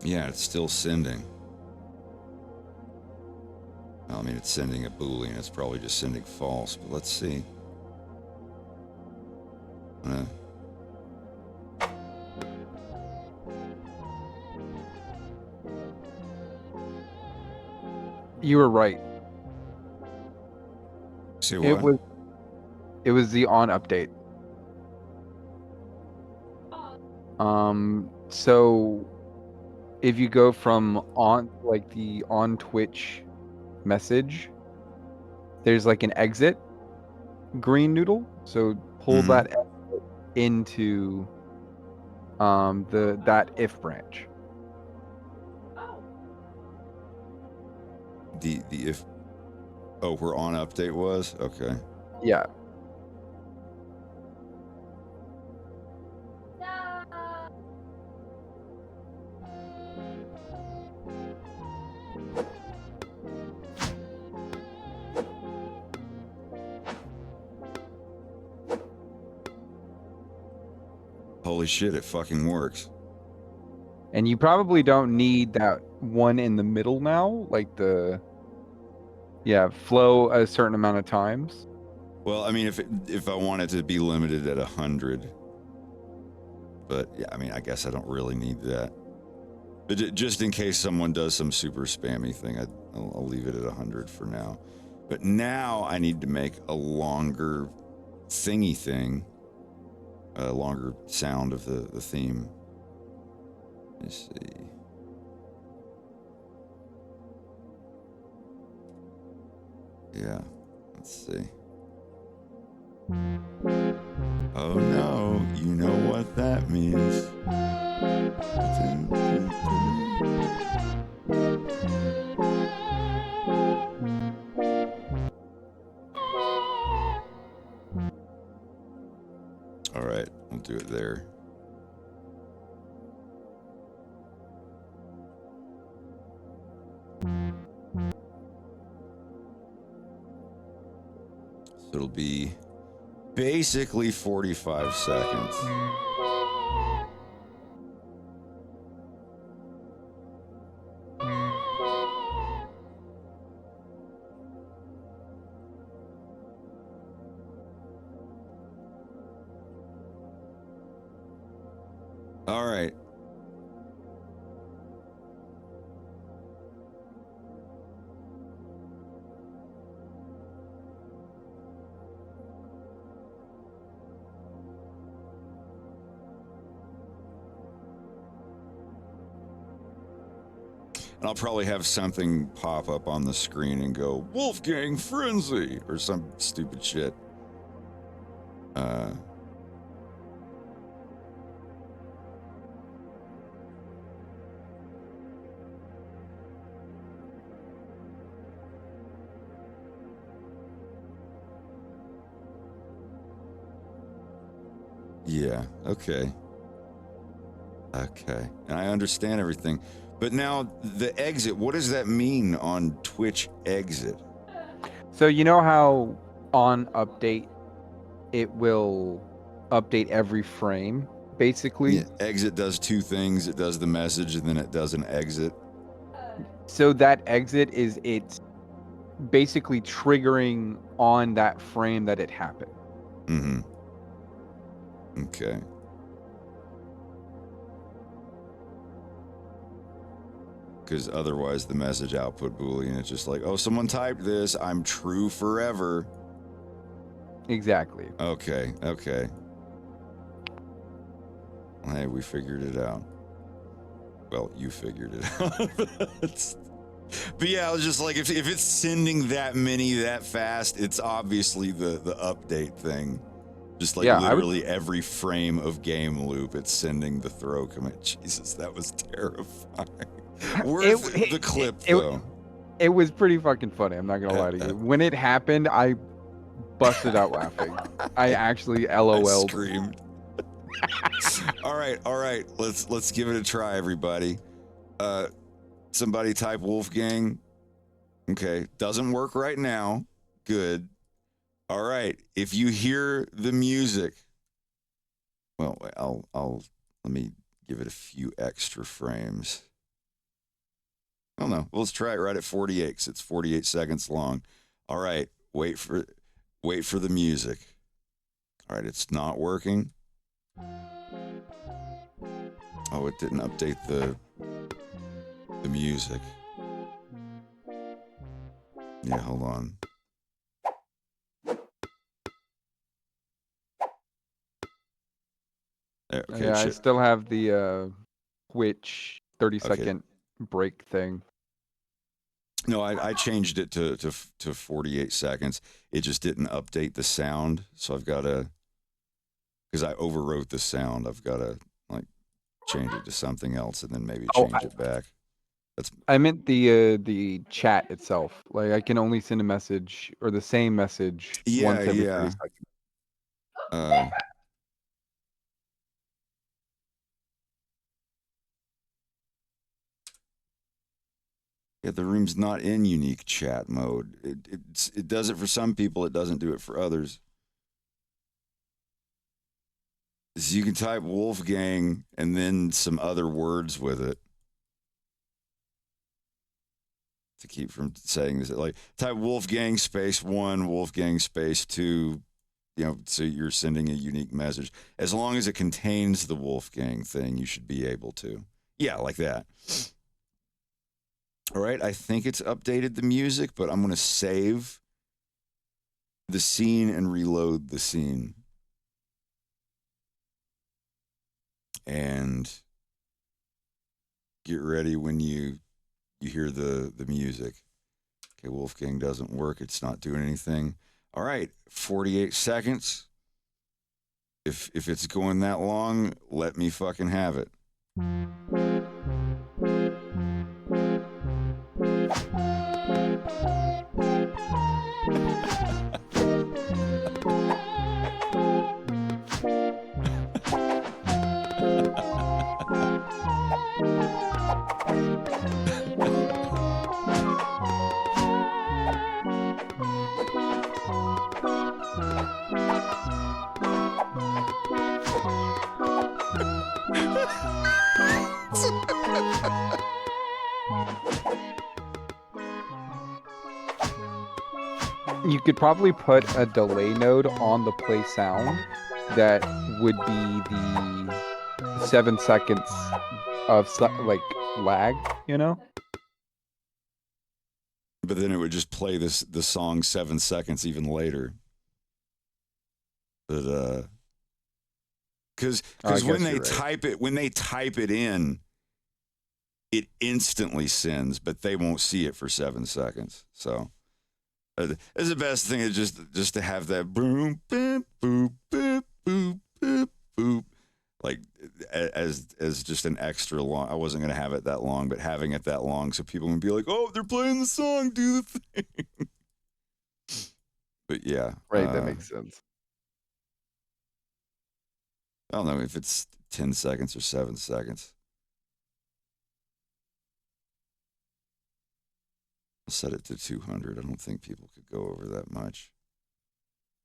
Yeah, it's still sending. Well, I mean, it's sending a Boolean. It's probably just sending false, but let's see.
You were right.
See what?
It was the on update. So if you go from on, like the on Twitch message, there's like an exit green noodle. So pull that exit into that if branch.
The if. Oh, where on update was? Okay.
Yeah.
Holy shit, it fucking works.
And you probably don't need that one in the middle now, like flow a certain amount of times.
Well, I mean, if I want it to be limited at 100, but yeah, I mean, I guess I don't really need that. But just in case someone does some super spammy thing, I'll leave it at 100 for now. But now I need to make a longer thingy thing, a longer sound of the theme. Let's see. Yeah, let's see. Oh no, you know what that means. All right, I'll do it there. So it'll be basically 45 seconds. All right. And I'll probably have something pop up on the screen and go, Wolfgang Frenzy, or some stupid shit. Yeah. Okay. Okay. And I understand everything. But now the exit, what does that mean on Twitch exit?
So you know how on update it will update every frame, basically.
Yeah, exit does two things. It does the message and then it does an exit.
So that exit is it's basically triggering on that frame that it happened.
Mm-hmm. Okay. Because otherwise the message output Boolean is just like, oh, someone typed this. I'm true forever.
Exactly.
Okay. Okay. Hey, we figured it out. Well, you figured it out. But yeah, I was just like, if it's sending that many that fast, it's obviously the update thing. Just like
Yeah,
literally every frame of game loop, it's sending the throw command. Jesus, that was terrifying. Worth the clip though.
It was pretty fucking funny. I'm not gonna lie to you. When it happened, I busted out laughing. I actually
I
LOL'd.
screamed. all right. Let's give it a try, everybody. Somebody type Wolfgang. Okay, doesn't work right now. Good. All right. If you hear the music, well, I'll let me give it a few extra frames. Oh no, let's try it right at 48 because it's 48 seconds long. All right, wait for the music. All right, it's not working. Oh, it didn't update the music. Yeah, hold on. There, okay,
Yeah, I still have the Twitch 30-second break thing.
No, I changed it to 48 seconds. It just didn't update the sound, so I've got to, because I overwrote the sound. I've got to like change it to something else and then maybe change it back.
I meant the chat itself. Like I can only send a message or the same message once every 30 seconds.
Yeah, the room's not in unique chat mode. It does it for some people. It doesn't do it for others. So you can type Wolfgang and then some other words with it to keep from saying this. Like type Wolfgang space 1, Wolfgang space 2. You know, so you're sending a unique message. As long as it contains the Wolfgang thing, you should be able to. Yeah, like that. All right, I think it's updated the music, but I'm going to save the scene and reload the scene. And get ready when you hear the music. Okay, Wolfgang doesn't work. It's not doing anything. All right, 48 seconds. If it's going that long, let me fucking have it.
You could probably put a delay node on the play sound that would be the 7 seconds of like lag, you know?
But then it would just play the song 7 seconds even later. But because when they type it in, it instantly sends, but they won't see it for 7 seconds. So it's the best thing is just to have that boom, boop, boop, boop, boop, boop, boop, like as just an extra long. I wasn't gonna have it that long, but having it that long so people would be like, oh, they're playing the song, do the thing. But yeah,
Right, that makes sense.
I don't know if it's 10 seconds or 7 seconds. I'll set it to 200. I don't think people could go over that much.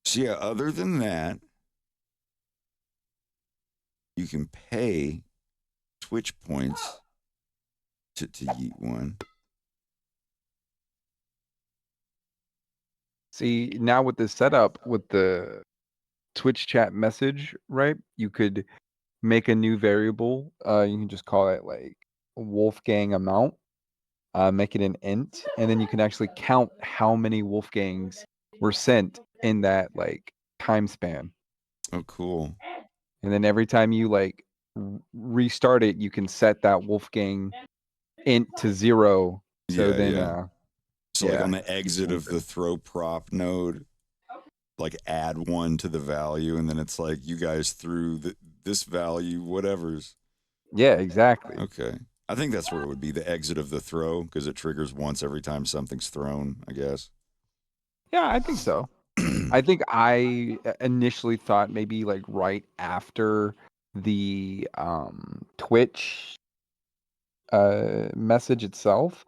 So yeah, other than that, you can pay Twitch points to yeet one.
See, now with the setup with the Twitch chat message, right? You could make a new variable. You can just call it like Wolfgang amount. Make it an int, and then you can actually count how many Wolfgangs were sent in that like time span.
Oh, cool.
And then every time you like restart it, you can set that Wolfgang int to 0. So then,
So like
yeah.
on the exit of the throw prop node, like add 1 to the value, and then it's like you guys threw this value, whatever's.
Yeah, exactly.
Okay. I think that's where it would be, the exit of the throw, because it triggers once every time something's thrown, I guess.
Yeah, I think so. I think I initially thought maybe like right after the Twitch message itself,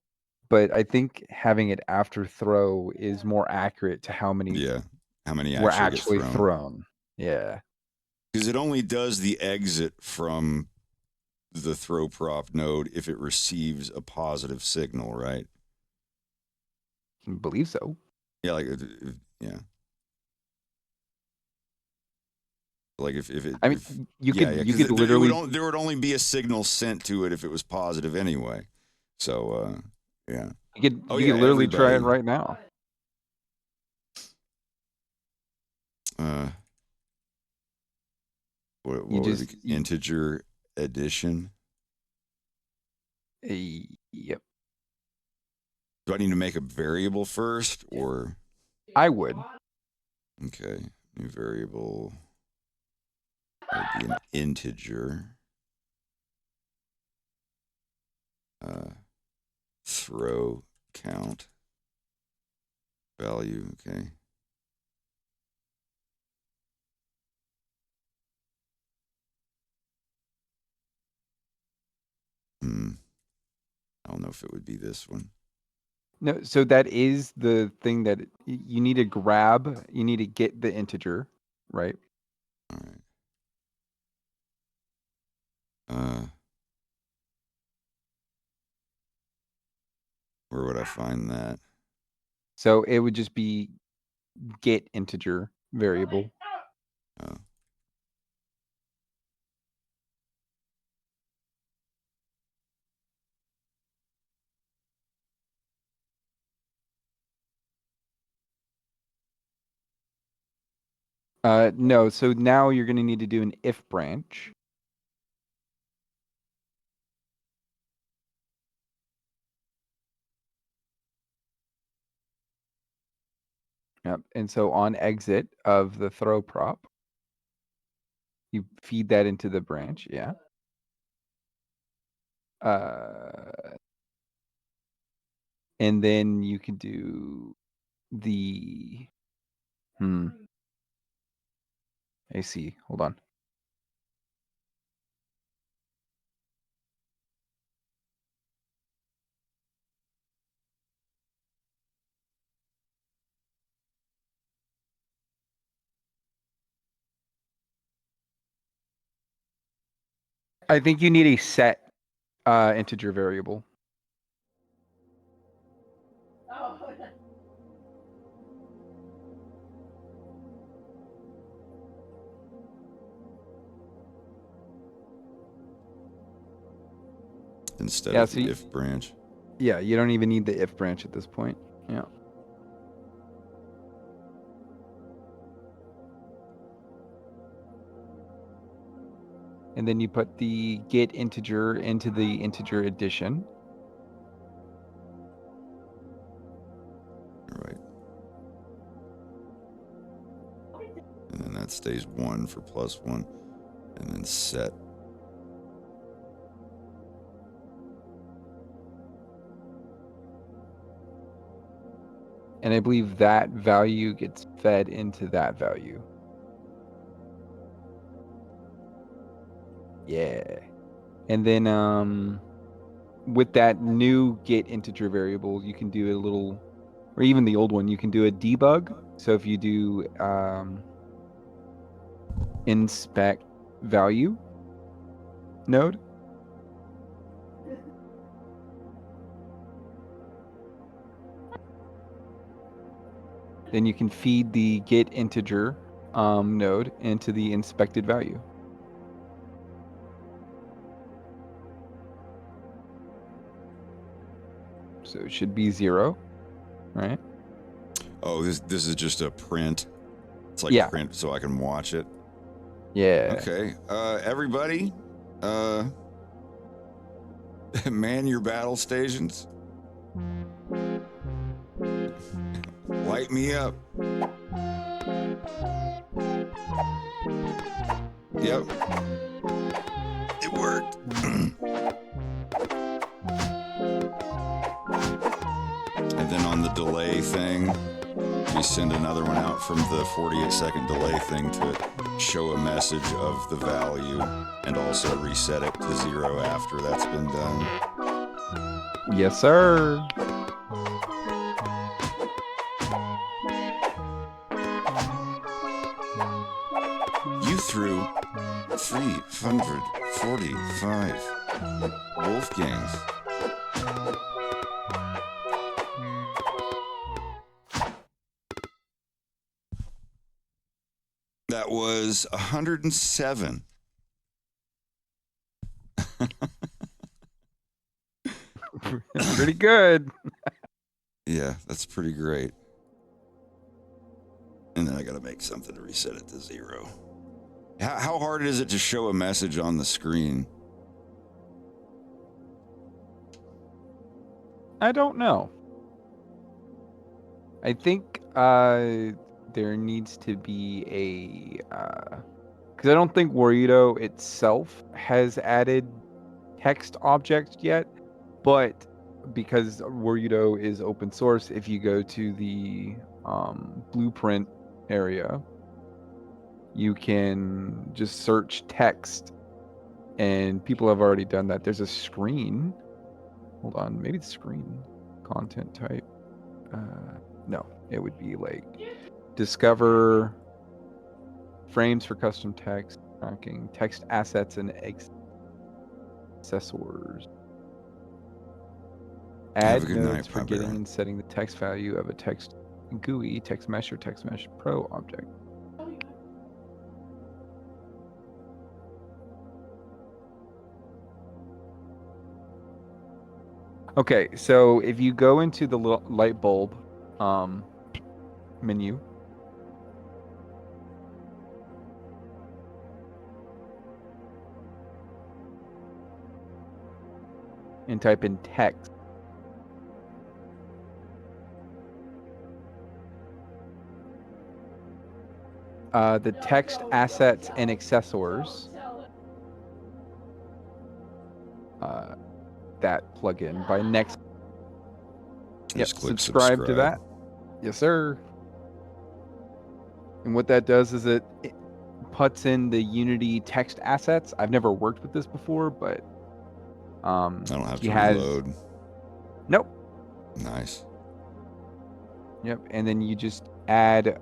but I think having it after throw is more accurate to how many
how many
were
actually
actually
get
thrown. Yeah.
Because it only does the exit from the throw prop node if it receives a positive signal, right?
I believe so.
Yeah, like yeah. Like if it,
I mean,
if,
you
yeah,
could
yeah,
you
'cause
could literally
there would only be a signal sent to it if it was positive anyway. So yeah.
you
Oh
could
yeah,
literally try it
everybody.
right now.
What
You
would
just
it be? Integer addition.
yep.
Do I need to make a variable first, or
I would.
okay, new variable would be an integer. Throw count value. Okay. I don't know if it would be this one.
No, so that is the thing that you need to grab. You need to get the integer, right?
All right. Where would I find that?
So it would just be get integer variable.
Oh.
No, so now you're going to need to do an if branch. Yep. And so on exit of the throw prop, you feed that into the branch. Yeah. And then you can do the I see. Hold on. I think you need a set integer variable.
Instead
Yeah,
of
so
the if branch.
Yeah, you don't even need the if branch at this point. Yeah. And then you put the get integer into the integer addition.
All right. And then that stays 1 for +1. And then set.
And I believe that value gets fed into that value. Yeah. And then with that new get integer variable, you can do a little, or even the old one, you can do a debug. So if you do inspect value node, then you can feed the get integer node into the inspected value. So it should be 0, right?
Oh, this is just a print. It's like
Yeah.
print so I can watch it.
Yeah.
Okay. Everybody, man your battle stations. Light me up. Yep. It worked. And then on the delay thing, we send another one out from the 48-second delay thing to show a message of the value and also reset it to 0 after that's been done.
Yes, sir.
You threw 345 Wolfgangs. That was 107.
Pretty good.
Yeah, that's pretty great. And then I got to make something to reset it to 0. How hard is it to show a message on the screen?
I don't know. I think there needs to be a because I don't think Warito itself has added text objects yet, but because Warito is open source, if you go to the blueprint area, you can just search text, and people have already done that. There's a screen. Hold on, maybe the screen content type. No, it would be like discover frames for custom text tracking, text assets and accessors.
Have a
Add
good
nodes
night,
for
Pop
getting
Bear.
and setting the text value of a text GUI, text mesh, or text mesh pro object. Okay, so if you go into the light bulb menu, and type in text, the text assets and accessors, that plugin by next.
Just click
subscribe to that. Yes, sir. And what that does is it puts in the Unity text assets. I've never worked with this before, but
I don't have
he
to
has.
reload.
Nope.
Nice.
Yep. And then you just add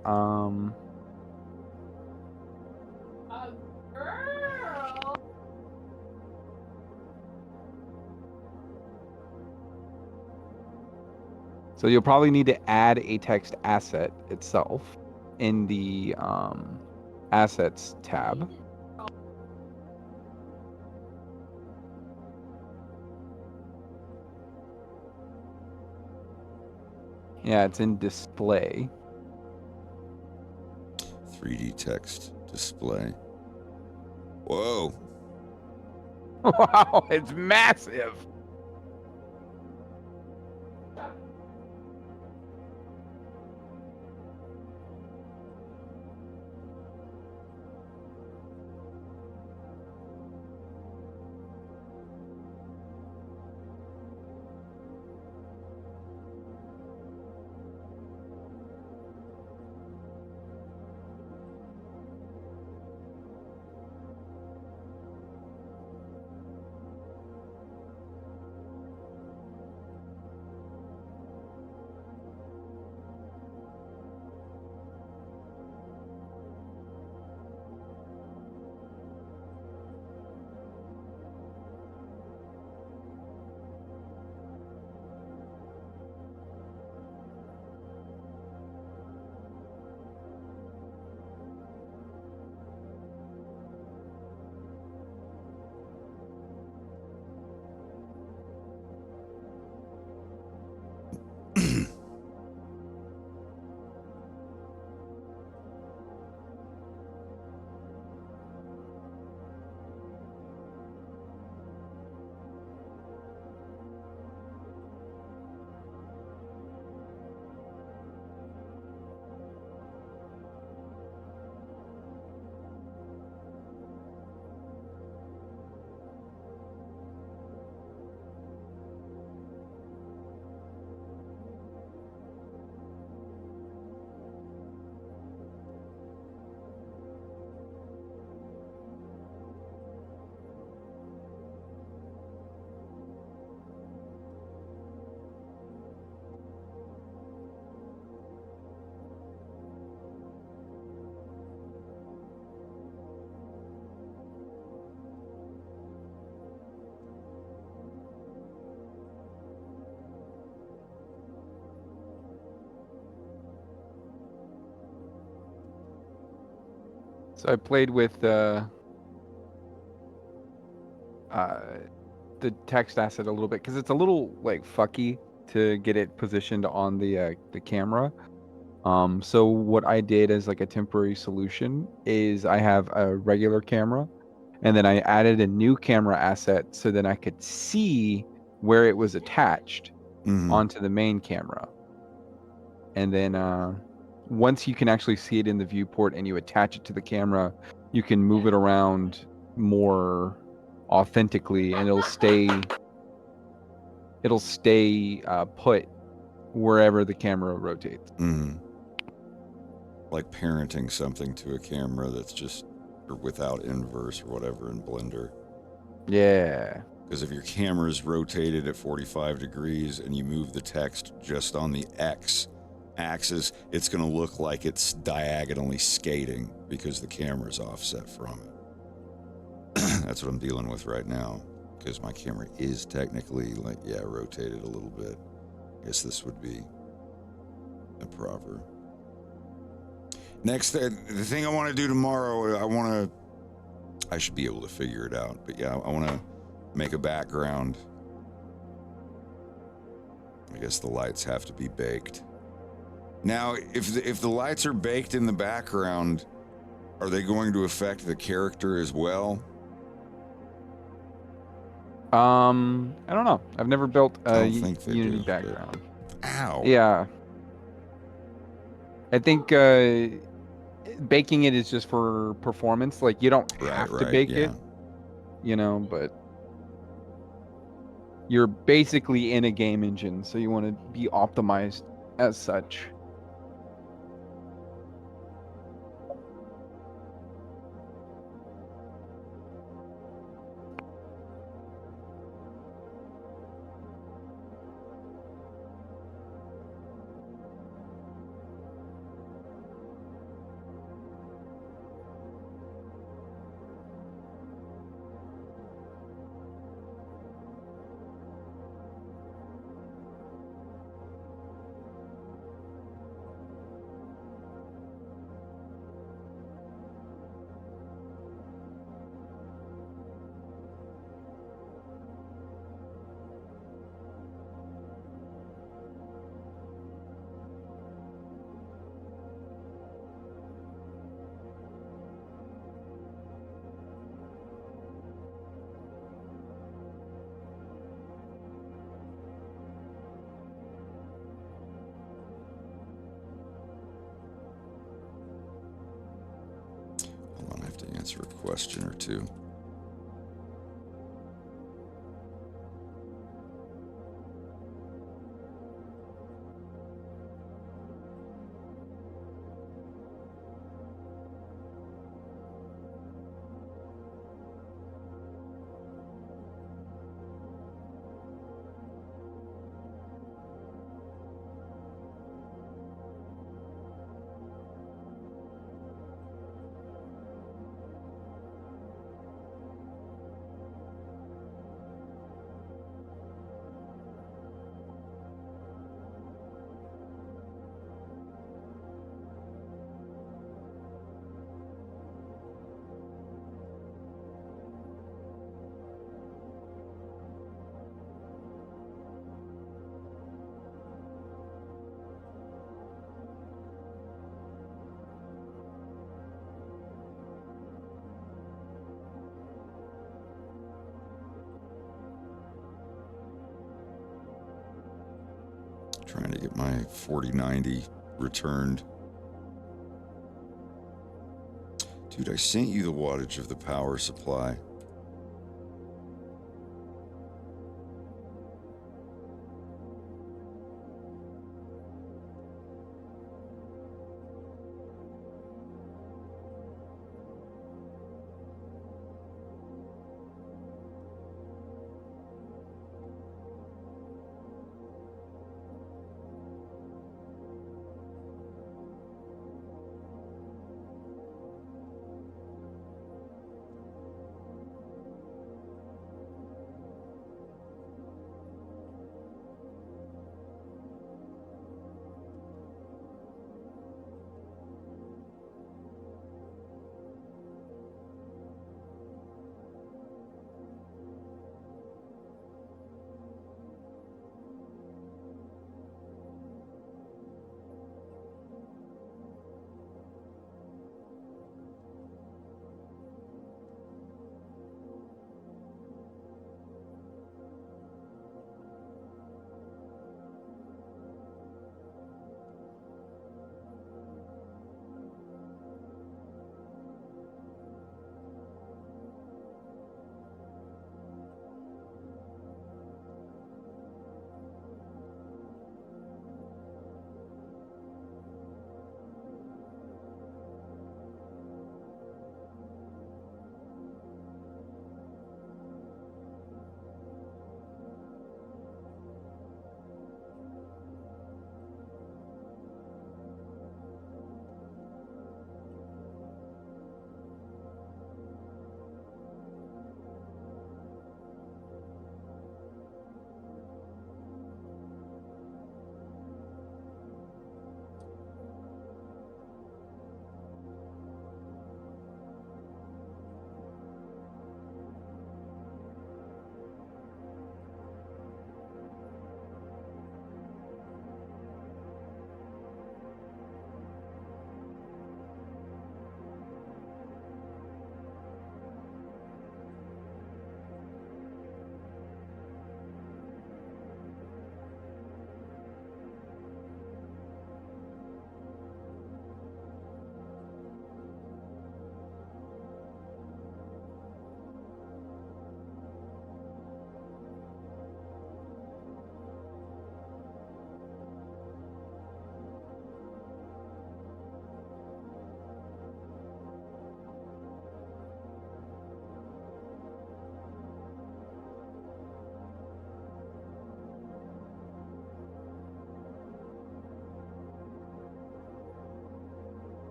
so you'll probably need to add a text asset itself in the assets tab. Yeah, it's in display.
3D text display. Whoa.
Wow, it's massive. So I played with the text asset a little bit because it's a little like fucky to get it positioned on the camera. So what I did as like a temporary solution is I have a regular camera, and then I added a new camera asset so then I could see where it was attached
Mhm.
onto the main camera. And then once you can actually see it in the viewport and you attach it to the camera, you can move it around more authentically, and it'll stay put wherever the camera rotates.
Mhm. Like parenting something to a camera that's just or without inverse or whatever in Blender.
Yeah.
Because if your camera is rotated at 45 degrees and you move the text just on the X axis, it's going to look like it's diagonally skating because the camera's offset from it. That's what I'm dealing with right now. Because my camera is technically, like, yeah, rotated a little bit. I guess this would be a proper. Next, the thing I want to do tomorrow, I should be able to figure it out. But yeah, I want to make a background. I guess the lights have to be baked. Now, if the lights are baked in the background, are they going to affect the character as well?
I don't know. I've never built
I
a
don't think they
Unity
do.
background.
Ow.
Yeah. I think baking it is just for performance. Like you don't have to bake
Yeah.
it, but you're basically in a game engine, so you want to be optimized as such.
Hold on, I have to answer a question or two. Trying to get my 4090 returned. Dude, I sent you the wattage of the power supply.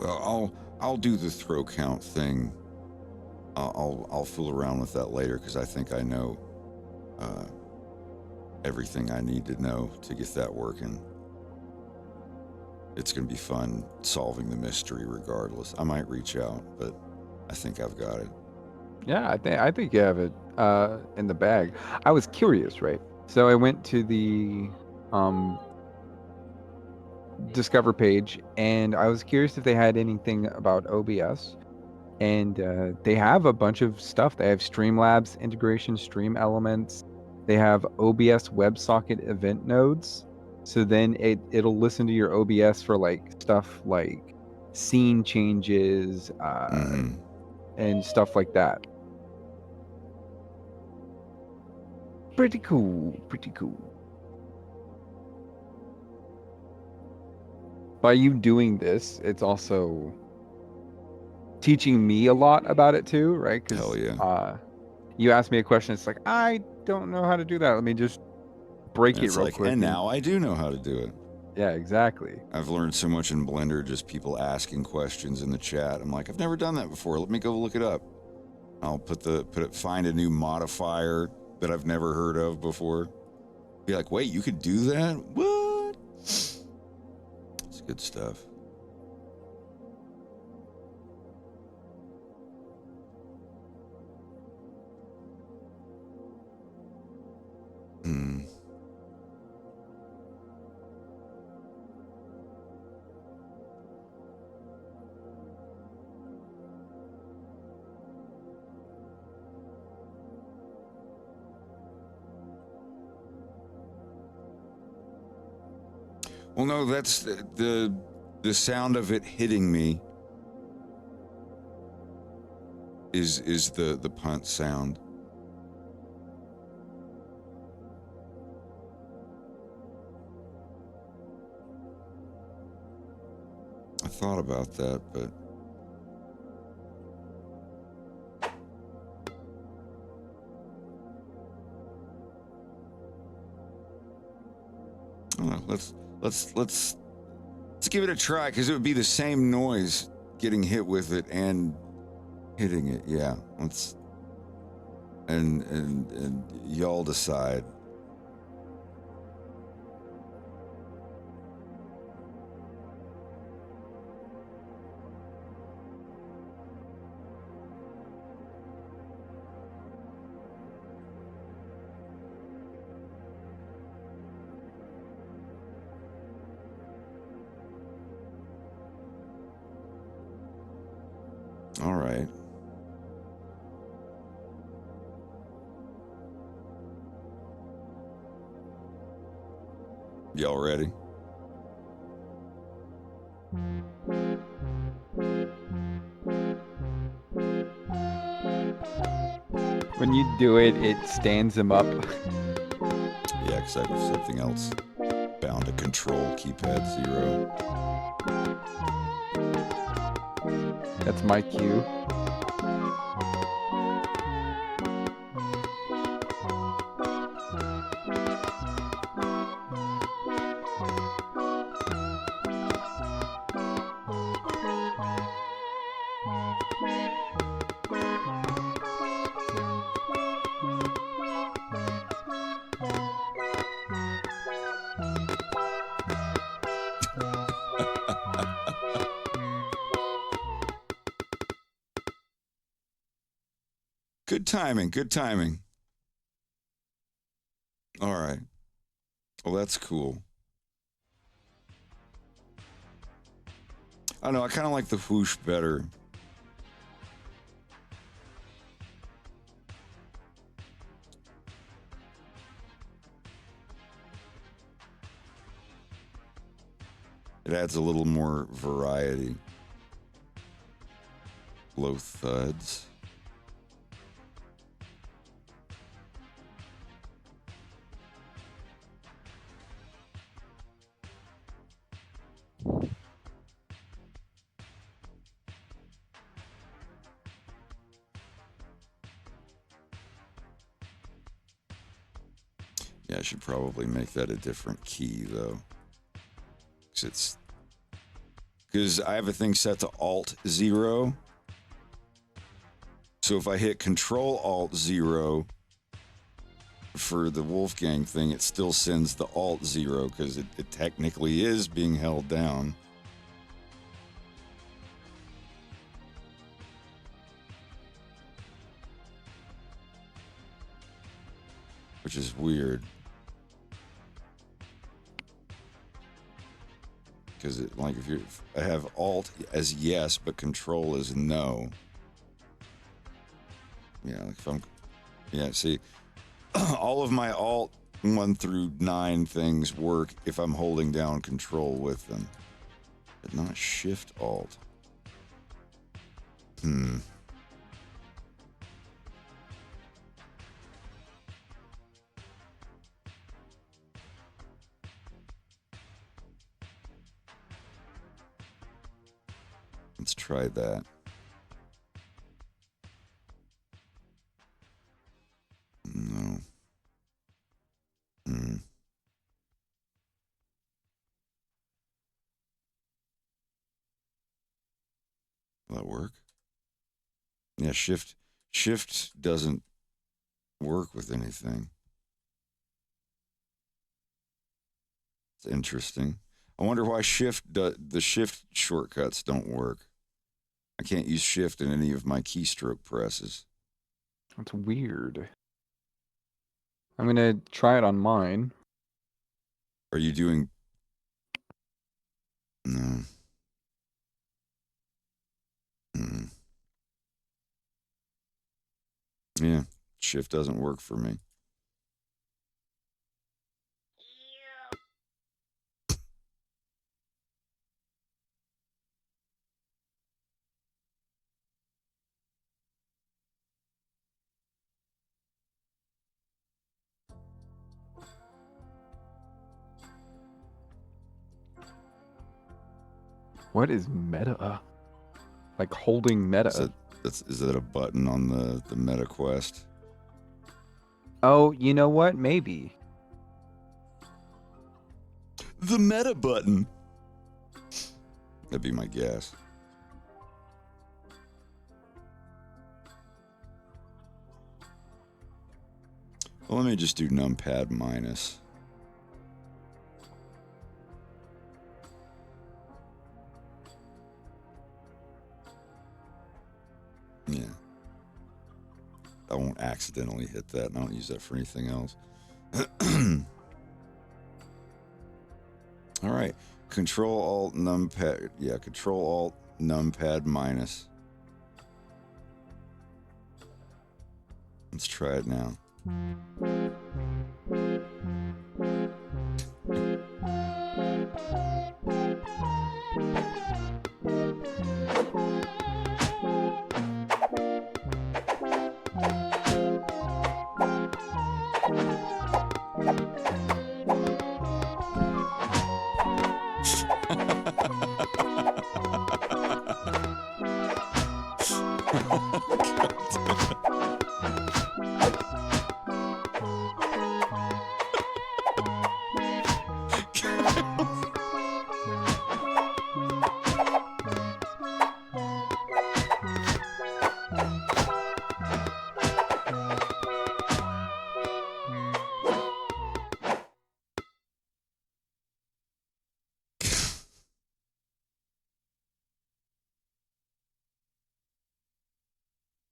I'll do the throw count thing. I'll fool around with that later because I think I know everything I need to know to get that working. It's going to be fun solving the mystery regardless. I might reach out, but I think I've got it.
Yeah, I think you have it in the bag. I was curious, right? So I went to the Discover page, and I was curious if they had anything about OBS. And they have a bunch of stuff. They have Streamlabs integration, Stream Elements. They have OBS WebSocket event nodes. So then it'll listen to your OBS for like stuff like scene changes and stuff like that. Pretty cool. Pretty cool. By you doing this, it's also teaching me a lot about it too, right?
Hell
Because
yeah.
you asked me a question, it's like, I don't know how to do that. Let me just break
And
it
it's
real
like,
quick.
and now I do know how to do it.
Yeah, exactly.
I've learned so much in Blender, just people asking questions in the chat. I'm like, I've never done that before. Let me go look it up. I'll find a new modifier that I've never heard of before. Be like, wait, you could do that? What? It's good stuff. Well, no, that's the sound of it hitting me is the punt sound. I thought about that, but I don't know. Let's give it a try because it would be the same noise getting hit with it and hitting it. Yeah, let's and y'all decide. All right. Y'all ready?
When you do it, it stands him up.
Yeah, because I have something else bound to control keypad 0.
That's my cue.
Good timing. Good timing. All right. Well, that's cool. I don't know. I kind of like the whoosh better. It adds a little more variety. Low thuds. Yeah, I should probably make that a different key though. because I have a thing set to Alt 0. So if I hit Control Alt 0 for the Wolfgang thing, it still sends the Alt 0 because it technically is being held down. Which is weird. Because it, like, if I have Alt as yes, but Control as no. Yeah, like if I'm, yeah, see, all of my Alt 1 through 9 things work if I'm holding down Control with them, but not Shift Alt. Let's try that. No. Will that work? Yeah, Shift doesn't work with anything. It's interesting. I wonder why the Shift shortcuts don't work. I can't use Shift in any of my keystroke presses.
That's weird. I'm gonna try it on mine.
Are you doing? No. Yeah, Shift doesn't work for me.
What is meta? Like holding meta.
Is that a button on the Meta Quest?
Oh, you know what? Maybe.
The Meta button. That'd be my guess. Well, let me just do numpad minus. Yeah. I won't accidentally hit that, and I don't use that for anything else. All right. Control Alt numpad. Yeah, Control Alt numpad minus. Let's try it now.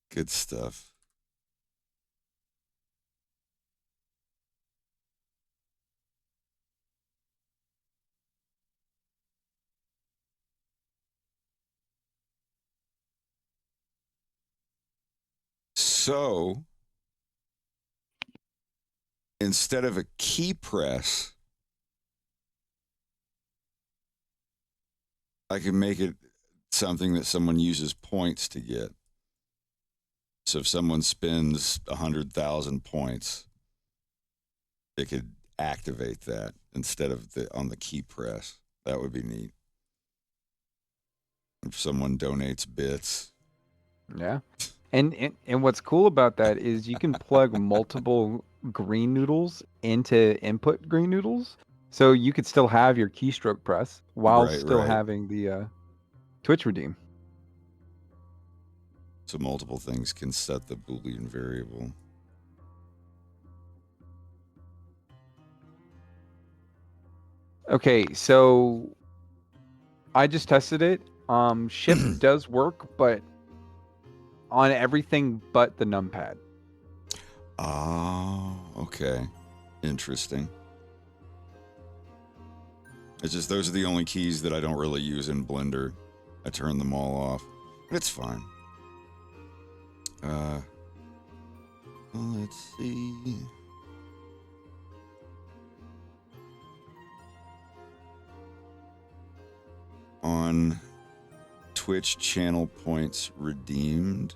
Good stuff. So, instead of a key press, I can make it something that someone uses points to get. So if someone spends 100,000 points, it could activate that instead of on the key press. That would be neat. If someone donates bits.
Yeah. And what's cool about that is you can plug multiple green noodles into input green noodles. So you could still have your keystroke press while
Right,
still
right.
having the Twitch redeem.
So multiple things can set the Boolean variable.
Okay, so I just tested it. Shift does work, but on everything but the numpad.
Oh, okay. Interesting. It's just those are the only keys that I don't really use in Blender. I turn them all off. It's fine. Let's see. On Twitch, channel points redeemed.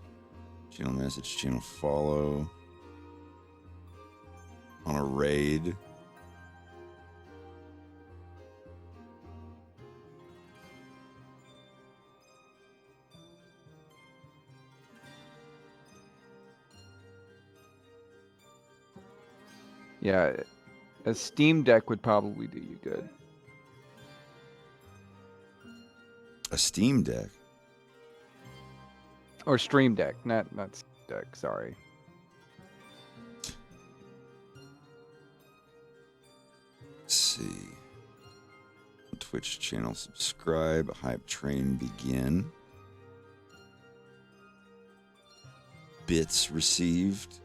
Channel message, channel follow. On a raid.
Yeah, a Steam Deck would probably do you good.
A Steam Deck.
Or Stream Deck, not Steam Deck. Sorry.
Let's see. Twitch channel subscribe. Hype train begin. Bits received.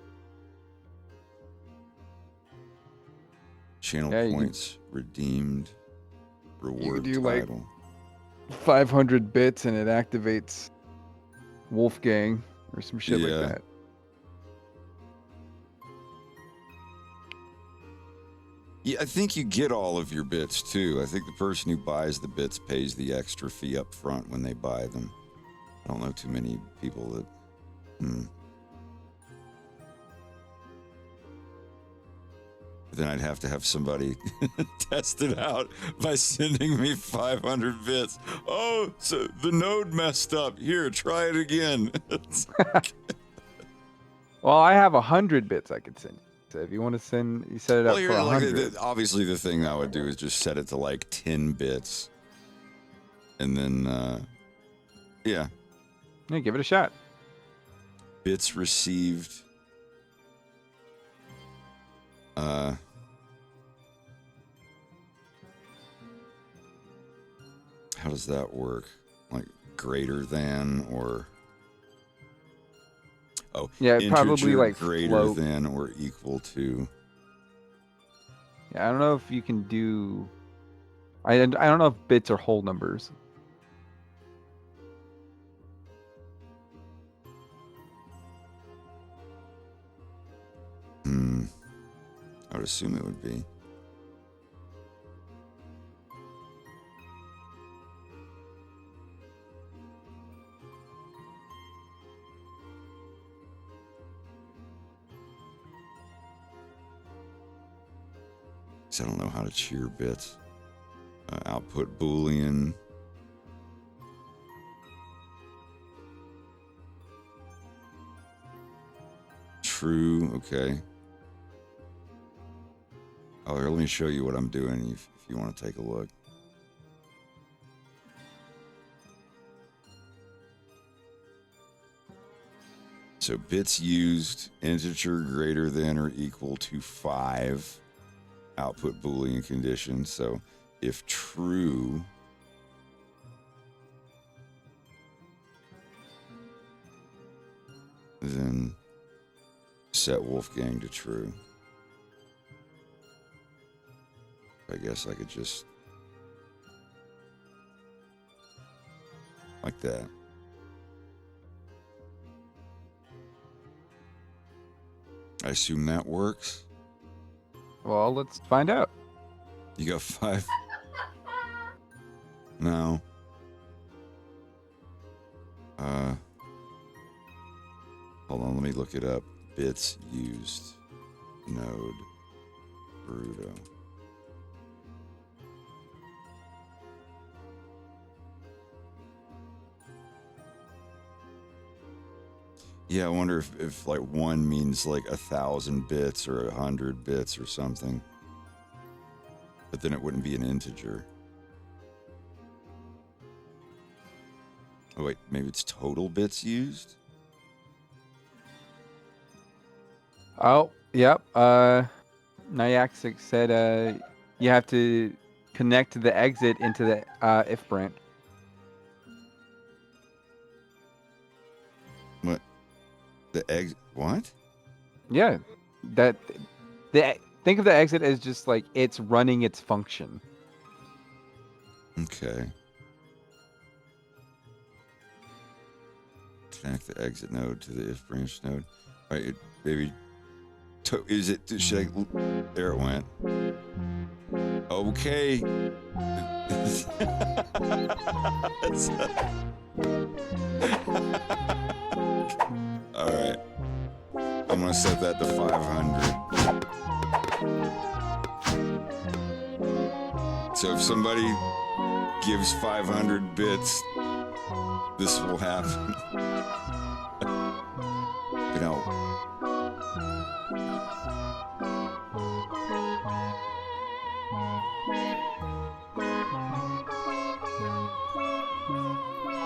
Channel
Yeah,
points redeemed. Reward
do, like,
title.
500 bits and it activates Wolfgang or some shit
Yeah.
like that.
Yeah, I think you get all of your bits too. I think the person who buys the bits pays the extra fee up front when they buy them. I don't know too many people that. Then I'd have to have somebody test it out by sending me 500 bits. Oh, so the node messed up. Here, try it again.
Well, I have 100 bits I could send. So if you want to send, you set it up
Well,
for
you're like
100.
obviously the thing I would do is just set it to like 10 bits, and then yeah,
Give it a shot.
bits received. How does that work? Like greater than or? Oh,
Yeah, probably
integer
like
greater
float.
than or equal to.
Yeah, I don't know if you can do. I don't know if bits are whole numbers.
I would assume it would be. I don't know how to cheer bits. Output Boolean. True, okay. Oh, here, let me show you what I'm doing if you want to take a look. So bits used, integer greater than or equal to 5. Output Boolean condition. So if true, then set Wolfgang to true. I guess I could just like that. I assume that works.
Well, let's find out.
You got 5? No. Hold on, let me look it up. Bits used. Node. Bruto. Yeah, I wonder if like 1 means like 1,000 bits or 100 bits or something. But then it wouldn't be an integer. Oh wait, maybe it's total bits used.
Oh, yep. Nyaxic said you have to connect the exit into the if branch.
What? The egg? What?
Yeah, think of the exit as just like it's running its function.
Okay. Connect the exit node to the if branch node. All right, maybe. Is it? Should I? There it went. Okay. All right. I'm gonna set that to 500. So if somebody gives 500 bits, this will happen. You know.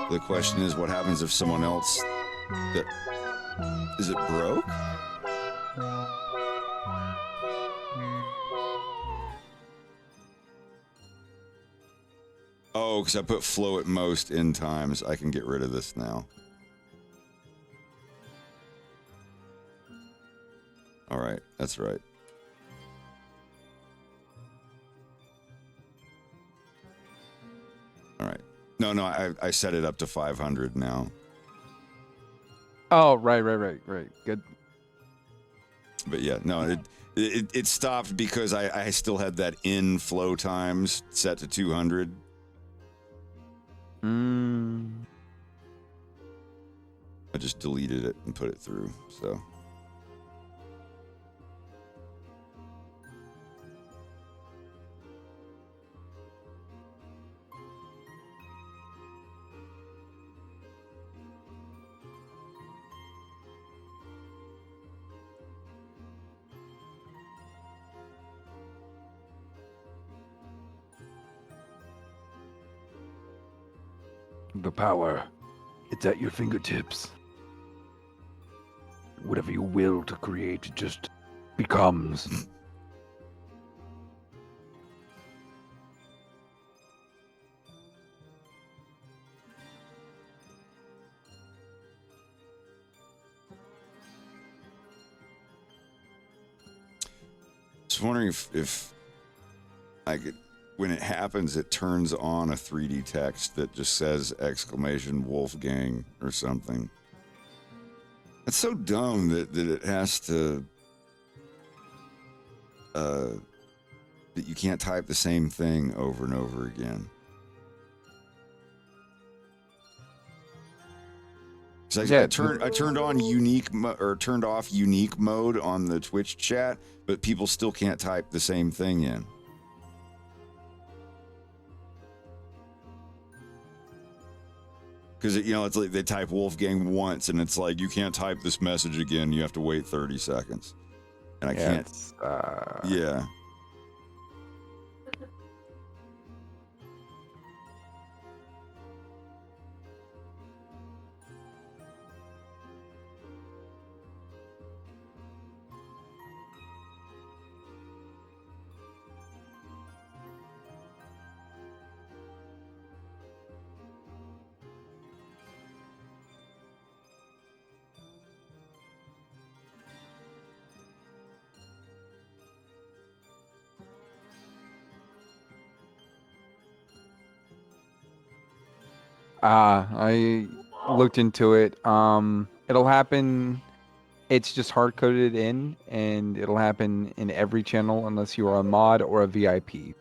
The question is, what happens if someone else is it broke? Oh, because I put flow at most in times. I can get rid of this now. All right, that's right. All right. No, I set it up to 500 now.
Oh, right. Good.
But yeah, no, it stopped because I still had that in flow times set to 200. I just deleted it and put it through, so.
The power, it's at your fingertips. Whatever you will to create, it just becomes.
Just wondering if I could, when it happens, it turns on a 3D text that just says exclamation Wolfgang or something. It's so dumb that it has to, that you can't type the same thing over and over again. I turned on unique turned off unique mode on the Twitch chat, but people still can't type the same thing in. Because it's like they type Wolfgang once, and it's like you can't type this message again. You have to wait 30 seconds, and I can't. Yeah.
I looked into it. It'll happen. It's just hard coded in, and it'll happen in every channel unless you are a mod or a VIP.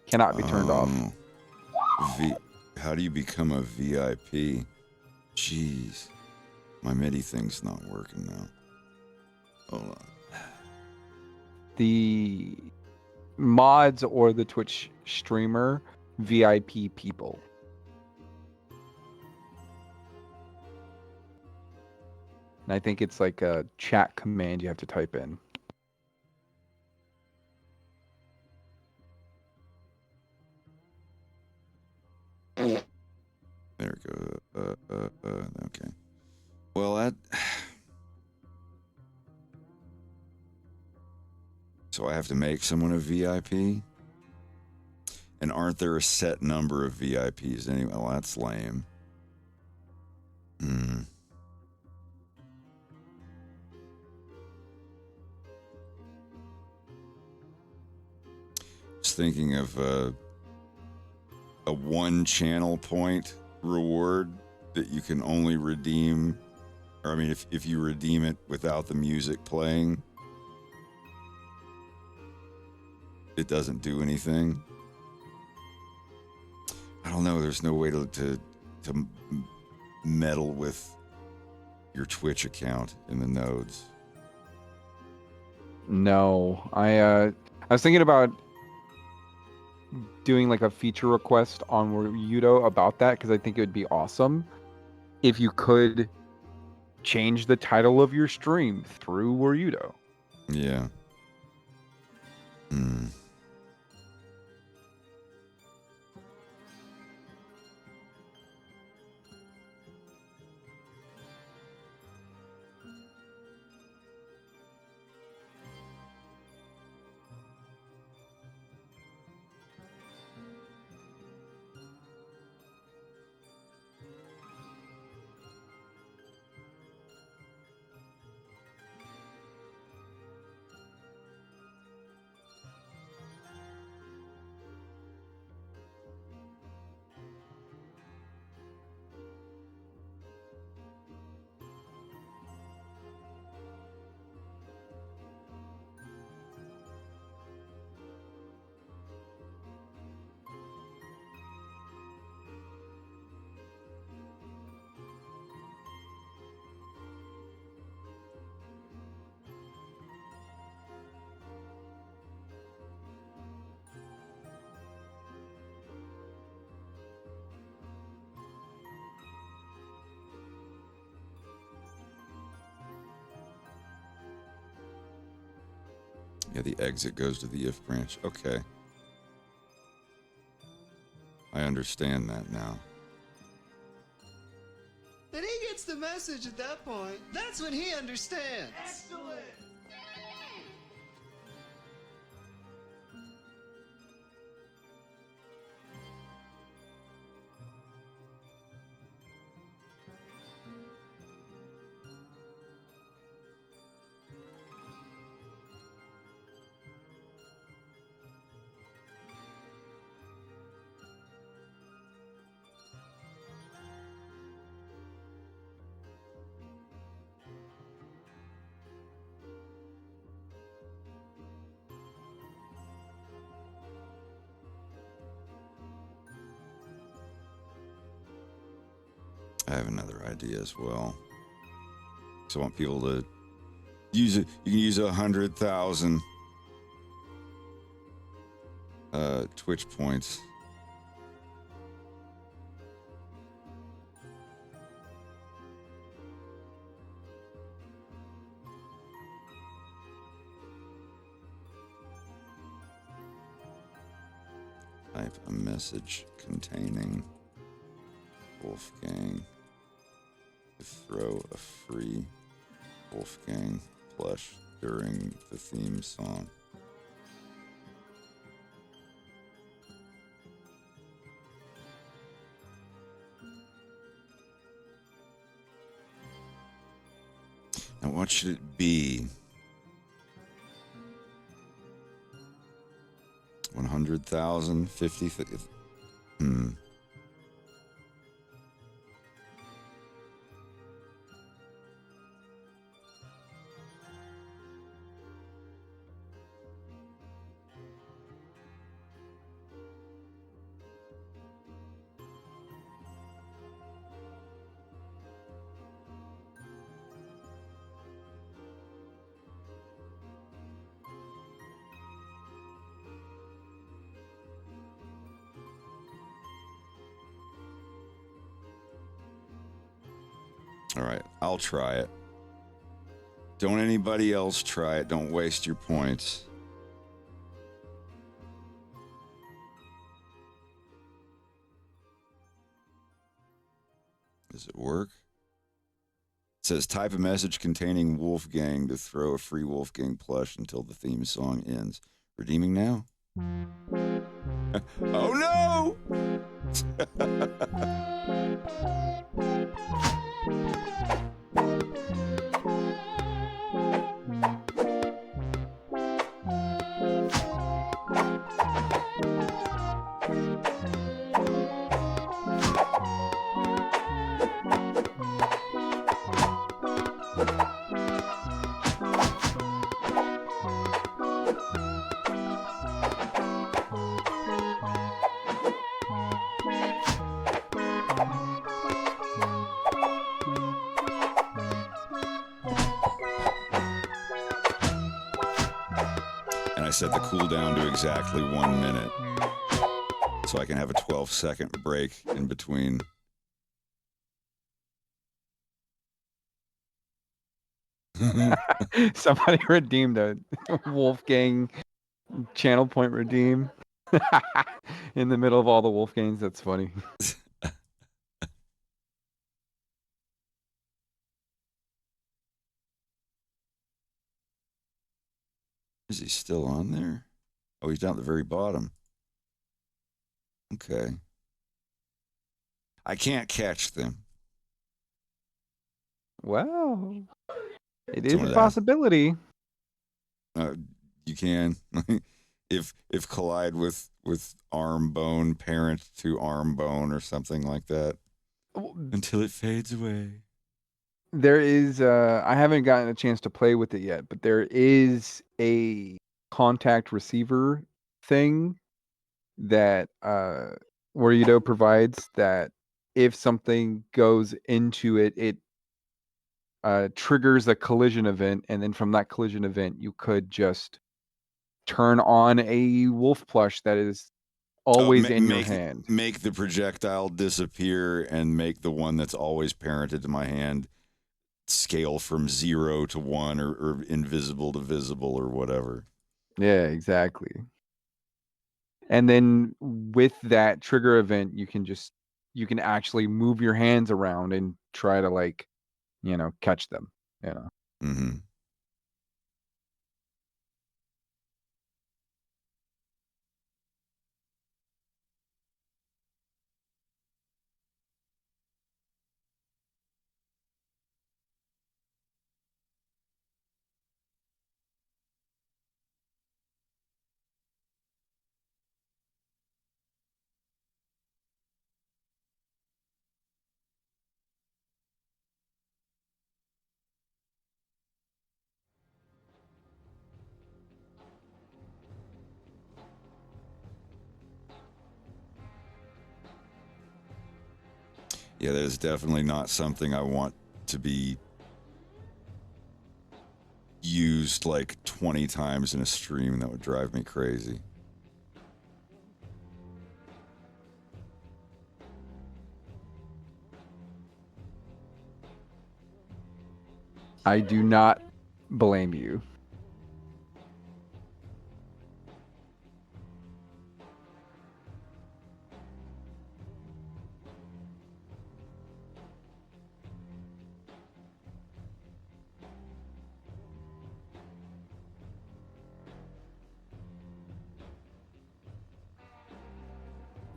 Cannot be turned off.
How do you become a VIP? Jeez, my MIDI thing's not working now. Hold on.
The mods or the Twitch streamer VIP people. And I think it's like a chat command you have to type in.
There we go. So I have to make someone a VIP? And aren't there a set number of VIPs anyway? Well, that's lame. Hmm. Just thinking of a one channel point reward that you can only redeem, or I mean, if you redeem it without the music playing, it doesn't do anything. I don't know. There's no way to meddle with your Twitch account in the nodes.
No, I was thinking about doing like a feature request on Ryudo about that because I think it would be awesome if you could change the title of your stream through Ryudo.
Yeah. Hmm. Yeah, the exit goes to the if branch. Okay. I understand that now.
Then he gets the message at that point. That's when he understands. Excellent!
I have another idea as well. So I want people to use it. You can use 100,000 Twitch points. Type a message containing Wolfgang to throw a free Wolfgang plush during the theme song. Now, what should it be? 100,000, 50. All right, I'll try it. Don't anybody else try it. Don't waste your points. Does it work? says type a message containing Wolfgang to throw a free Wolfgang plush until the theme song ends. Redeeming now? Oh no! And I set the cooldown to exactly 1 minute. So I can have a 12-second break in between.
Somebody redeemed a Wolfgang channel point redeem in the middle of all the Wolfgangs. That's funny.
Is he still on there? Oh, he's down at the very bottom. Okay. I can't catch them.
Well, it is
Someone
a
has-
possibility.
You can. if collide with arm bone parent to arm bone or something like that. Until it fades away.
There is I haven't gotten a chance to play with it yet, but there is a contact receiver thing that Worrido provides that if something goes into it, it triggers a collision event, and then from that collision event you could just turn on a wolf plush that is always in your hand.
Make the projectile disappear and make the one that's always parented to my hand scale from 0 to 1 or invisible to visible or whatever.
Yeah, exactly. And then with that trigger event, you can actually move your hands around and try to, like, catch them.
Mm-hmm. Yeah, that is definitely not something I want to be used like 20 times in a stream. That would drive me crazy.
I do not blame you.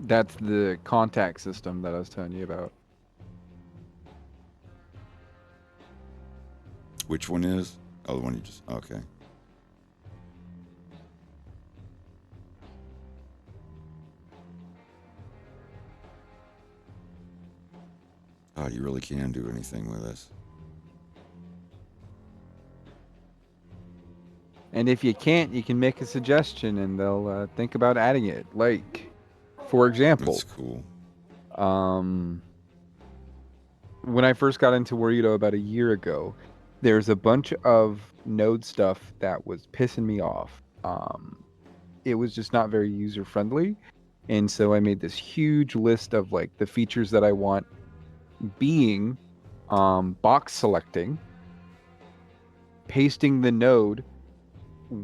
That's the contact system that I was telling you about.
Which one is? Oh, the one you just... Okay. Oh, you really can do anything with this.
And if you can't, you can make a suggestion and they'll think about adding it. Like, for example,
That's cool.
When I first got into Worrido about a year ago, there's a bunch of node stuff that was pissing me off. It was just not very user friendly. And so I made this huge list of, like, the features that I want, being box selecting, pasting the node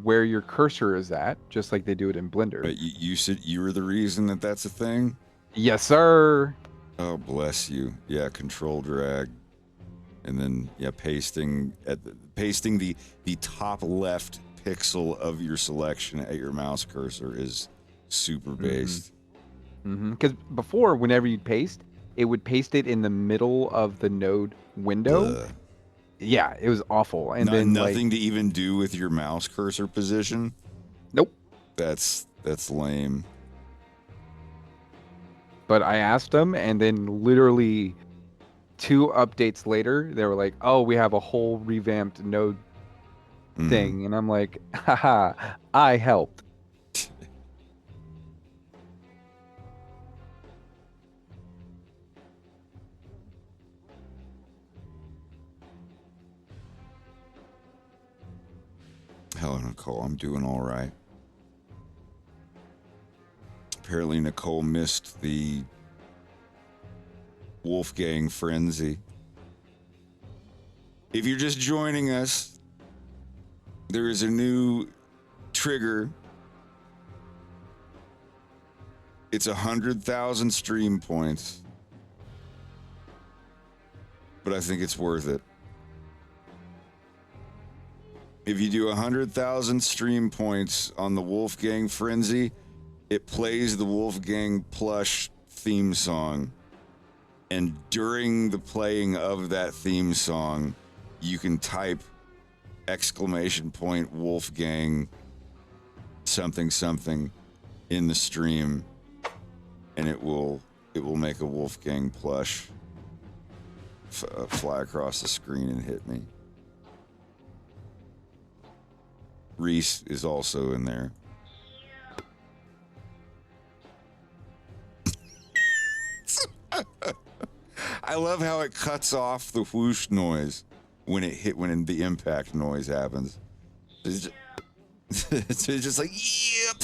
where your cursor is at, just like they do it in Blender.
But you said you were the reason that that's a thing?
Yes, sir.
Oh, bless you. Yeah, control drag. and then pasting the top left pixel of your selection at your mouse cursor is super based.
Because before, whenever you'd paste, it would paste it in the middle of the node window.
Ugh.
Yeah, it was awful. And then
Nothing to even do with your mouse cursor position.
Nope.
That's lame.
But I asked them, and then literally 2 updates later, they were like, "Oh, we have a whole revamped node thing," and I'm like, "Haha, I helped."
Hello, Nicole. I'm doing all right. Apparently, Nicole missed the Wolfgang Frenzy. If you're just joining us, there is a new trigger. It's 100,000 stream points, but I think it's worth it. If you do 100,000 stream points on the Wolfgang Frenzy, it plays the Wolfgang plush theme song. And during the playing of that theme song, you can type ! Wolfgang something something in the stream, and it will make a Wolfgang plush fly across the screen and hit me. Reese is also in there. I love how it cuts off the whoosh noise when the impact noise happens. It's just like, yep.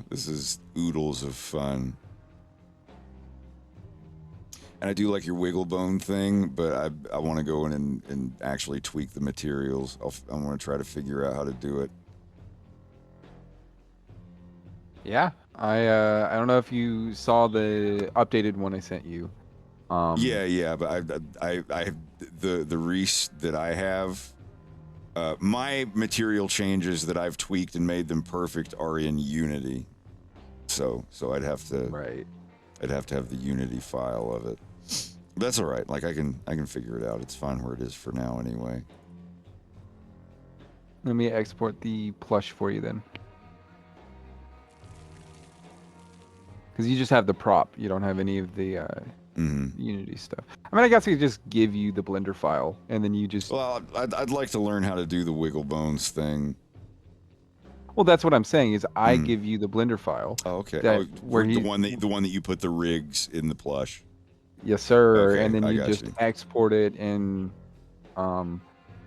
This is oodles of fun. And I do like your wiggle bone thing, but I want to go in and actually tweak the materials. I want to try to figure out how to do it.
Yeah, I don't know if you saw the updated one I sent you.
Yeah, but I have the Reese that I have. My material changes that I've tweaked and made them perfect are in Unity. So I'd have to have the Unity file of it. But that's all right. Like I can figure it out. It's fine where it is for now anyway.
Let me export the plush for you then. Because you just have the prop. You don't have any of the Unity stuff. I mean, I guess I could just give you the Blender file, and then you just...
Well, I'd like to learn how to do the wiggle bones thing.
Well, that's what I'm saying, is I give you the Blender file.
Oh, okay.
Where
the one that you put the rigs in the plush.
Yes, sir.
Okay,
And then
I
you
got
just
you.
export it and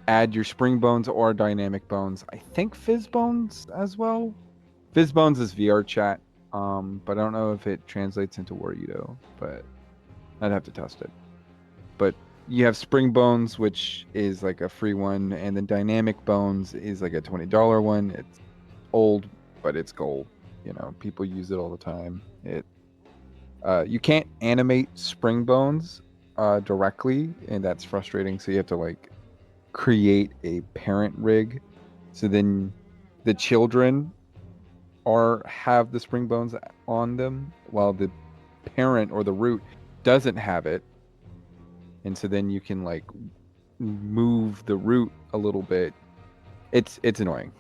add your spring bones or dynamic bones. I think fizz bones as well. Fizz bones is VR chat, but I don't know if it translates into Warudo, but I'd have to test it. But you have spring bones, which is like a free one, and then dynamic bones is like a $20 one. It's old, but it's gold. You know, people use it all the time. You can't animate spring bones directly, and that's frustrating. So you have to like create a parent rig. So then the children have the spring bones on them, while the parent or the root doesn't have it. And so then you can like move the root a little bit. It's annoying.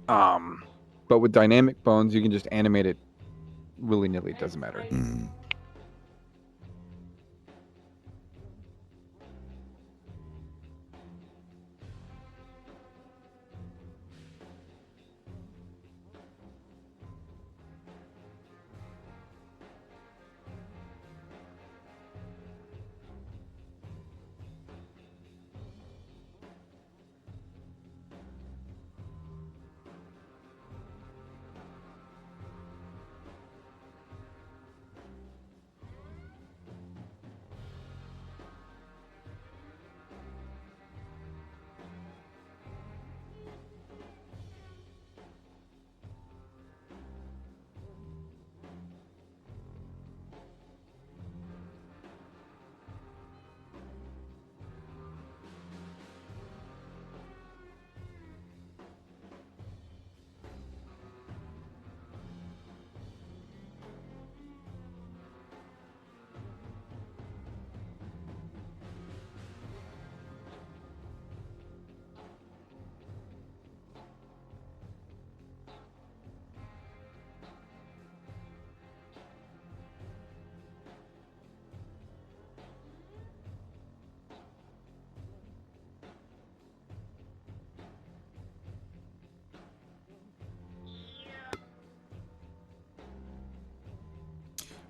But with dynamic bones, you can just animate it willy-nilly. It doesn't matter.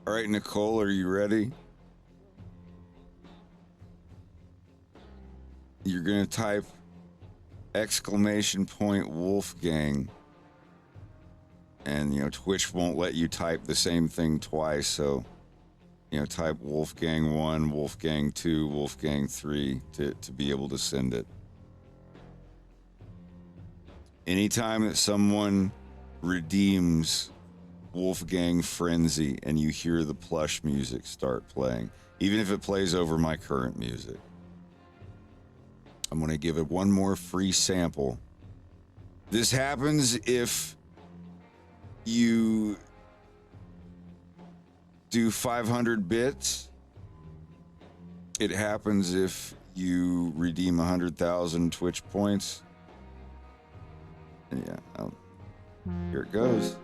All right, Nicole, are you ready? You're going to type !Wolfgang. And, Twitch won't let you type the same thing twice. So, type Wolfgang 1, Wolfgang 2, Wolfgang 3 to be able to send it. Anytime that someone redeems Wolfgang Frenzy and you hear the plush music start playing, even if it plays over my current music, I'm going to give it one more free sample. This happens if you do 500 bits. It happens if you redeem 100,000 Twitch points. And yeah, here it goes.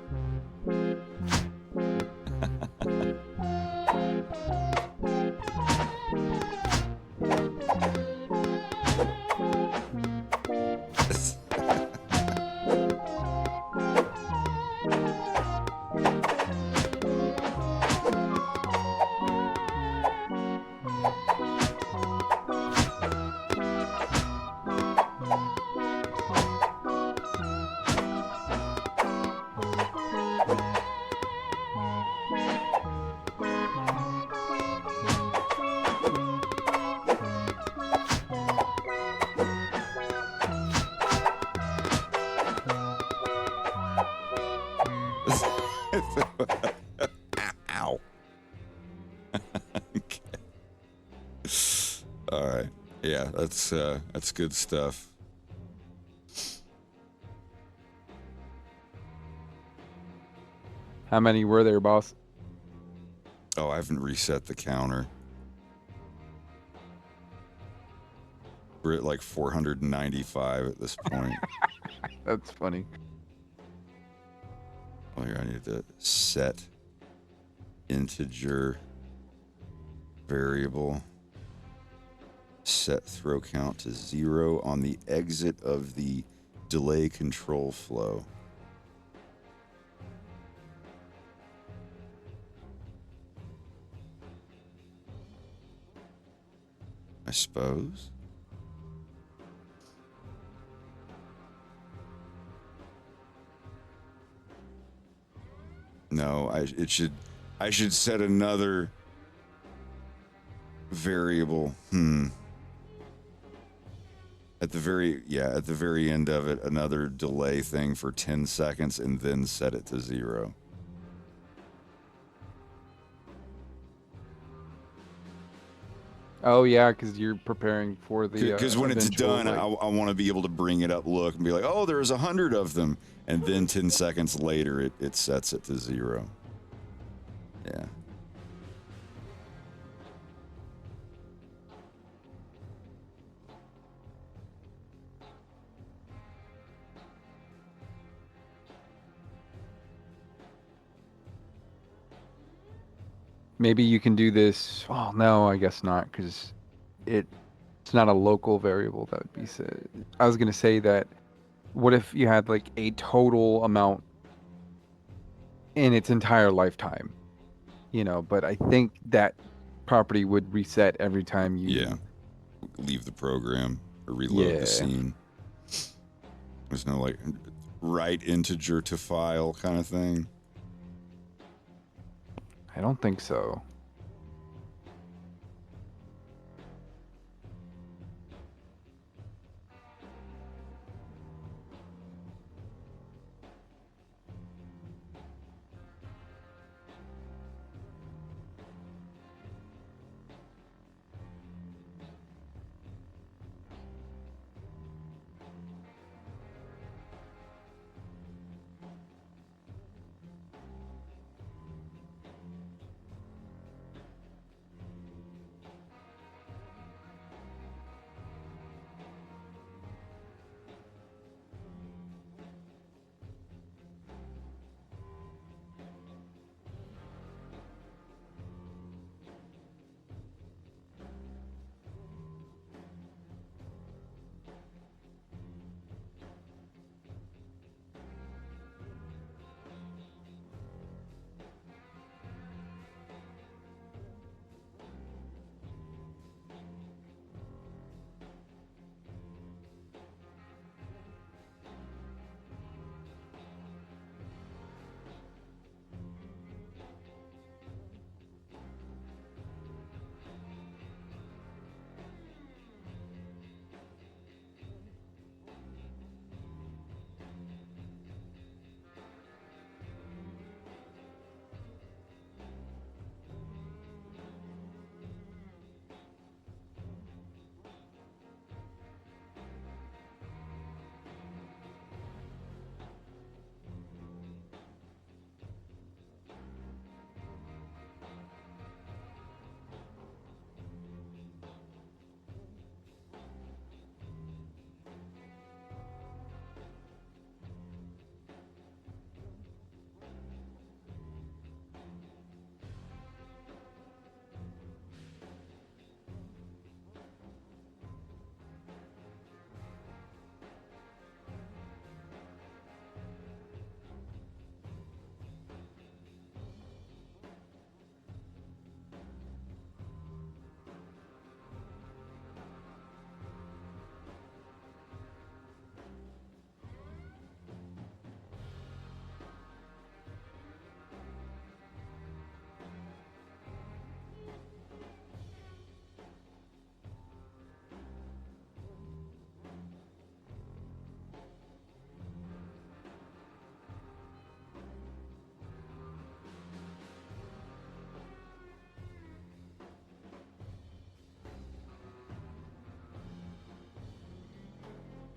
Ow. Okay. All right. Yeah, that's good stuff.
How many were there, boss?
Oh, I haven't reset the counter. We're at like 495 at this point.
That's funny.
Oh, here I need to set integer variable. Set throw count to 0 on the exit of the delay control flow. I suppose. No, I should set another variable. At the very end of it, another delay thing for 10 seconds and then set it to 0.
Oh yeah, because you're preparing for the.
Because when it's
eventual,
done, I want to be able to bring it up, look, and be like, oh, there's 100 of them. And then 10 seconds later, it sets it to 0. Yeah.
Maybe you can do this. Oh no, I guess not, because it's not a local variable that would be set. I was gonna say that. What if you had like a total amount in its entire lifetime? But I think that property would reset every time you.
Yeah. Leave the program or reload
Yeah.
the scene. There's no like write integer to file kind of thing.
I don't think so.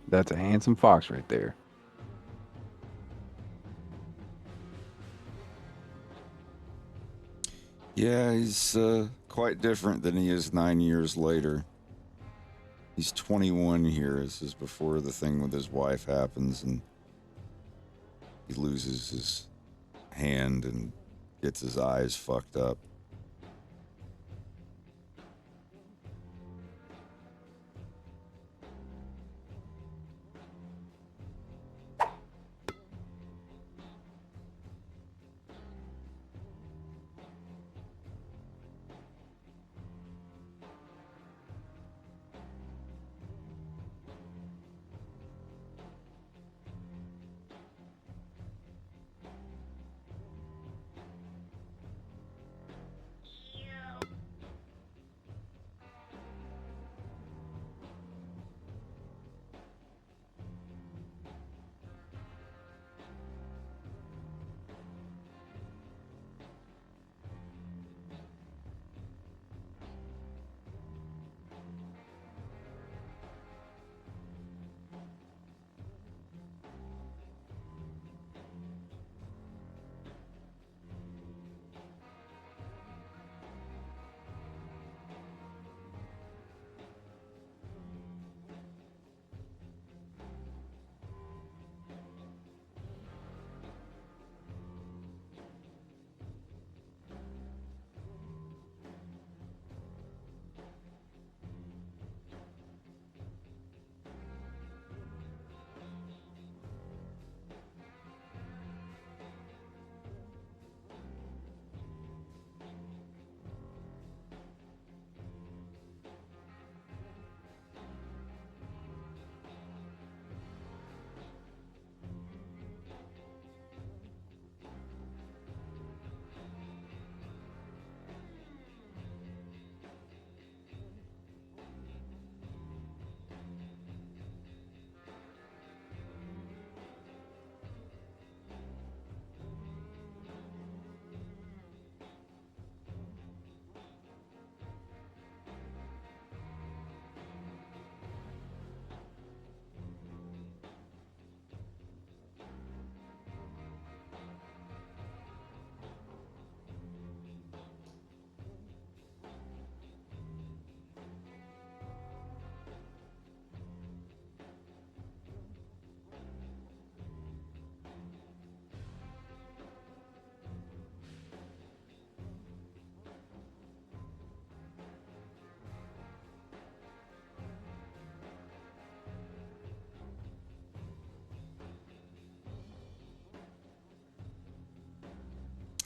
That's a handsome fox right there.
Yeah, he's quite different than he is 9 years later. He's 21 here. This is before the thing with his wife happens, and he loses his hand and gets his eyes fucked up.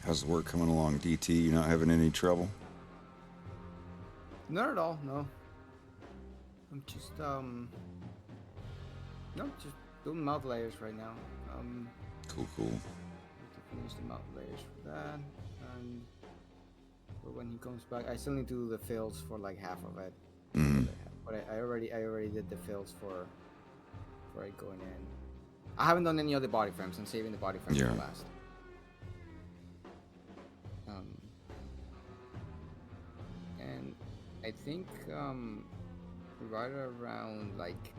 How's the work coming along, DT? You not having any trouble?
Not at all. No. I'm just no, just doing mouth layers right now.
Cool.
Need to finish the mouth layers for that, and for when he comes back, I still need to do the fills for like half of it. But I already did the fills for it going in. I haven't done any other body frames. I'm saving the body frames for last. And I think right around like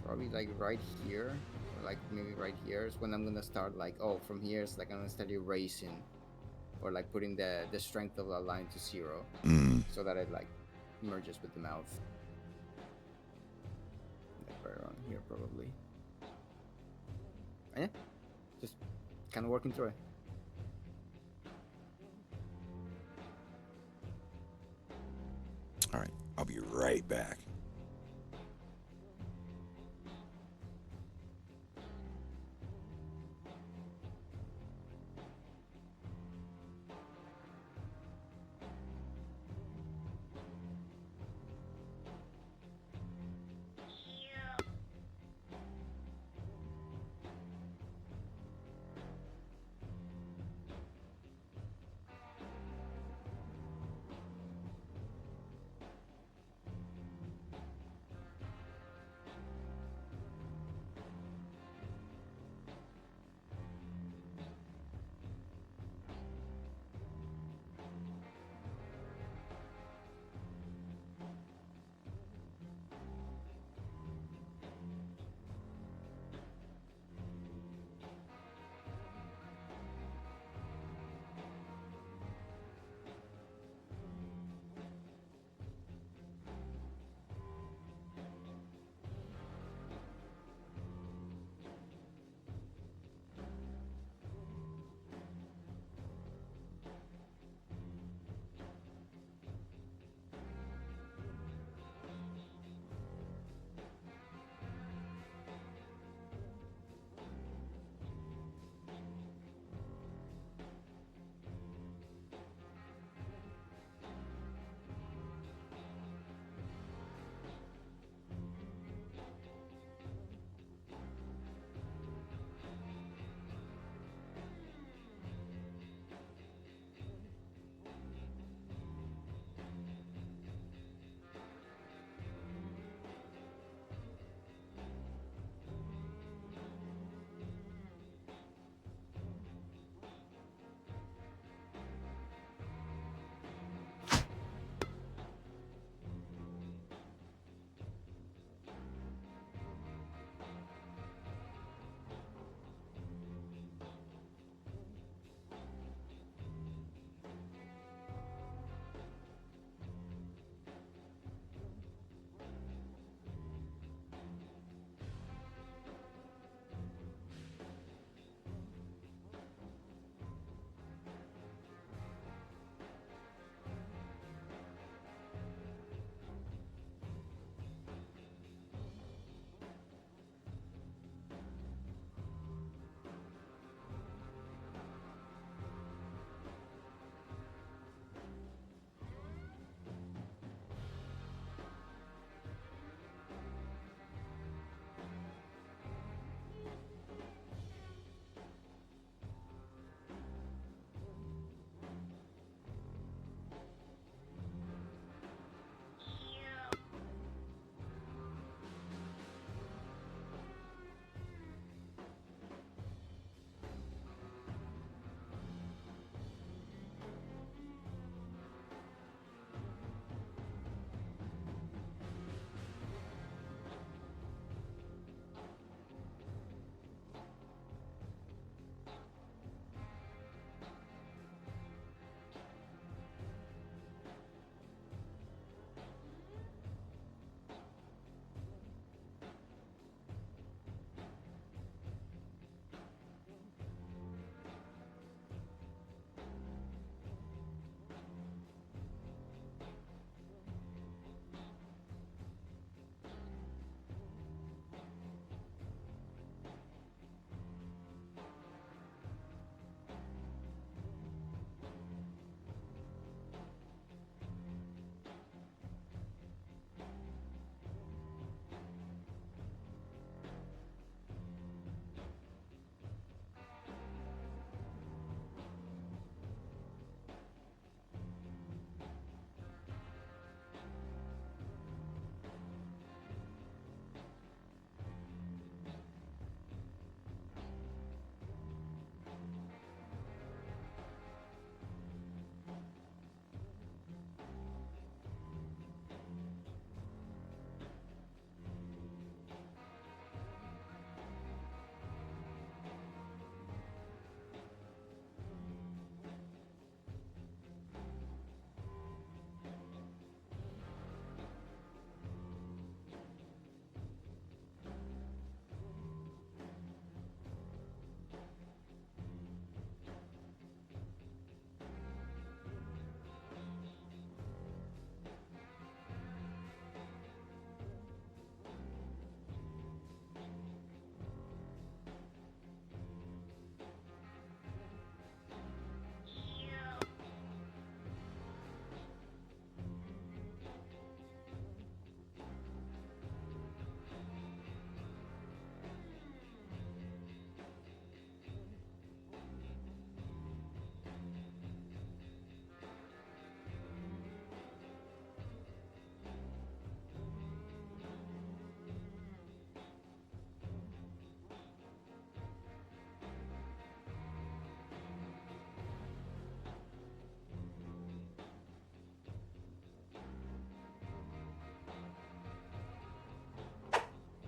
probably like right here, or like maybe right here is when I'm gonna start like, oh, from here it's like I'm gonna start erasing or like putting the strength of the line to 0 so that it like merges with the mouth. Like right around here probably. And yeah, just kind of working through it.
All right, I'll be right back.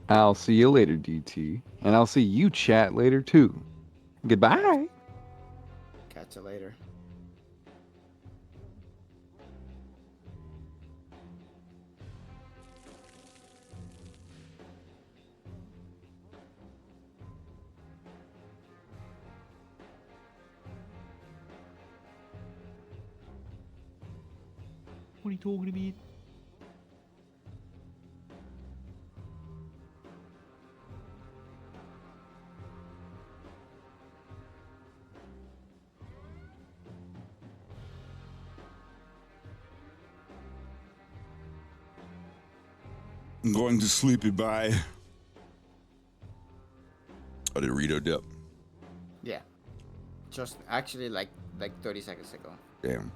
I'll see you later, DT. And I'll see you chat later too. Goodbye.
Catch you later.
What are you talking about?
I'm going to sleepy bye. Oh, did Rito dip?
Yeah. Just actually like 30 seconds ago.
Damn.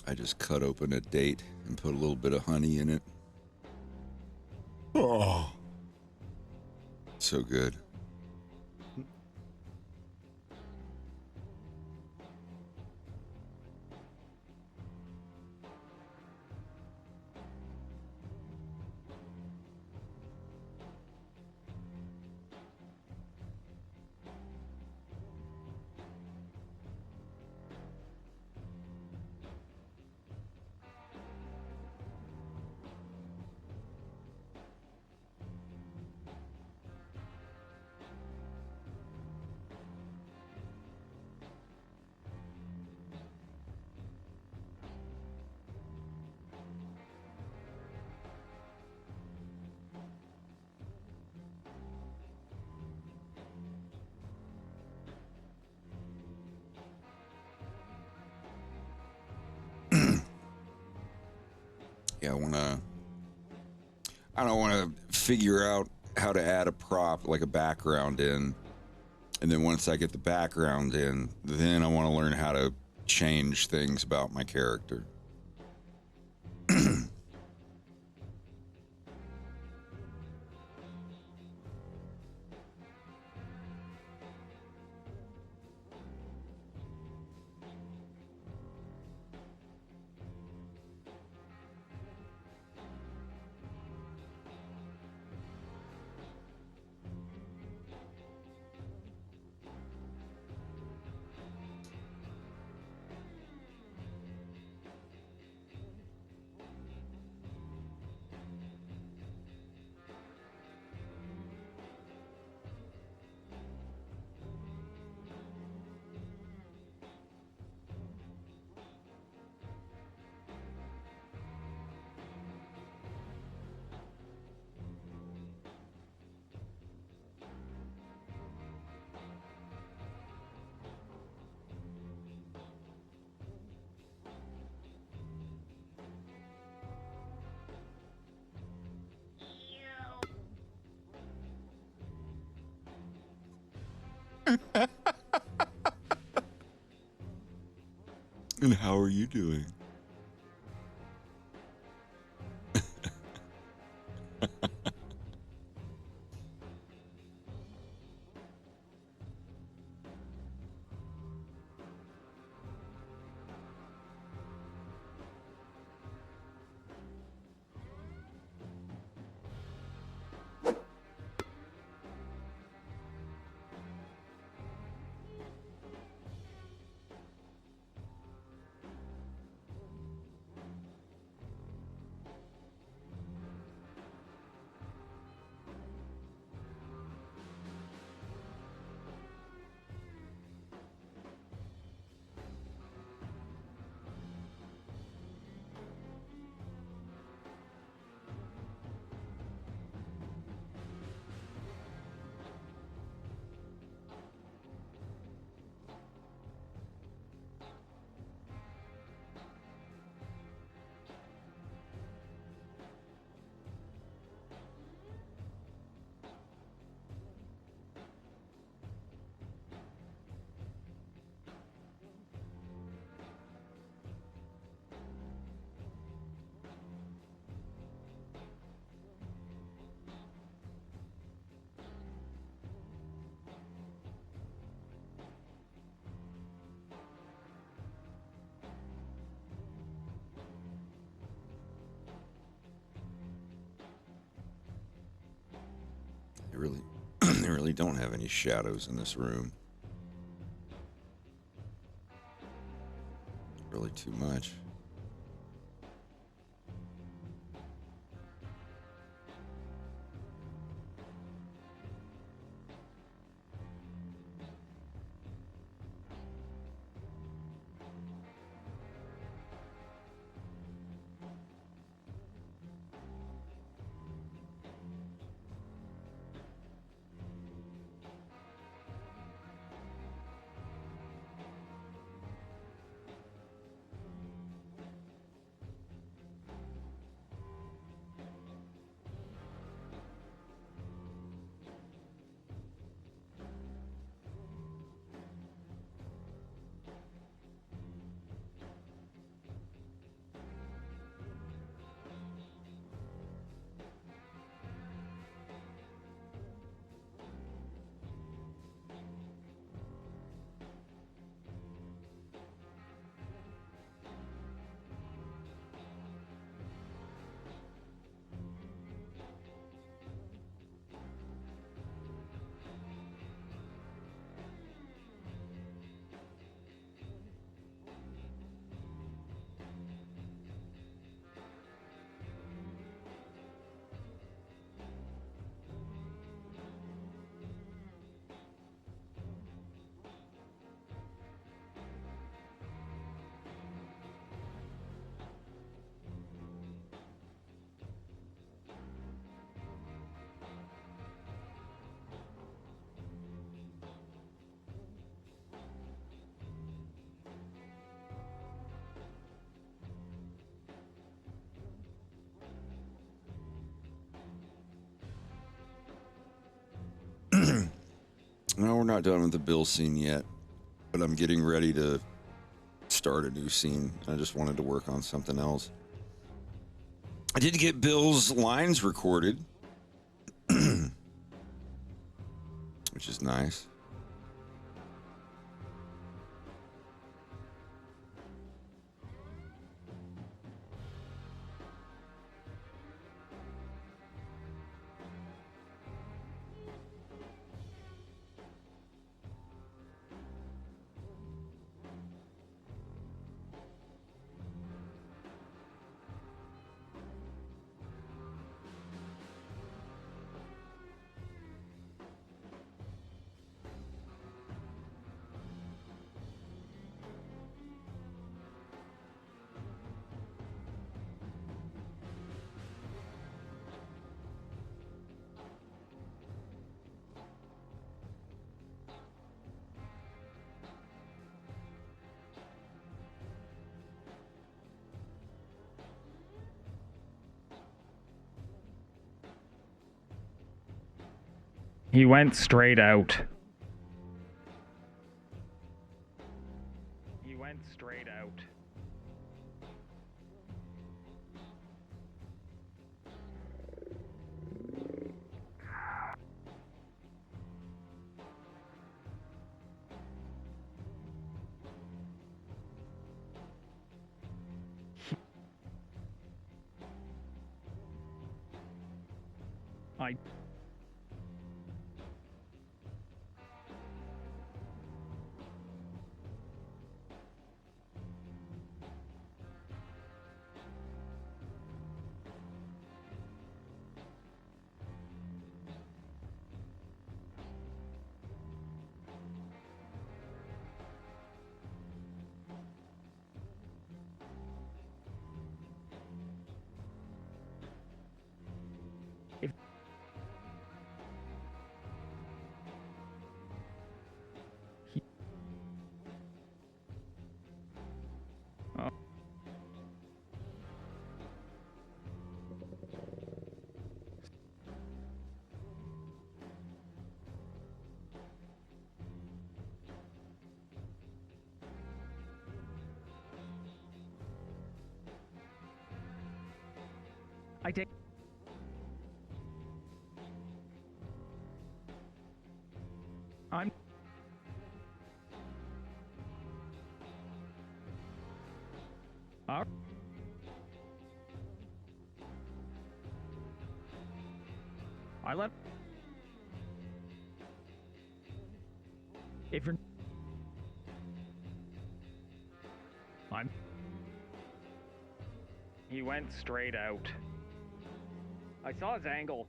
I just cut open a date and put a little bit of honey in it. Oh, so good. Yeah, I don't want to figure out how to add a prop, like a background in. And then once I get the background in, then I want to learn how to change things about my character. And how are you doing? They really, they really don't have any shadows in this room. Really too much. No, we're not done with the Bill scene yet, but I'm getting ready to start a new scene. I just wanted to work on something else. I did get Bill's lines recorded, which is nice.
He went straight out. He went straight out. I did. I'm. I left. If you're... I'm... He went straight out. I saw his angle.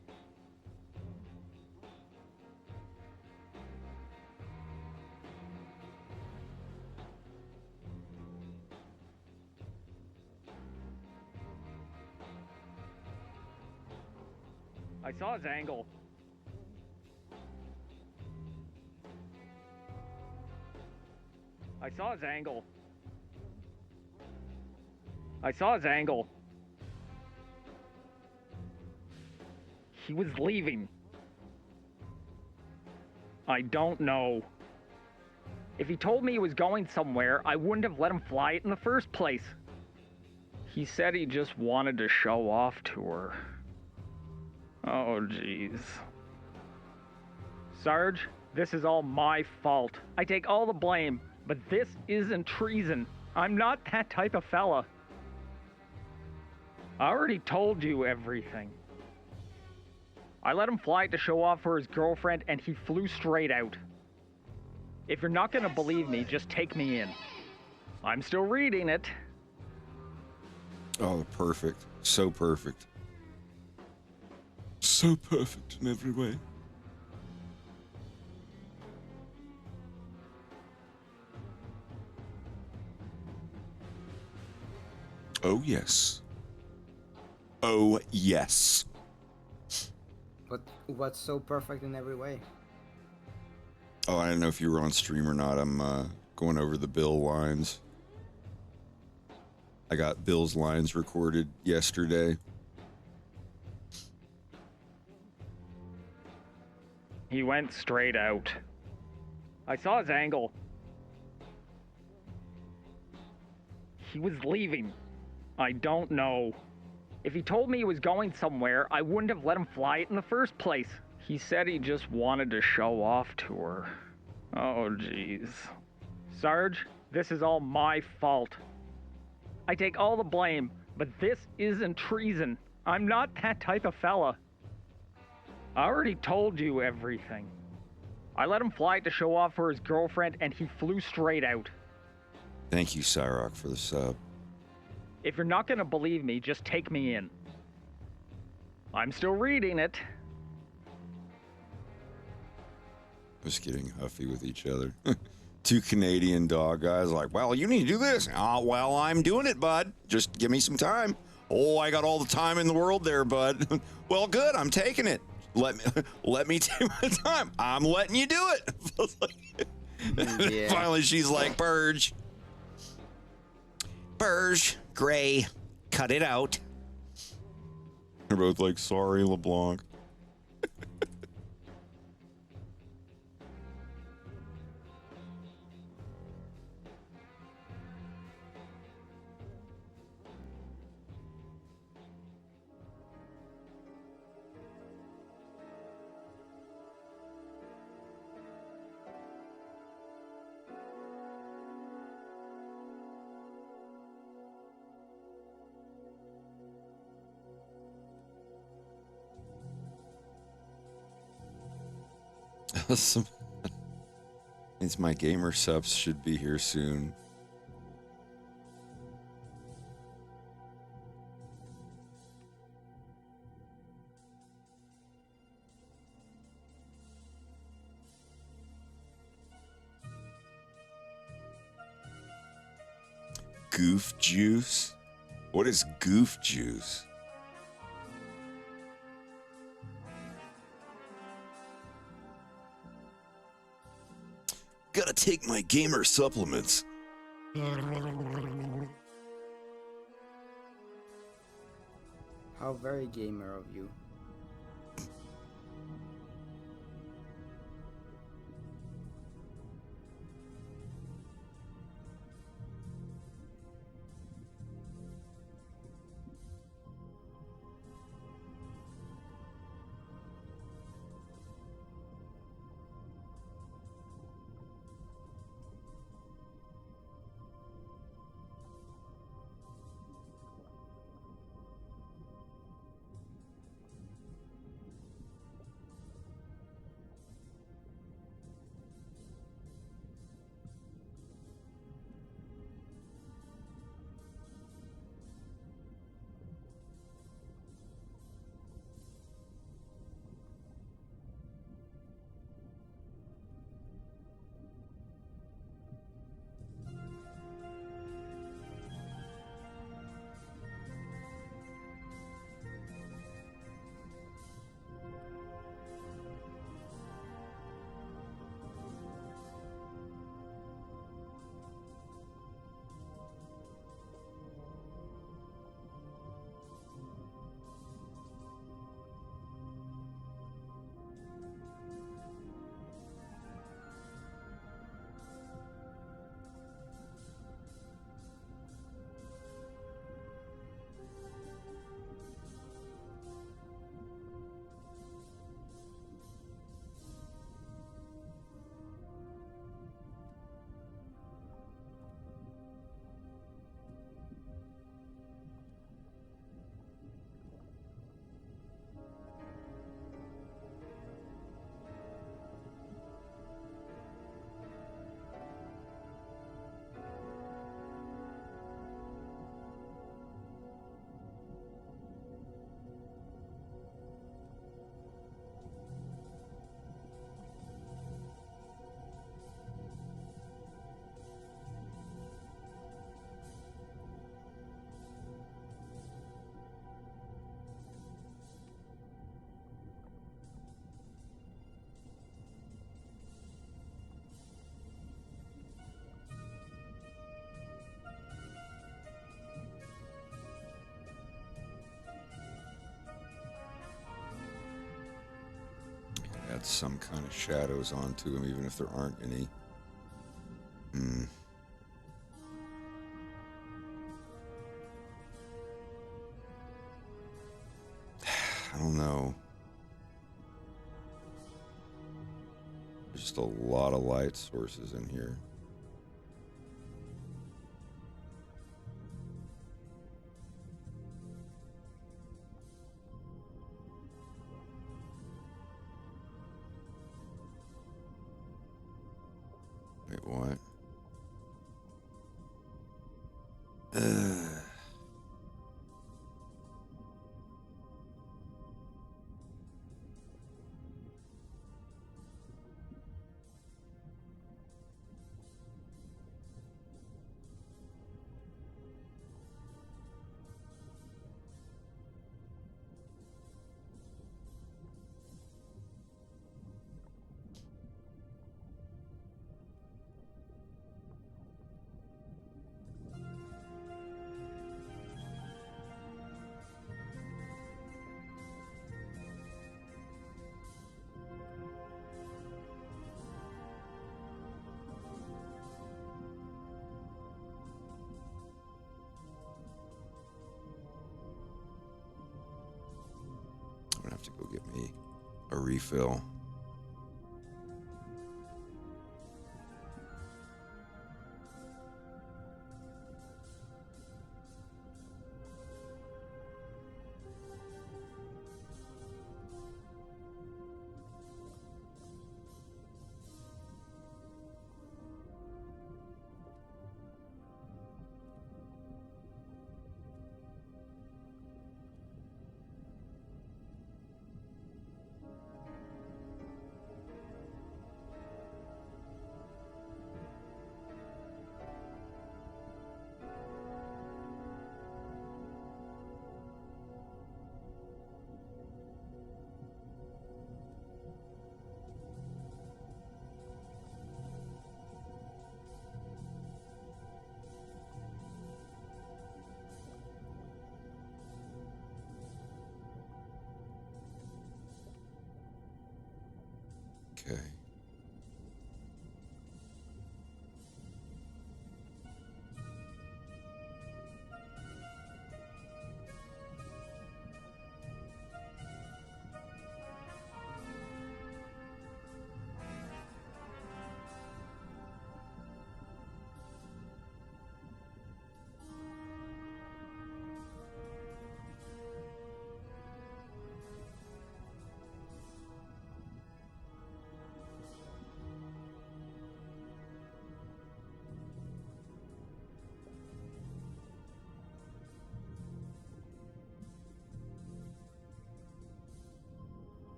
I saw his angle. I saw his angle. I saw his angle. He was leaving. I don't know. If he told me he was going somewhere, I wouldn't have let him fly it in the first place. He said he just wanted to show off to her. Oh, jeez. Sarge, this is all my fault. I take all the blame, but this isn't treason. I'm not that type of fella. I already told you everything. I let him fly it to show off for his girlfriend, and he flew straight out. If you're not gonna believe me, just take me in. I'm still reading it.
Oh, perfect. So perfect. So perfect in every way. Oh, yes. Oh, yes.
But what's so perfect in every way?
Oh, I don't know if you were on stream or not. I'm going over the Bill lines. I got Bill's lines recorded yesterday.
He went straight out. I saw his angle. He was leaving. I don't know. If he told me he was going somewhere, I wouldn't have let him fly it in the first place. He said he just wanted to show off to her. Oh, jeez. Sarge, this is all my fault. I take all the blame, but this isn't treason. I'm not that type of fella. I already told you everything. I let him fly it to show off for his girlfriend, and he flew straight out.
Thank you, Cyrock, for the sub.
If you're not gonna believe me, just take me in. I'm still reading it.
Just getting huffy with each other. Two Canadian dog guys like, well, you need to do this. Well, I'm doing it, bud. Just give me some time. Oh, I got all the time in the world there, bud. Well, good. I'm taking it. Let me take my time. I'm letting you do it.
Yeah.
Finally, she's like, Burge, Gray, cut it out. They're both like, sorry, LeBlanc. It's my gamer subs should be here soon. Goof juice? What is goof juice? Gotta take my gamer supplements.
How very gamer of you.
add some kind of shadows onto them, even if there aren't any. I don't know. There's just a lot of light sources in here. Wait, what? I'm gonna have to go get me a refill. Okay.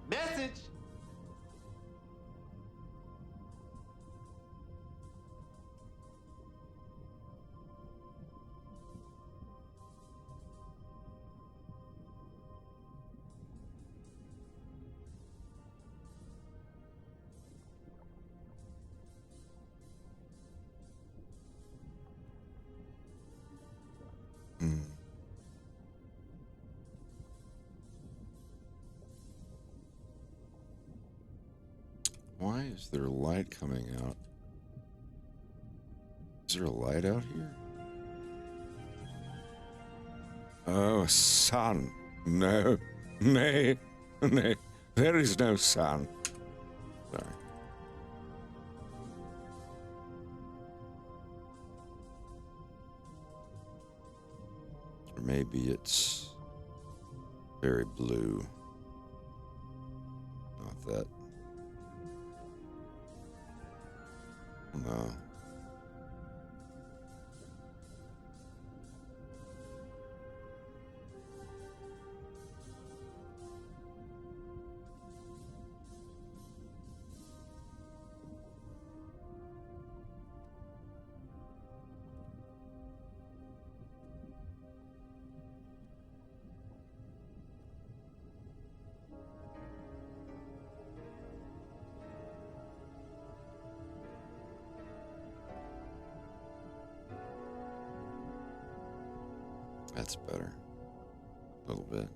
Message!
Why is there light coming out? Is there a light out here? Oh, sun. No. Nay. Nay. There is no sun. Sorry. Or maybe it's very blue. Not that. No. That's better. A little bit.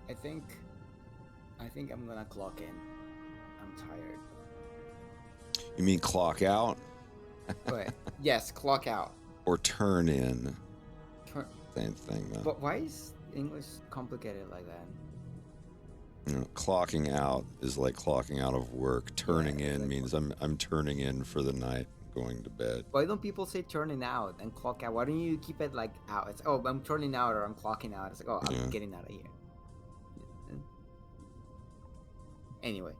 I think I'm gonna clock in. I'm tired.
You mean clock out
But yes, clock out.
or turn in?
Turn.
Same thing, though.
But why is English complicated like that?
You know, clocking out is like clocking out of work. Turning
Yeah,
in
like
means I'm turning in for the night, going to bed.
Why don't people say turning out and clock out? Why don't you keep it like out? It's oh, I'm turning out or I'm clocking out. It's like oh,
Yeah.
I'm getting out of here. Anyway,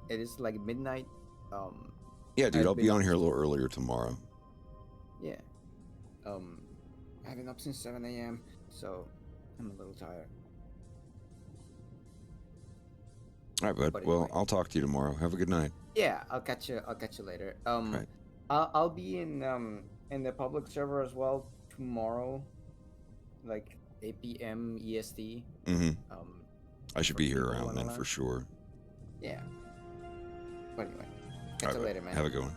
it is like midnight.
Yeah, dude,
I've
I'll be
been
on
up
here a little earlier tomorrow.
Yeah. I've been up since 7 a.m. So I'm a little tired.
All right, bud.
But
Well,
anyway.
I'll talk to you tomorrow. Have a good night.
Yeah, I'll catch you. I'll catch you later.
Right.
I'll be in the public server as well tomorrow, like 8 p.m. EST.
Mm-hmm. I should
for
be here
people who
around
wanna
then
learn.
for sure.
Yeah. But anyway,
All
catch
right,
you
bud.
later, man.
Have a good one.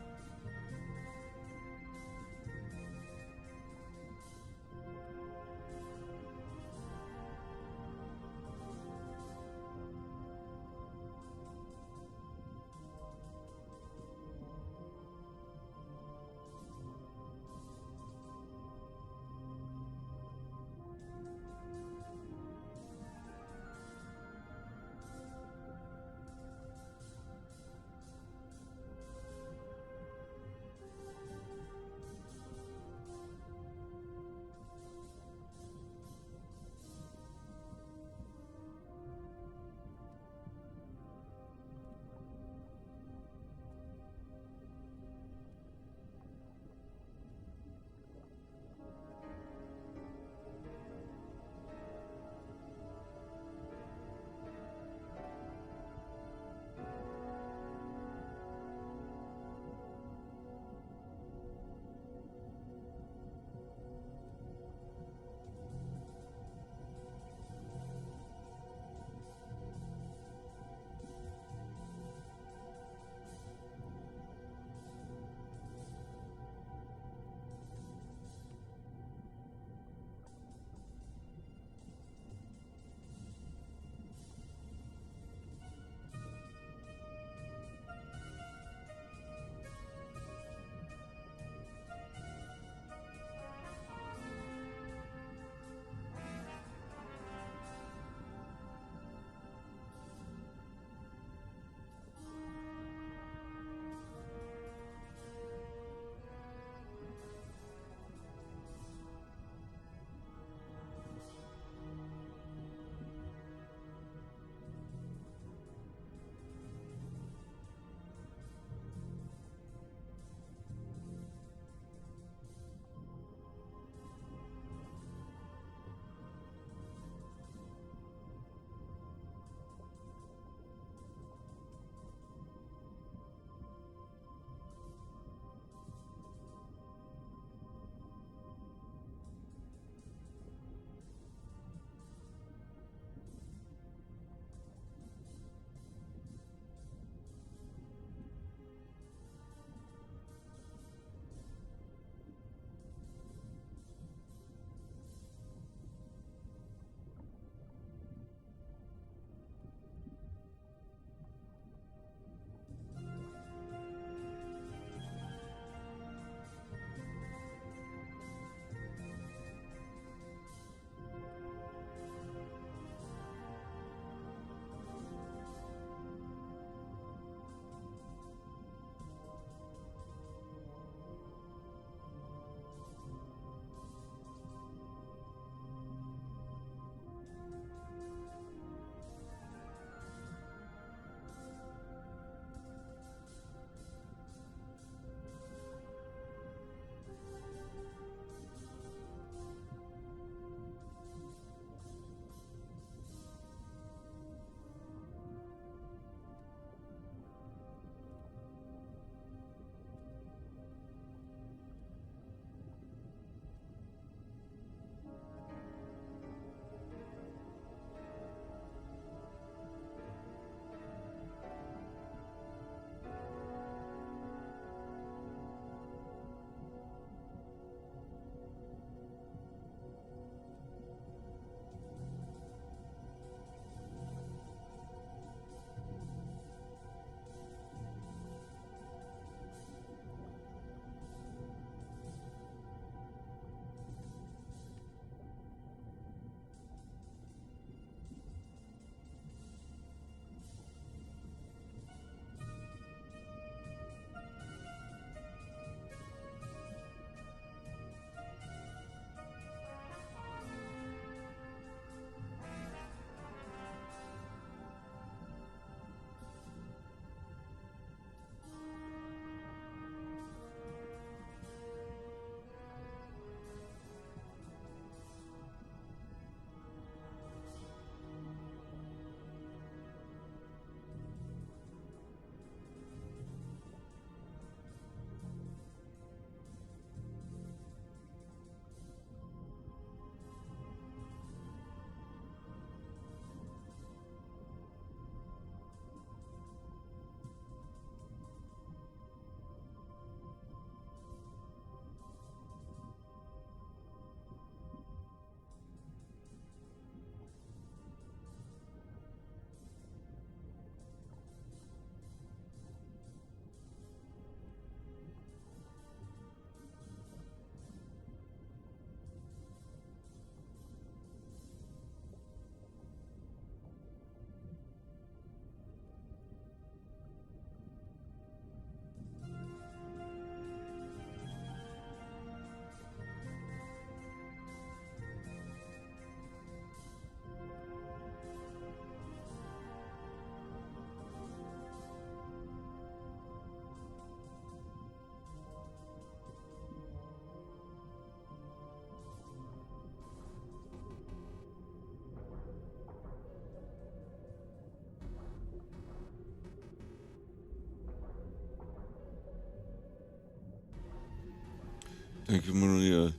Thank you, Maria.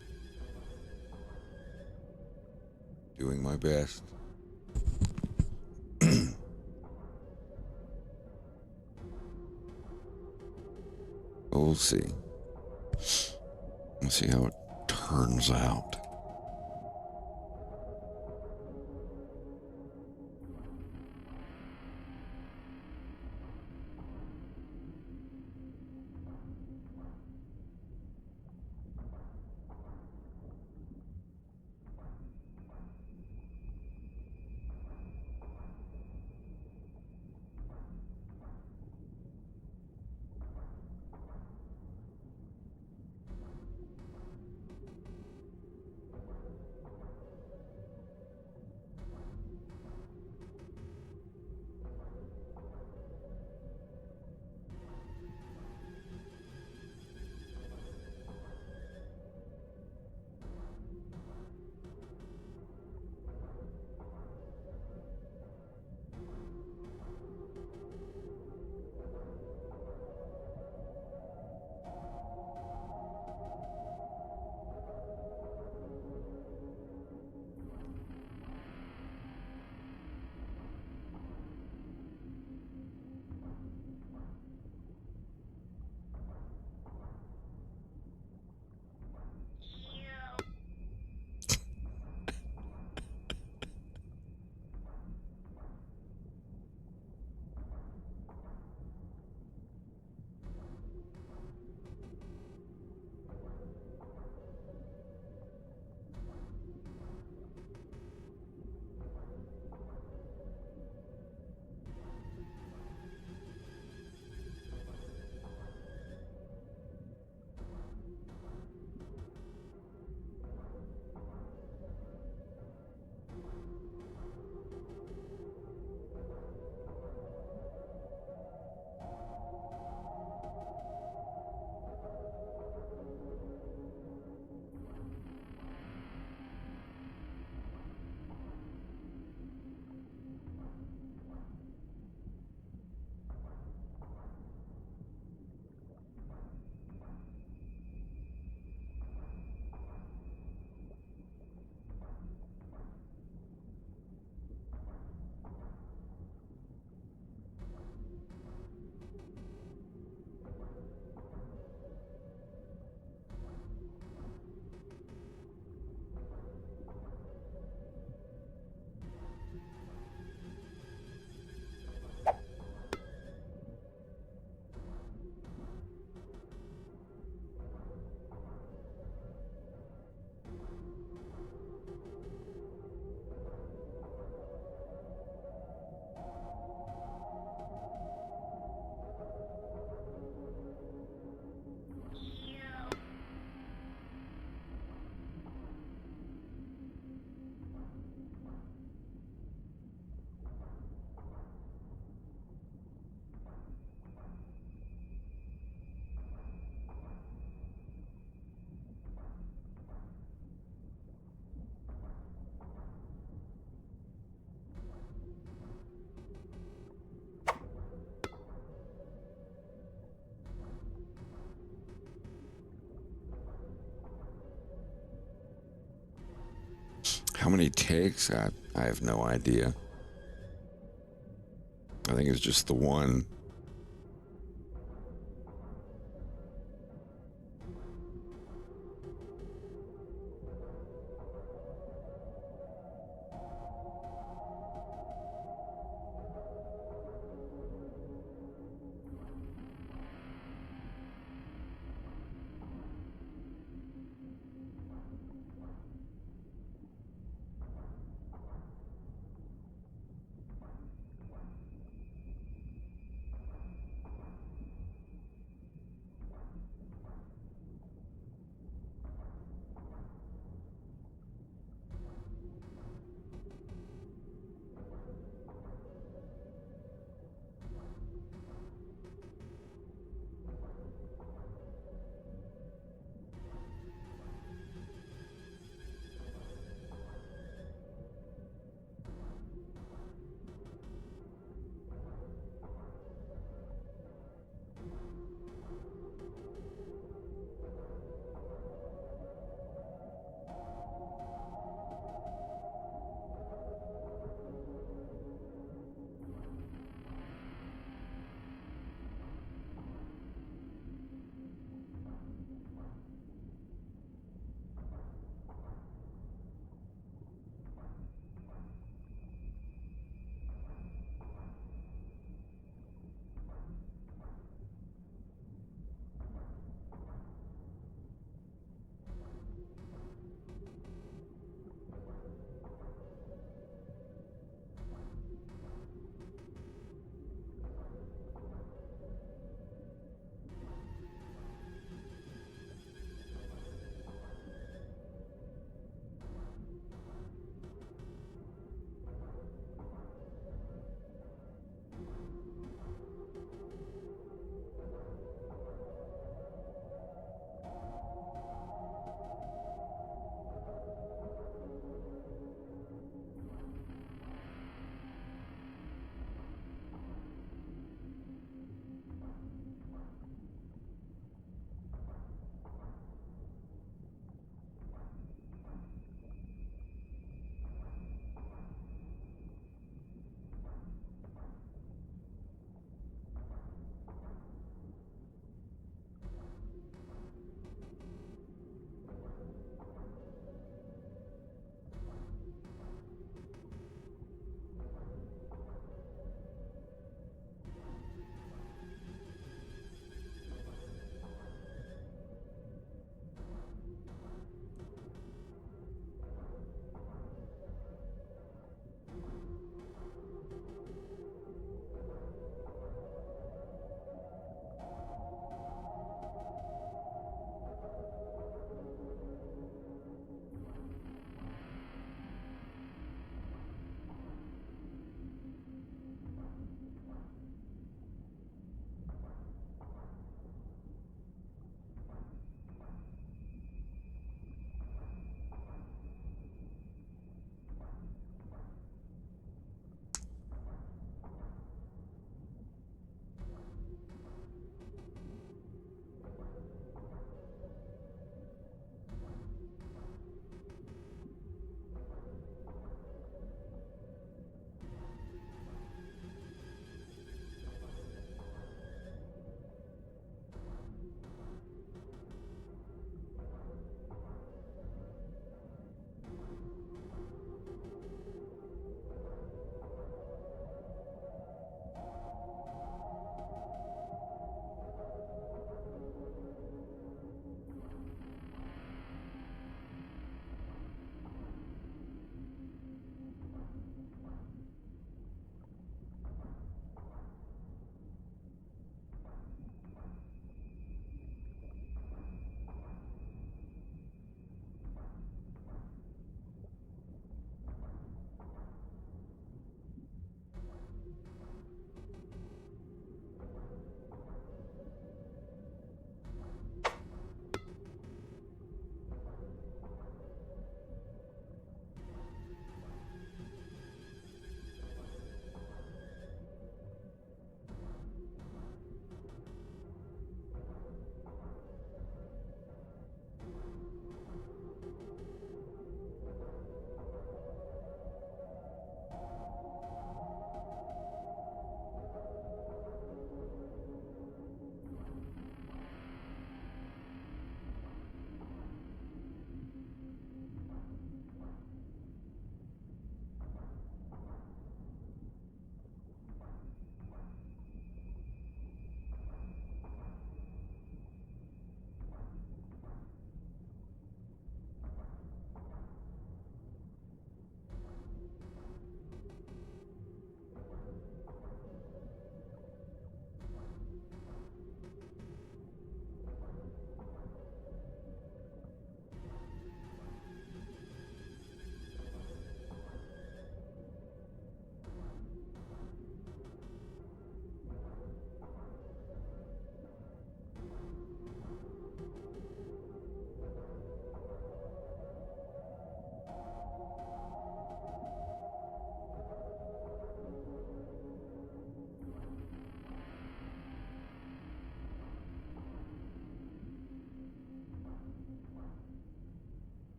Doing my best. We'll see. We'll see how it turns out. How many takes? I have no idea. I think it's just the one.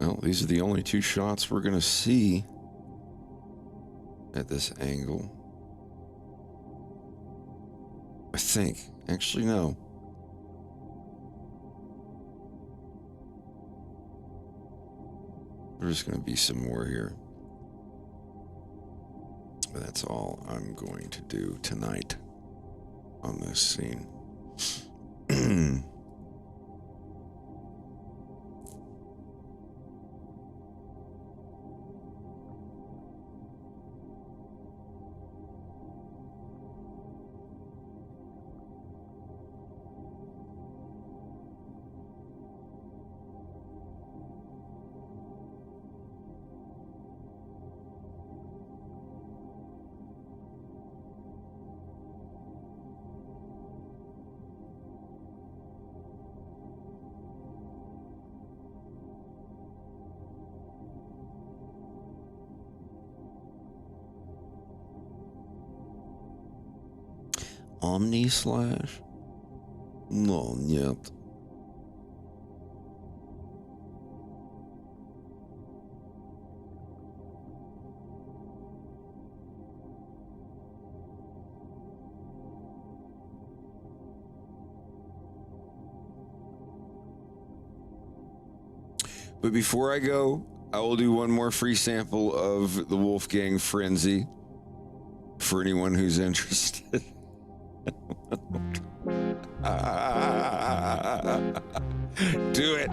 Well, these are the only two shots we're going to see at this angle. I think. Actually, no. There's going to be some more here. But that's all I'm going to do tonight on this scene. Omni slash? No, нет. But before I go, I will do one more free sample of the Wolfgang Frenzy for anyone who's interested. Do it.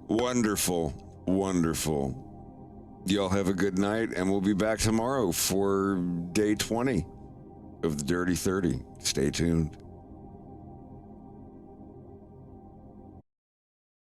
Wonderful, wonderful. Y'all have a good night, and we'll be back tomorrow for day 20 of the Dirty 30. Stay tuned.